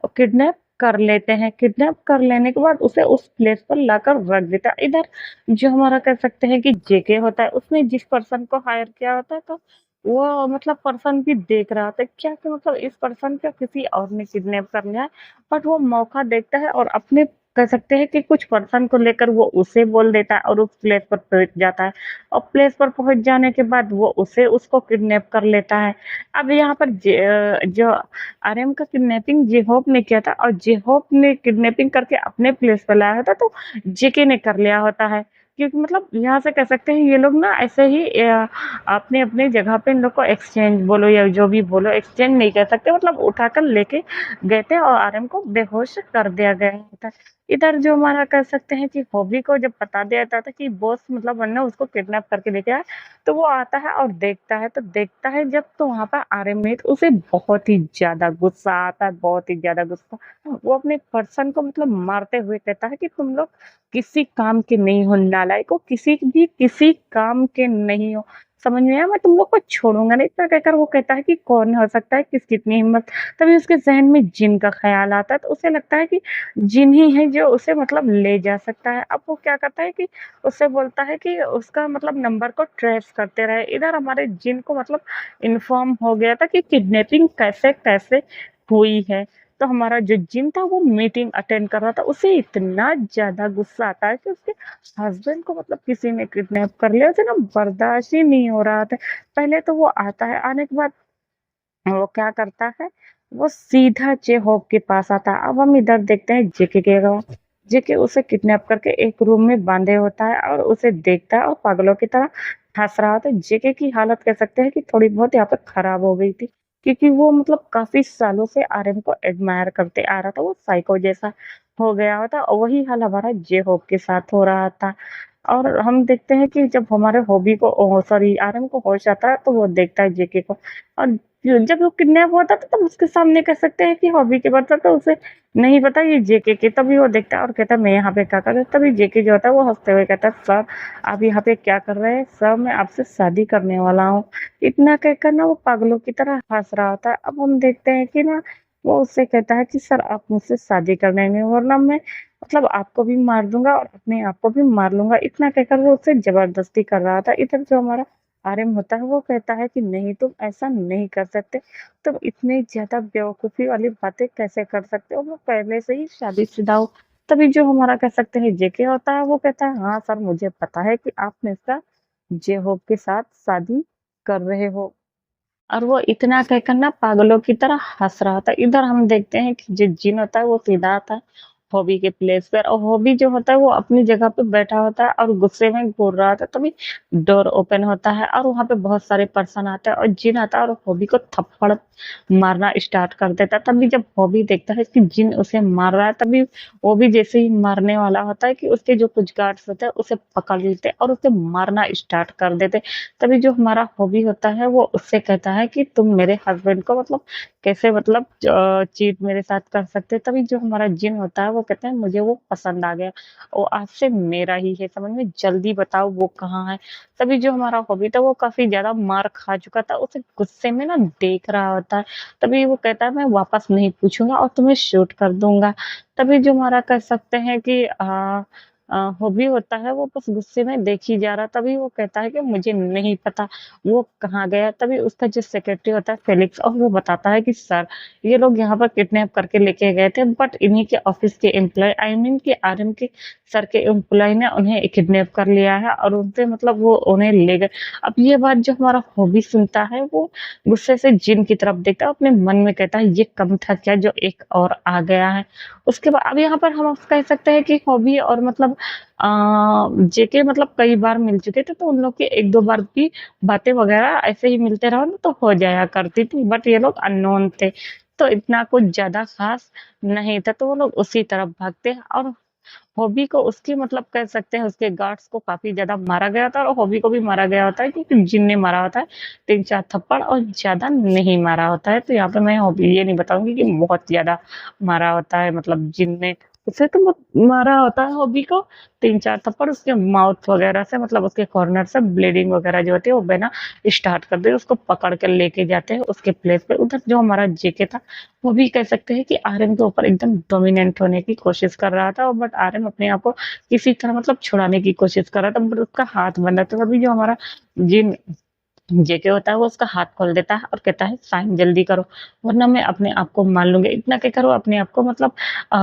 किडनैप कर लेते हैं। किडनैप कर लेने के बाद उसे उस प्लेस पर लाकर रख देता है। इधर जो हमारा कह सकते हैं कि जेके होता है, उसने जिस पर्सन को हायर किया होता है, तो वो मतलब पर्सन भी देख रहा था क्या कि मतलब इस पर्सन को किसी और ने किडनैप कर लिया है। बट वो मौका देखता है और अपने कह सकते हैं कि कुछ पर्सन को लेकर वो उसे बोल देता है, और उस प्लेस पर पहुँच जाता है। और प्लेस पर पहुँच जाने के बाद वो उसको किडनैप कर लेता है। अब यहाँ पर जो आर्यन का किडनैपिंग जे-होप ने किया था, और जे-होप ने किडनैपिंग करके अपने प्लेस पर लाया होता, तो जेके ने कर लिया होता है। क्योंकि मतलब यहाँ से कह सकते हैं ये लोग ना ऐसे ही अपने-अपने जगह पे इन लोग को एक्सचेंज बोलो या जो भी बोलो, एक्सचेंज नहीं कर सकते, मतलब उठाकर लेके गए थे और आर्यन को बेहोश कर दिया गया होता। इधर जो हमारा कह सकते हैं कि हॉबी को जब बता दिया जाता था कि बॉस मतलब वरना उसको किडनैप करके लेके आए, तो वो आता है और देखता है, तो देखता है जब, तो वहाँ पर आर्यन में तो उसे बहुत ही ज़्यादा गुस्सा आता है, बहुत ही ज़्यादा गुस्सा। वो अपने पर्सन को मतलब मारते हुए कहता है कि तुम लोग किसी काम के नहीं हो, नालायक हो, किसी काम के नहीं हो। समझ में आया? मैं तुम लोग को छोड़ूँगा नहीं। इतना कहकर वो कहता है कि कौन हो सकता है, किसकी इतनी हिम्मत? तभी उसके ज़हन में जिन का ख़्याल आता है, तो उसे लगता है कि जिन ही है जो उसे मतलब ले जा सकता है। अब वो क्या करता है कि उससे बोलता है कि उसका मतलब नंबर को ट्रेस करते रहे। इधर हमारे जिन को मतलब इन्फॉर्म हो गया था कि किडनैपिंग कैसे-कैसे हुई है। तो हमारा जो जिन था वो मीटिंग अटेंड कर रहा था। उसे इतना ज़्यादा गुस्सा आता है कि उसके हस्बैंड को मतलब किसी ने किडनैप कर लिया। उसे ना बर्दाश्त ही नहीं हो रहा था। पहले तो वो आता है, आने के बाद वो क्या करता है, वो सीधा जे-होप के पास आता है। अब हम इधर देखते हैं जेके के गाँव। जेके उसे किडनैप करके एक रूम में बाँधे होता है और उसे देखता है और पागलों की तरह हँस रहा होता है। जेके की हालत कह सकते हैं कि थोड़ी बहुत यहाँ पे खराब हो गई थी, क्योंकि वो मतलब काफ़ी सालों से आर्यन को एडमायर करते आ रहा था। वो साइको जैसा हो गया होता, और वही हाल हमारा जे-होप के साथ हो रहा था। और हम देखते हैं कि जब हमारे हॉबी को सॉरी आर्यन को होश आता है तो वो देखता है जेके को, और जब वो किडनैप होता था तब उसके सामने कह सकते हैं कि हॉबी के बता तो उसे नहीं पता ये जेके के, तभी वो देखता है और कहता है मैं यहाँ पे क्या कर रहा हूँ। तभी जेके जो होता है वो हंसते हुए कहता है सर आप यहाँ पे क्या कर रहे हैं, सर मैं आपसे शादी करने वाला हूँ। इतना कहकर ना वो पागलों की तरह हंस रहा होता है। अब हम देखते हैं कि ना वो उससे कहता है कि सर आप मुझसे शादी कर लेंगे वरना मैं मतलब आपको भी मार दूंगा और अपने आप को भी मार लूंगा। इतना कहकर वो उससे जबरदस्ती कर रहा था। इधर जो हमारा आर्यन होता है वो कहता है कि नहीं तुम ऐसा नहीं कर सकते, तुम इतनी ज्यादा बेवकूफी वाली बातें कैसे कर सकते हो, वो पहले से ही शादीशुदा हो। तभी जो हमारा कह सकते हैं जेके होता है वो कहता है हाँ सर मुझे पता है कि आप मिस्टर जे होप के साथ शादी कर रहे हो। और वो इतना कहकर ना पागलों की तरह हंस रहा था। इधर हम देखते हैं कि जो जिन होता है वो सीधा आता है हॉबी के प्लेस पर, और हॉबी जो होता है वो अपनी जगह पे बैठा होता है और गुस्से में बोल रहा था। तभी डोर ओपन होता है और वहां पे बहुत सारे पर्सन आते हैं और जिन आता है और हॉबी को थप्पड़ मारना स्टार्ट कर देता है। तभी जब हॉबी देखता है कि जिन उसे मार रहा है तभी वो भी जैसे ही मारने वाला होता है कि उसके जो कुछ गार्ड्स होते हैं उसे पकड़ लेते हैं और उसे मारना स्टार्ट कर देते हैं। तभी जो हमारा हॉबी होता है वो उससे कहता है कि तुम मेरे हस्बैंड को मतलब कैसे मतलब चीट मेरे साथ कर सकते हैं। तभी जो हमारा जिन होता है वो कहता है मुझे वो पसंद आ गया, वो आपसे मेरा ही है समझ में, जल्दी बताओ वो कहाँ है। तभी जो हमारा हॉबी था वो काफी ज्यादा मार खा चुका था, उसे गुस्से में ना देख रहा होता है। तभी वो कहता है मैं वापस नहीं पूछूंगा और तुम्हें शूट कर दूंगा। तभी जो हमारा कह सकते हैं कि हॉबी होता है वो बस गुस्से में देख ही जा रहा। तभी वो कहता है कि मुझे नहीं पता वो कहाँ गया। तभी उसका जो सेक्रेटरी होता है फेलिक्स, और वो बताता है कि सर ये लोग यहाँ पर किडनैप करके लेके गए थे बट इन्हीं के ऑफिस के एम्प्लॉय आई मीन के आर्यन के सर के एम्प्लॉय ने उन्हें किडनैप कर लिया है और उनसे मतलब वो उन्हें ले गए। अब ये बात जो हमारा हॉबी सुनता है वो गुस्से से जिन की तरफ देखता है, अपने मन में कहता है ये कम था क्या जो एक और आ गया है। उसके बाद अब यहाँ पर हम कह सकते हैं कि हॉबी और मतलब जेके मतलब कई बार मिल चुके थे तो उन लोग के एक दो बार की बातें वगैरह ऐसे ही मिलते रहो ना तो हो जाया करती थी, बट ये लोग अननोन थे तो इतना कुछ ज्यादा खास नहीं था, तो वो लोग उसी तरफ भागते हैं। और हॉबी को उसकी मतलब कह सकते हैं उसके गार्ड्स को काफी ज्यादा मारा गया था और हॉबी को भी मारा गया होता है क्योंकि जिन ने मारा होता है 3-4 थप्पड़ और ज्यादा नहीं मारा होता है। तो यहाँ पे मैं हॉबी ये नहीं बताऊंगी कि बहुत ज्यादा मारा होता है मतलब जिन ने उसे तो मारा होता है हॉबी को 3-4 थप्पड़ उसके माउथ वगैरह से, मतलब उसके कॉर्नर से ब्लीडिंग वगैरह जो होती है वो बहना स्टार्ट कर दे, उसको पकड़ कर लेके जाते हैं उसके प्लेस पे। उधर जो हमारा जेके था वो भी कह सकते हैं कि आर्यन के ऊपर एकदम डोमिनेंट होने की कोशिश कर रहा था, बट आर्यन अपने आप को किसी तरह मतलब छुड़ाने की कोशिश कर रहा था, बट उसका हाथ बंधा था। तभी जो हमारा जिन जेके होता है वो उसका हाथ खोल देता है और कहता है साइन जल्दी करो वरना मैं अपने आप को मार लूंगा। इतना कहकर वो अपने आप को मतलब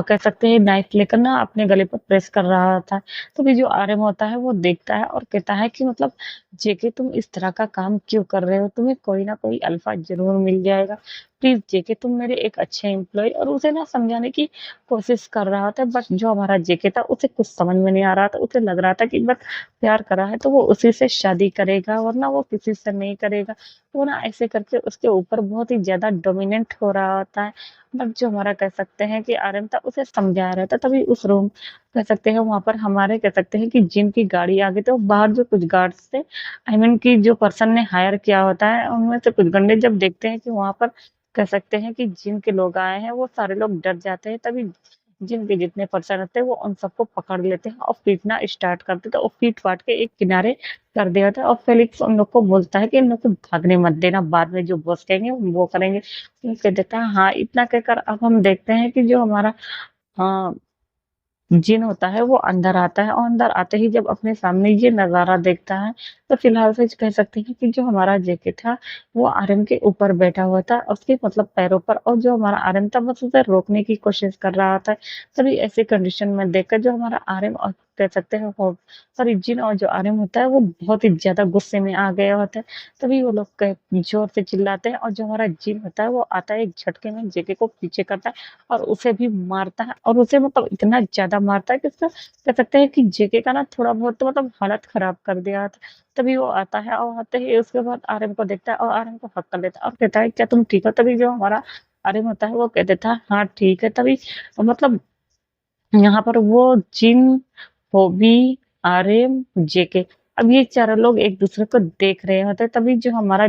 कह सकते हैं नाइफ लेकर ना अपने गले पर प्रेस कर रहा था। तो भी जो आर्यन होता है वो देखता है और कहता है कि मतलब जेके तुम इस तरह का काम क्यों कर रहे हो, तुम्हें कोई ना कोई अल्फा जरूर मिल जाएगा, प्लीज जेके तुम मेरे एक अच्छे एम्प्लॉय। और उसे ना समझाने की कोशिश कर रहा था, बट जो हमारा जेके था उसे कुछ समझ में नहीं आ रहा था। उसे लग रहा था कि बस प्यार करा है तो वो उसी से शादी करेगा वरना वो किसी से नहीं करेगा। तो ना ऐसे करके उसके ऊपर बहुत ही ज्यादा डोमिनेंट हो रहा होता है। बट जो हमारा कह सकते हैं कि आर्यन था उसे समझा रहा था। तभी उस रूम कह सकते हैं वहां पर हमारे कह सकते हैं कि जिन की गाड़ी आ गई, तो बाहर जो कुछ गार्ड्स थे आई मीन की जो पर्सन ने हायर किया होता है उनमें से कुछ गंडे जब देखते हैं कि वहां पर कह सकते हैं कि जिन के लोग आए हैं वो सारे लोग डर जाते हैं। तभी जिनके जितने पर्सन होते हैं वो उन सबको पकड़ लेते हैं और पीटना स्टार्ट कर देते हैं और पीट पाट के एक किनारे कर दिया था। और फेलिक्स उन लोग को बोलता है कि इन लोग को भागने मत देना, बाद में जो बॉस कहेंगे वो करेंगे। तो कह देता है हाँ। इतना कहकर अब हम देखते हैं कि जो हमारा हाँ जिन होता है वो अंदर आता है और अंदर आते ही जब अपने सामने ये नजारा देखता है तो फिलहाल से कह सकते हैं कि जो हमारा जेके था वो आर्यन के ऊपर बैठा हुआ था उसके मतलब पैरों पर, और जो हमारा आर्यन था बस उसे रोकने की कोशिश कर रहा था। तभी ऐसे कंडीशन में देखकर जो हमारा आर्यन और कह सकते हैं वो सॉरी जिन और जो आर्यन होता है वो बहुत ही ज्यादा गुस्से में आ गया होता है। तभी वो लोग जोर से चिल्लाते हैं और जो हमारा जिन होता है वो आता है एक झटके में जेके को पीछे करता है और उसे भी मारता है, और उसे मतलब इतना ज्यादा मारता है कि उसका कह सकते हैं कि जेके का ना थोड़ा बहुत तो मतलब हालत खराब कर दिया था। तभी वो आता है और आते ही उसके बाद आर्यन को देखता है और आर्यन को हक कर लेता है और कहता है क्या तुम ठीक हो। तभी जो हमारा आर्यन होता है वो कह देता है हाँ ठीक है। तभी मतलब यहाँ पर वो जिन, बॉबी, आर्यन, जेके। अब ये चारों लोग एक दूसरे को देख रहे होते हैं, तभी जो हमारा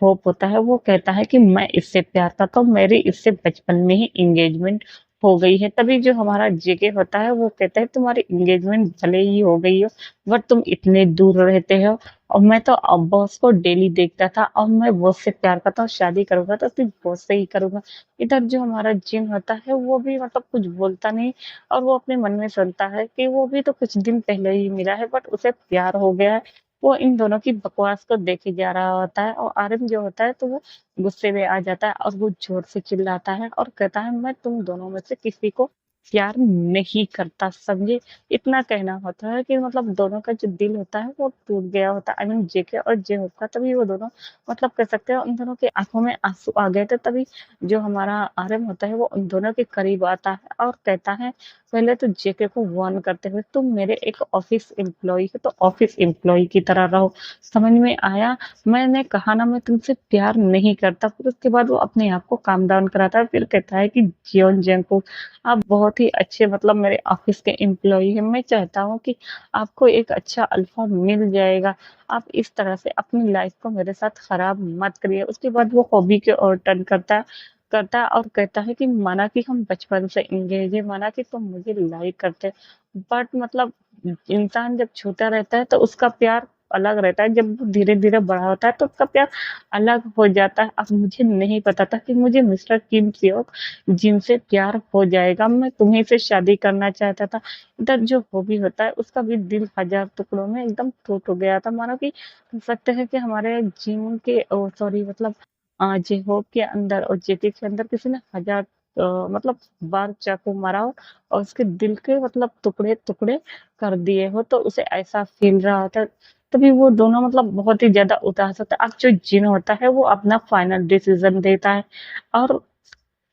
होप होता है वो कहता है कि मैं इससे प्यार करता हूँ, मेरी इससे बचपन में ही एंगेजमेंट हो गई है। तभी जो हमारा जेके होता है वो कहता है तुम्हारी एंगेजमेंट भले ही हो गई हो, बट तुम इतने दूर रहते हो, और मैं तो अब बॉस को डेली देखता था, और मैं बॉस से प्यार करता हूँ, शादी करूंगा तो सिर्फ बॉस से ही करूंगा। इधर जो हमारा जिन होता है वो भी मतलब कुछ बोलता नहीं, और वो अपने मन में सुनता है कि वो भी तो कुछ दिन पहले ही मिला है, बट उसे प्यार हो गया है। वो इन दोनों की बकवास को देखे जा रहा होता है, और आर्यन जो होता है तो वो गुस्से में आ जाता है, और वो जोर से चिल्लाता है और कहता है मैं तुम दोनों में से किसी को प्यार नहीं करता, समझे। इतना कहना होता है कि मतलब दोनों का जो दिल होता है वो टूट गया होता है। आई मीन जेके और जे होता है, तभी वो दोनों मतलब कह सकते हैं उन दोनों की आंखों में आंसू आ गए थे। तभी जो हमारा आर्यन होता है वो उन दोनों के करीब आता है और कहता है पहले तो जेके को वार्न करते हुए, तुम मेरे एक ऑफिस एम्प्लॉय हो तो ऑफिस एम्प्लॉय की तरह रहो, समझ में आया। मैंने कहा ना मैं तुमसे प्यार नहीं करता। फिर उसके बाद वो अपने आप को काम डाउन कराता है, फिर कहता है कि जियोन जेंको आप बहुत ही अच्छे मतलब मेरे ऑफिस के एम्प्लॉय हैं, मैं चाहता हूँ कि आपको एक अच्छा अल्फा मिल जाएगा, आप इस तरह से अपनी लाइफ को मेरे साथ खराब मत करिए। उसके बाद वो हॉबी के ओर टर्न करता है और कहता है कि माना कि हम बचपन से एंगेज है, माना कि तुम मुझे लाइक करते, बट मतलब इंसान जब छोटा रहता है तो उसका प्यार अलग रहता है, जब वो धीरे धीरे बड़ा होता है तो उसका प्यार अलग हो जाता है। अब मुझे नहीं पता था कि मुझे मिस्टर किम सियोक जिनसे प्यार हो जाएगा, मैं तुम्ही से शादी करना चाहता था। इधर जो हॉबी होता है उसका भी दिल हजार टुकड़ों में एकदम टूट हो गया था, मानो कि कह सकते हैं कि हमारे जीवन के सॉरी मतलब जे होप के अंदर और जेके के अंदर किसी ने हजार मतलब बार चाकू मारा हो, और उसके दिल के मतलब टुकड़े टुकड़े कर दिए हो, तो उसे ऐसा फील रहा होता है। तभी वो दोनों मतलब बहुत ही ज्यादा उदास होता है। अब जो जिन होता है वो अपना फाइनल डिसीजन देता है, और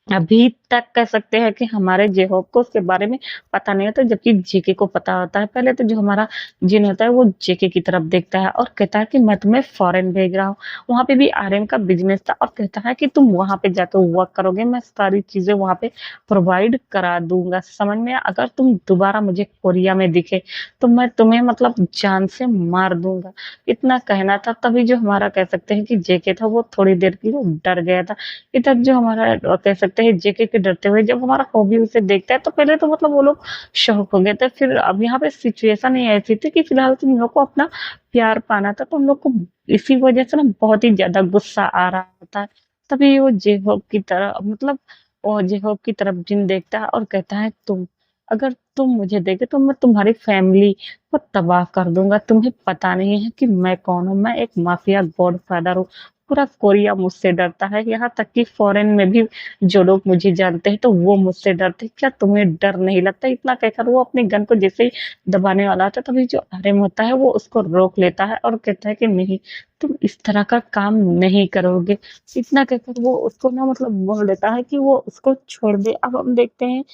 अभी तक कह सकते हैं कि हमारे जेहोप को उसके बारे में पता नहीं होता, जबकि जेके को पता होता है। पहले तो जो हमारा जिन होता है वो जेके की तरफ देखता है और कहता है कि मैं तुम्हें फॉरेन भेज रहा हूँ, वहां पे भी आर्यन का बिजनेस था, और कहता है कि तुम वहां पे जाकर वर्क करोगे, मैं सारी चीजें वहां पे प्रोवाइड करा दूंगा, समझ में आया? अगर तुम दोबारा मुझे कोरिया में दिखे तो मैं तुम्हें मतलब जान से मार दूंगा। इतना कहना था, तभी जो हमारा कह सकते हैं कि जेके था वो थोड़ी देर के लिए डर गया था। इधर जो हमारा कह सकते हैं जेके के डरते हुए जब हमारा हॉबी उसे देखता है तो पहले तो मतलब वो लोग शॉक हो गए थे। फिर अब यहाँ पे सिचुएशन ही ऐसी थी कि फिलहाल तुम लोग को अपना प्यार पाना था, तो हम लोग को इसी वजह से ना बहुत ही ज्यादा गुस्सा आ रहा था। तभी वो जेहोब की तरह मतलब वो जेहोब की तरफ जिन देखता है और कहता है तुम अगर तुम मुझे देखे तो मैं तुम्हारी फैमिली को तबाह कर दूंगा। तुम्हें पता नहीं है कि मैं कौन हूँ, मैं एक माफिया गॉडफादर हूँ। पूरा कोरिया मुझसे डरता है, यहाँ तक कि फॉरेन में भी जो लोग मुझे जानते हैं तो वो मुझसे डरते हैं। क्या तुम्हें डर नहीं लगता? इतना कहकर वो अपने गन को जैसे ही दबाने वाला था, तभी जो आर्यन होता है वो उसको रोक लेता है और कहता है कि नहीं, तुम इस तरह का काम नहीं करोगे। इतना कहकर वो उसको ना मतलब बोल देता है कि वो उसको छोड़ दे। अब हम देखते हैं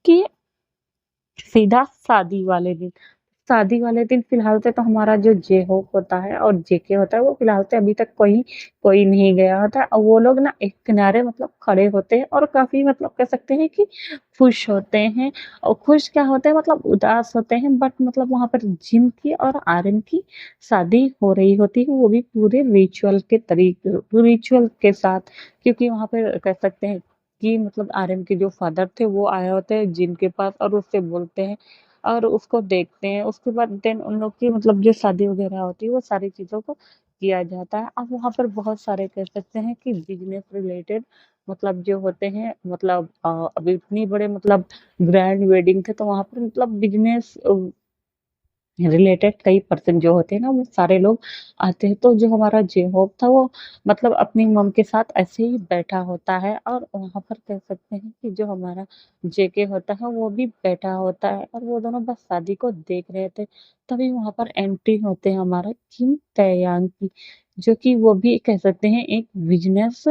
कि सीधा शादी वाले दिन फिलहाल से तो हमारा जो जे होप होता है और जेके होता है वो फिलहाल से अभी तक कोई कोई नहीं गया होता है, और वो लोग ना एक किनारे मतलब खड़े होते हैं और काफी मतलब कह सकते हैं कि खुश होते हैं। और खुश क्या होते हैं मतलब उदास होते हैं, बट मतलब वहां पर जिन की और आर्यन की शादी हो रही होती है, वो भी पूरे रिचुअल के साथ। क्योंकि वहां पर कह सकते हैं कि मतलब आर्यन के जो फादर थे वो आए होते हैं जिन के पास और उससे बोलते हैं और उसको देखते हैं। उसके बाद देन उन लोग की मतलब जो शादी वगैरह होती है वो सारी चीज़ों को किया जाता है। अब वहाँ पर बहुत सारे कह सकते हैं कि बिजनेस रिलेटेड मतलब जो होते हैं मतलब अभी इतनी बड़े मतलब ग्रैंड वेडिंग थे, तो वहाँ पर मतलब बिजनेस रिलेटेड कई पर्सन जो होते हैं ना वो सारे लोग आते हैं। तो जो हमारा जे होप था वो मतलब अपनी मम के साथ ऐसे ही बैठा होता है, और वहां पर कह सकते हैं कि जो हमारा जेके होता है वो भी बैठा होता है, और वो दोनों बस शादी को देख रहे थे। तभी वहां पर एंट्री होते हैं हमारा किम तैयांग की, जो कि वो भी कह सकते हैं एक बिजनेस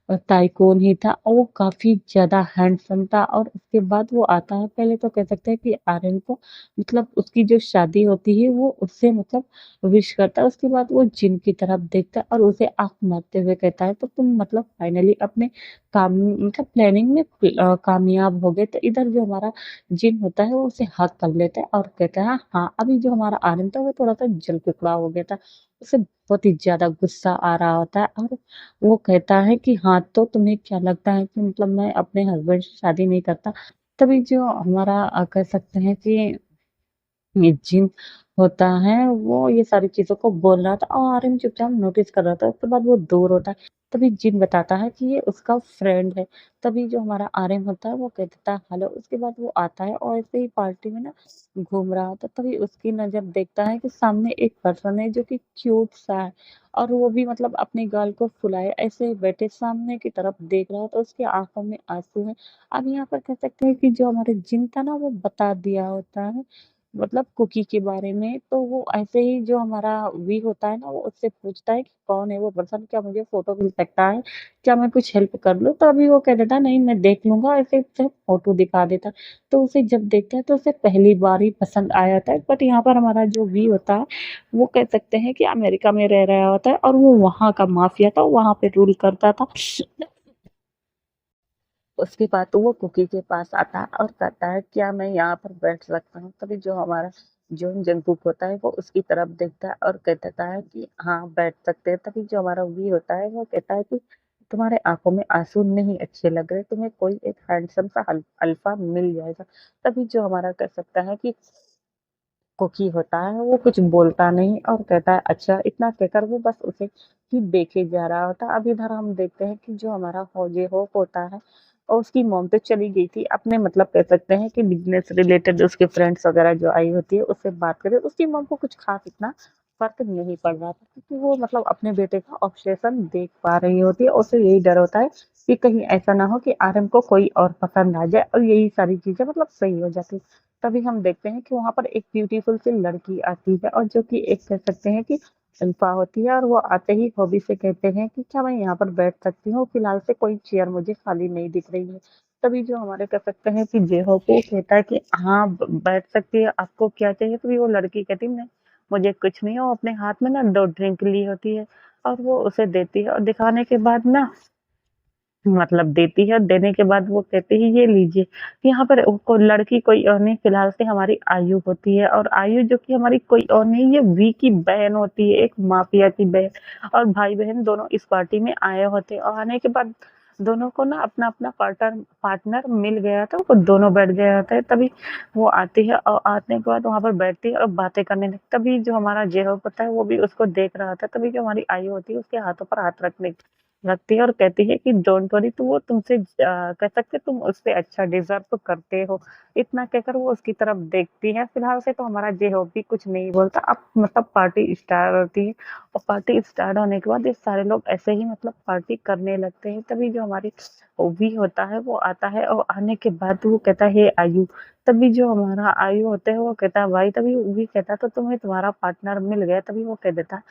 टाइकून ही था और वो काफ़ी ज़्यादा हैंडसम था। और उसके बाद वो आता है, पहले तो कह सकते हैं कि आर्यन को मतलब उसकी जो शादी होती है वो उससे मतलब विश करता है। उसके बाद वो जिन की तरफ देखता है और उसे आँख मारते हुए कहता है, तो तुम मतलब फाइनली अपने काम मतलब प्लानिंग में कामयाब हो गए। तो इधर जो हमारा जिन होता है वो उसे हग कर लेता है और कहता है हाँ, अभी जो हमारा आर्यन था वो थोड़ा-सा जल कुकड़ा हो गया था। उसे बहुत ही ज़्यादा गुस्सा आ रहा होता है और वो कहता है कि हाँ, तो तुम्हें क्या लगता है कि मतलब मैं अपने हस्बैंड से शादी नहीं करता? तभी जो हमारा कह सकते हैं कि ये जिन होता है वो ये सारी चीज़ों को बोल रहा था और आर्यन चुपचाप नोटिस कर रहा था। उसके बाद वो दूर होता है, तभी जिन बताता है कि ये उसका फ्रेंड है। तभी जो हमारा आर्यन होता है वो कह देता है हेलो। उसके बाद वो आता है और ऐसे ही पार्टी में ना घूम रहा होता है, तभी उसकी नज़र देखता है कि सामने एक पर्सन है जो कि क्यूट सा है और वो भी मतलब अपने गाल को फुलाए ऐसे बैठे सामने की तरफ देख रहा होता है। उसकी आँखों में आँसू हैं। अब यहाँ पर कह सकते हैं कि जो हमारे जिन था ना वो बता दिया होता है मतलब कुकी के बारे में। तो वो ऐसे ही जो हमारा वी होता है ना वो उससे पूछता है कि कौन है वो पर्सन, क्या मुझे फ़ोटो मिल सकता है? क्या मैं कुछ हेल्प कर लूँ? तो अभी वो कह देता है नहीं मैं देख लूँगा, ऐसे उसे फ़ोटो दिखा देता है। तो उसे जब देखता है तो उसे पहली बार ही पसंद आ जाता है। बट यहाँ पर हमारा जो वी होता है वो कह सकते हैं कि अमेरिका में रह रहा होता है और वो वहाँ का माफ़िया था, वहाँ पे रूल करता था। उसके बाद तो वो कुकी के पास आता है और कहता है क्या मैं यहाँ पर बैठ सकता हूँ? तभी जो हमारा जोन जंगकुक होता है वो उसकी तरफ देखता है और कह देता है कि हाँ बैठ सकते हैं। तभी जो हमारा वी होता है वो कहता है कि तुम्हारे आंखों में आंसू नहीं अच्छे लग रहे, तुम्हें कोई एक हैंडसम सा अल्फा मिल जाएगा। तभी जो हमारा कह सकता है कि कुकी होता है वो कुछ बोलता नहीं और कहता है अच्छा, इतना कहकर वो बस उसे ही देखे जा रहा होता है। अब इधर हम देखते हैं कि जो हमारा फौजी होप होता है और उसकी मॉम तो चली गई थी अपने मतलब कह सकते हैं कि बिजनेस रिलेटेड उसके फ्रेंड्स वगैरह जो आई होती है उससे बात करे। उसकी मॉम को कुछ खास इतना फर्क नहीं पड़ रहा था क्योंकि वो मतलब अपने बेटे का ऑब्सेशन देख पा रही होती है। उसे यही डर होता है कि कहीं ऐसा ना हो कि आर्यन को कोई और पसंद आ जाए और यही सारी चीजें मतलब सही हो जाती। तभी हम देखते हैं कि वहां पर एक ब्यूटीफुल सी लड़की आती है और जो कि एक कह सकते हैं कि अल्फा होती है और वो आते ही हॉबी से कहते हैं कि क्या मैं यहाँ पर बैठ सकती हूँ? फिलहाल से कोई चेयर मुझे खाली नहीं दिख रही है। तभी जो हमारे कह सकते हैं कि जेहो को कहता है कि हाँ बैठ सकती है, आपको क्या चाहिए? तभी वो लड़की कहती है नहीं, मुझे कुछ नहीं है। वो अपने हाथ में ना 2 ड्रिंक ली होती है और वो उसे देती है और दिखाने के बाद ना मतलब देती है और देने के बाद वो कहते हैं ये लीजिए। यहाँ पर को लड़की कोई और नहीं, फिलहाल से हमारी आयु होती है और आयु जो कि हमारी कोई और नहीं, ये वी की बहन होती है, एक माफिया की बहन। और भाई बहन दोनों इस पार्टी में आए होते हैं और आने के बाद दोनों को ना अपना अपना पार्टनर पार्टनर मिल गया था, वो दोनों बैठ गए होते हैं। तभी वो आती है और आने के बाद वहां पर बैठती है और बातें करने लगती। तभी जो हमारा जेहो होता है वो भी उसको देख रहा था। तभी जो हमारी आयु होती है उसके हाथों पर हाथ रखने लगती है और कहती है कि डोंट वरी, तो वो तुमसे कह सकते तुम उससे अच्छा डिजर्व तो करते हो। इतना कहकर वो उसकी तरफ देखती है। फिलहाल से तो हमारा जे हो भी कुछ नहीं बोलता। अब मतलब पार्टी स्टार्ट होती है और पार्टी स्टार्ट होने के बाद ये सारे लोग ऐसे ही मतलब पार्टी करने लगते हैं। तभी जो हमारी ओवी होता है वो आता है और आने के बाद वो कहता है हे आयु। तभी जो हमारा आयु होता है वो कहता है भाई। तभी वो भी कहता है तो तुम्हें तुम्हारा पार्टनर मिल गया। तभी वो कह देता है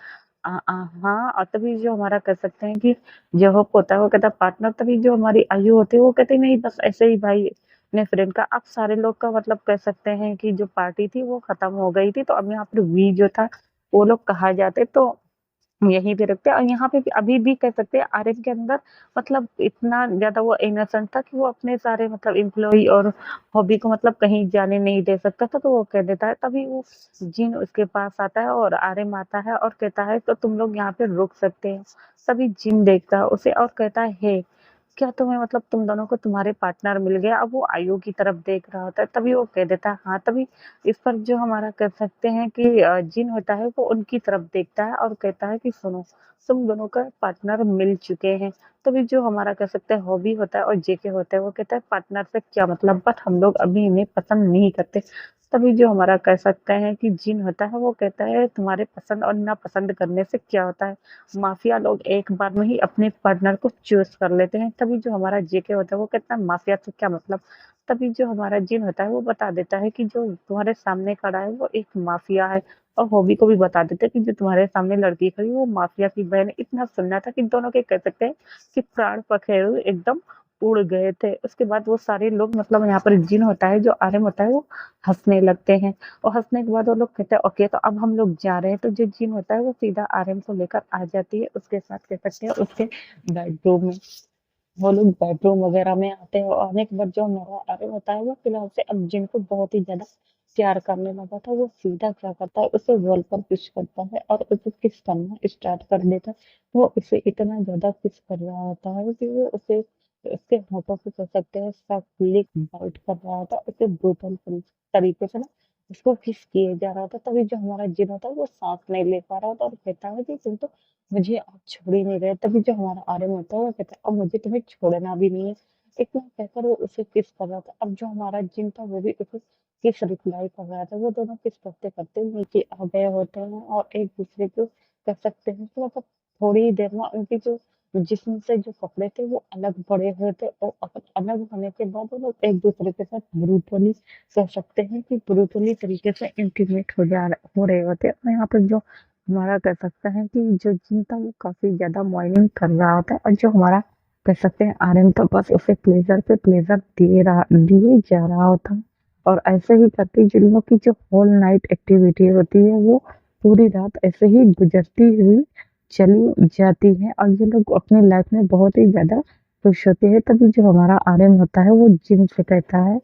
हाँ। और तभी जो हमारा कह सकते हैं कि जो होप होता है वो कहता है पार्टनर। तभी जो हमारी आयु होती है वो कहती नहीं बस ऐसे ही भाई अपने फ्रेंड का। अब सारे लोग का मतलब कह सकते हैं कि जो पार्टी थी वो खत्म हो गई थी, तो अब यहाँ पर वी जो था वो लोग कहा जाते तो यहीं पे रखते हैं। और यहाँ पे भी अभी भी कह सकते हैं आरिफ के अंदर मतलब इतना ज्यादा वो इनोसेंट था कि वो अपने सारे मतलब एम्प्लॉय और हॉबी को मतलब कहीं जाने नहीं दे सकता था। तो वो कह देता है। तभी वो जिन उसके पास आता है और आर्यन आता है और कहता है तो तुम लोग यहाँ पे रुक सकते हैं। तभी जिन देखता है उसे और कहता है हे, क्या तुम्हें मतलब तुम दोनों को तुम्हारे पार्टनर मिल गया? अब वो आयु की तरफ देख रहा होता है। तभी वो कह देता है हाँ। तभी इस पर जो हमारा कह सकते हैं कि जिन होता है वो उनकी तरफ देखता है और कहता है कि सुनो, तुम दोनों का पार्टनर मिल चुके हैं। तभी जो हमारा कह सकते हैं हॉबी होता है और जेके होता है वो कहता है पार्टनर से क्या मतलब, बट हम लोग अभी इन्हें पसंद नहीं करते। तभी जो हमारा कह सकते हैं कि जिन होता है वो कहता है तुम्हारे पसंद और नापसंद करने से क्या होता है, माफिया लोग एक बार में ही अपने पार्टनर को चूज कर लेते हैं। तभी जो हमारा जेके होता है वो कहता है माफिया से क्या मतलब। तभी जो हमारा जिन होता है वो बता देता है कि जो तुम्हारे सामने खड़ा है वो एक माफिया है और हॉबी को भी बता देते कि जो तुम्हारे सामने लड़की खड़ी है वो माफिया की बहन है। इतना सुनना था कि दोनों के कह सकते हैं कि प्राण पखेरु एकदम उड़ गए थे। उसके बाद वो सारे लोग मतलब यहाँ पर जिन होता है, जो आर्यन होता है वो हँसने लगते हैं और हँसने के बाद वो लोग कहते हैं ओके तो अब हम लोग जा रहे हैं। तो जो जिन होता है वो सीधा आर्यन को लेकर आ जाती है उसके साथ कह सकते हैं उसके बेडरूम में। वो लोग बेडरूम वगैरह में आते हैं और आने के बाद जो हमारा आर्यन होता है वो फिलहाल से अब जिन को बहुत ही ज़्यादा प्यार करने लगा था। वो सीधा क्या करता है उसे वॉल पर किस करता है और उसे किस करना स्टार्ट कर देता है। वो उसे इतना ज़्यादा किस कर रहा होता है कि वो उसे उसके होठों पे कह सकते हैं सब लिक बाइट कर रहा होता है। उसे ब्रूटल तरीके से ना उसको किस किए जा रहा था। तभी जो हमारा जिन होता है वो सांस नहीं ले पा रहा होता और कहता है कि तुम तो मुझे आप छोड़ ही नहीं रहे। तभी जो हमारा आर्यन होता है वो कहता है अब मुझे तुम्हें छोड़ना भी नहीं है। इतना कहकर वो उसे किस कर रहा था। अब जो हमारा जिन था वो भी उसे किस रिप्लाई कर रहा था। वो दोनों किस करते करते नीचे आ गए होते हैं और एक दूसरे को कह सकते हैं कि मतलब थोड़ी ही देर में उनकी जो जिस्म से जो कपड़े थे वो अलग पड़े हुए थे और अलग होने के बाद वो लोग एक दूसरे के साथ ब्रूटली कह सकते हैं कि ब्रूटली तरीके से इंटीमेट हो रहे होते हैं। और यहाँ पर जो हमारा कह सकते हैं कि जो जिन था वो काफी ज्यादा मॉर्निंग कर रहा होता है और जो हमारा कह सकते हैं आर्यन तो बस उसे प्लेजर पे प्लेजर दिए जा रहा होता है। और ऐसे ही करके जिन लोग की जो होल नाइट एक्टिविटी होती है वो पूरी रात ऐसे ही गुजरती हुई चली जाती है और ये लोग अपनी लाइफ में बहुत ही ज़्यादा खुश होते हैं। तभी जो हमारा आर्यन होता है वो जिन से कहता है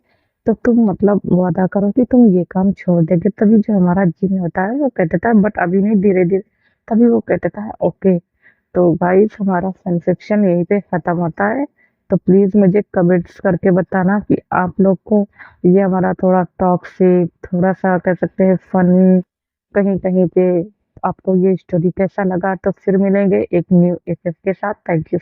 तो तुम मतलब वादा करो कि तुम ये काम छोड़ देगे। तभी जो हमारा जिन होता है वो कह देता है बट अभी नहीं, धीरे धीरे। तभी वो कह देता है ओके। तो गाइस हमारा फन सेक्शन यहीं पे खत्म होता है। तो प्लीज मुझे कमेंट्स करके बताना कि आप लोग को ये हमारा थोड़ा टॉक्सिक, थोड़ा सा कह सकते हैं फनी, कहीं कहीं पे आपको ये स्टोरी कैसा लगा। तो फिर मिलेंगे एक न्यू एफएफ के साथ। Thank you.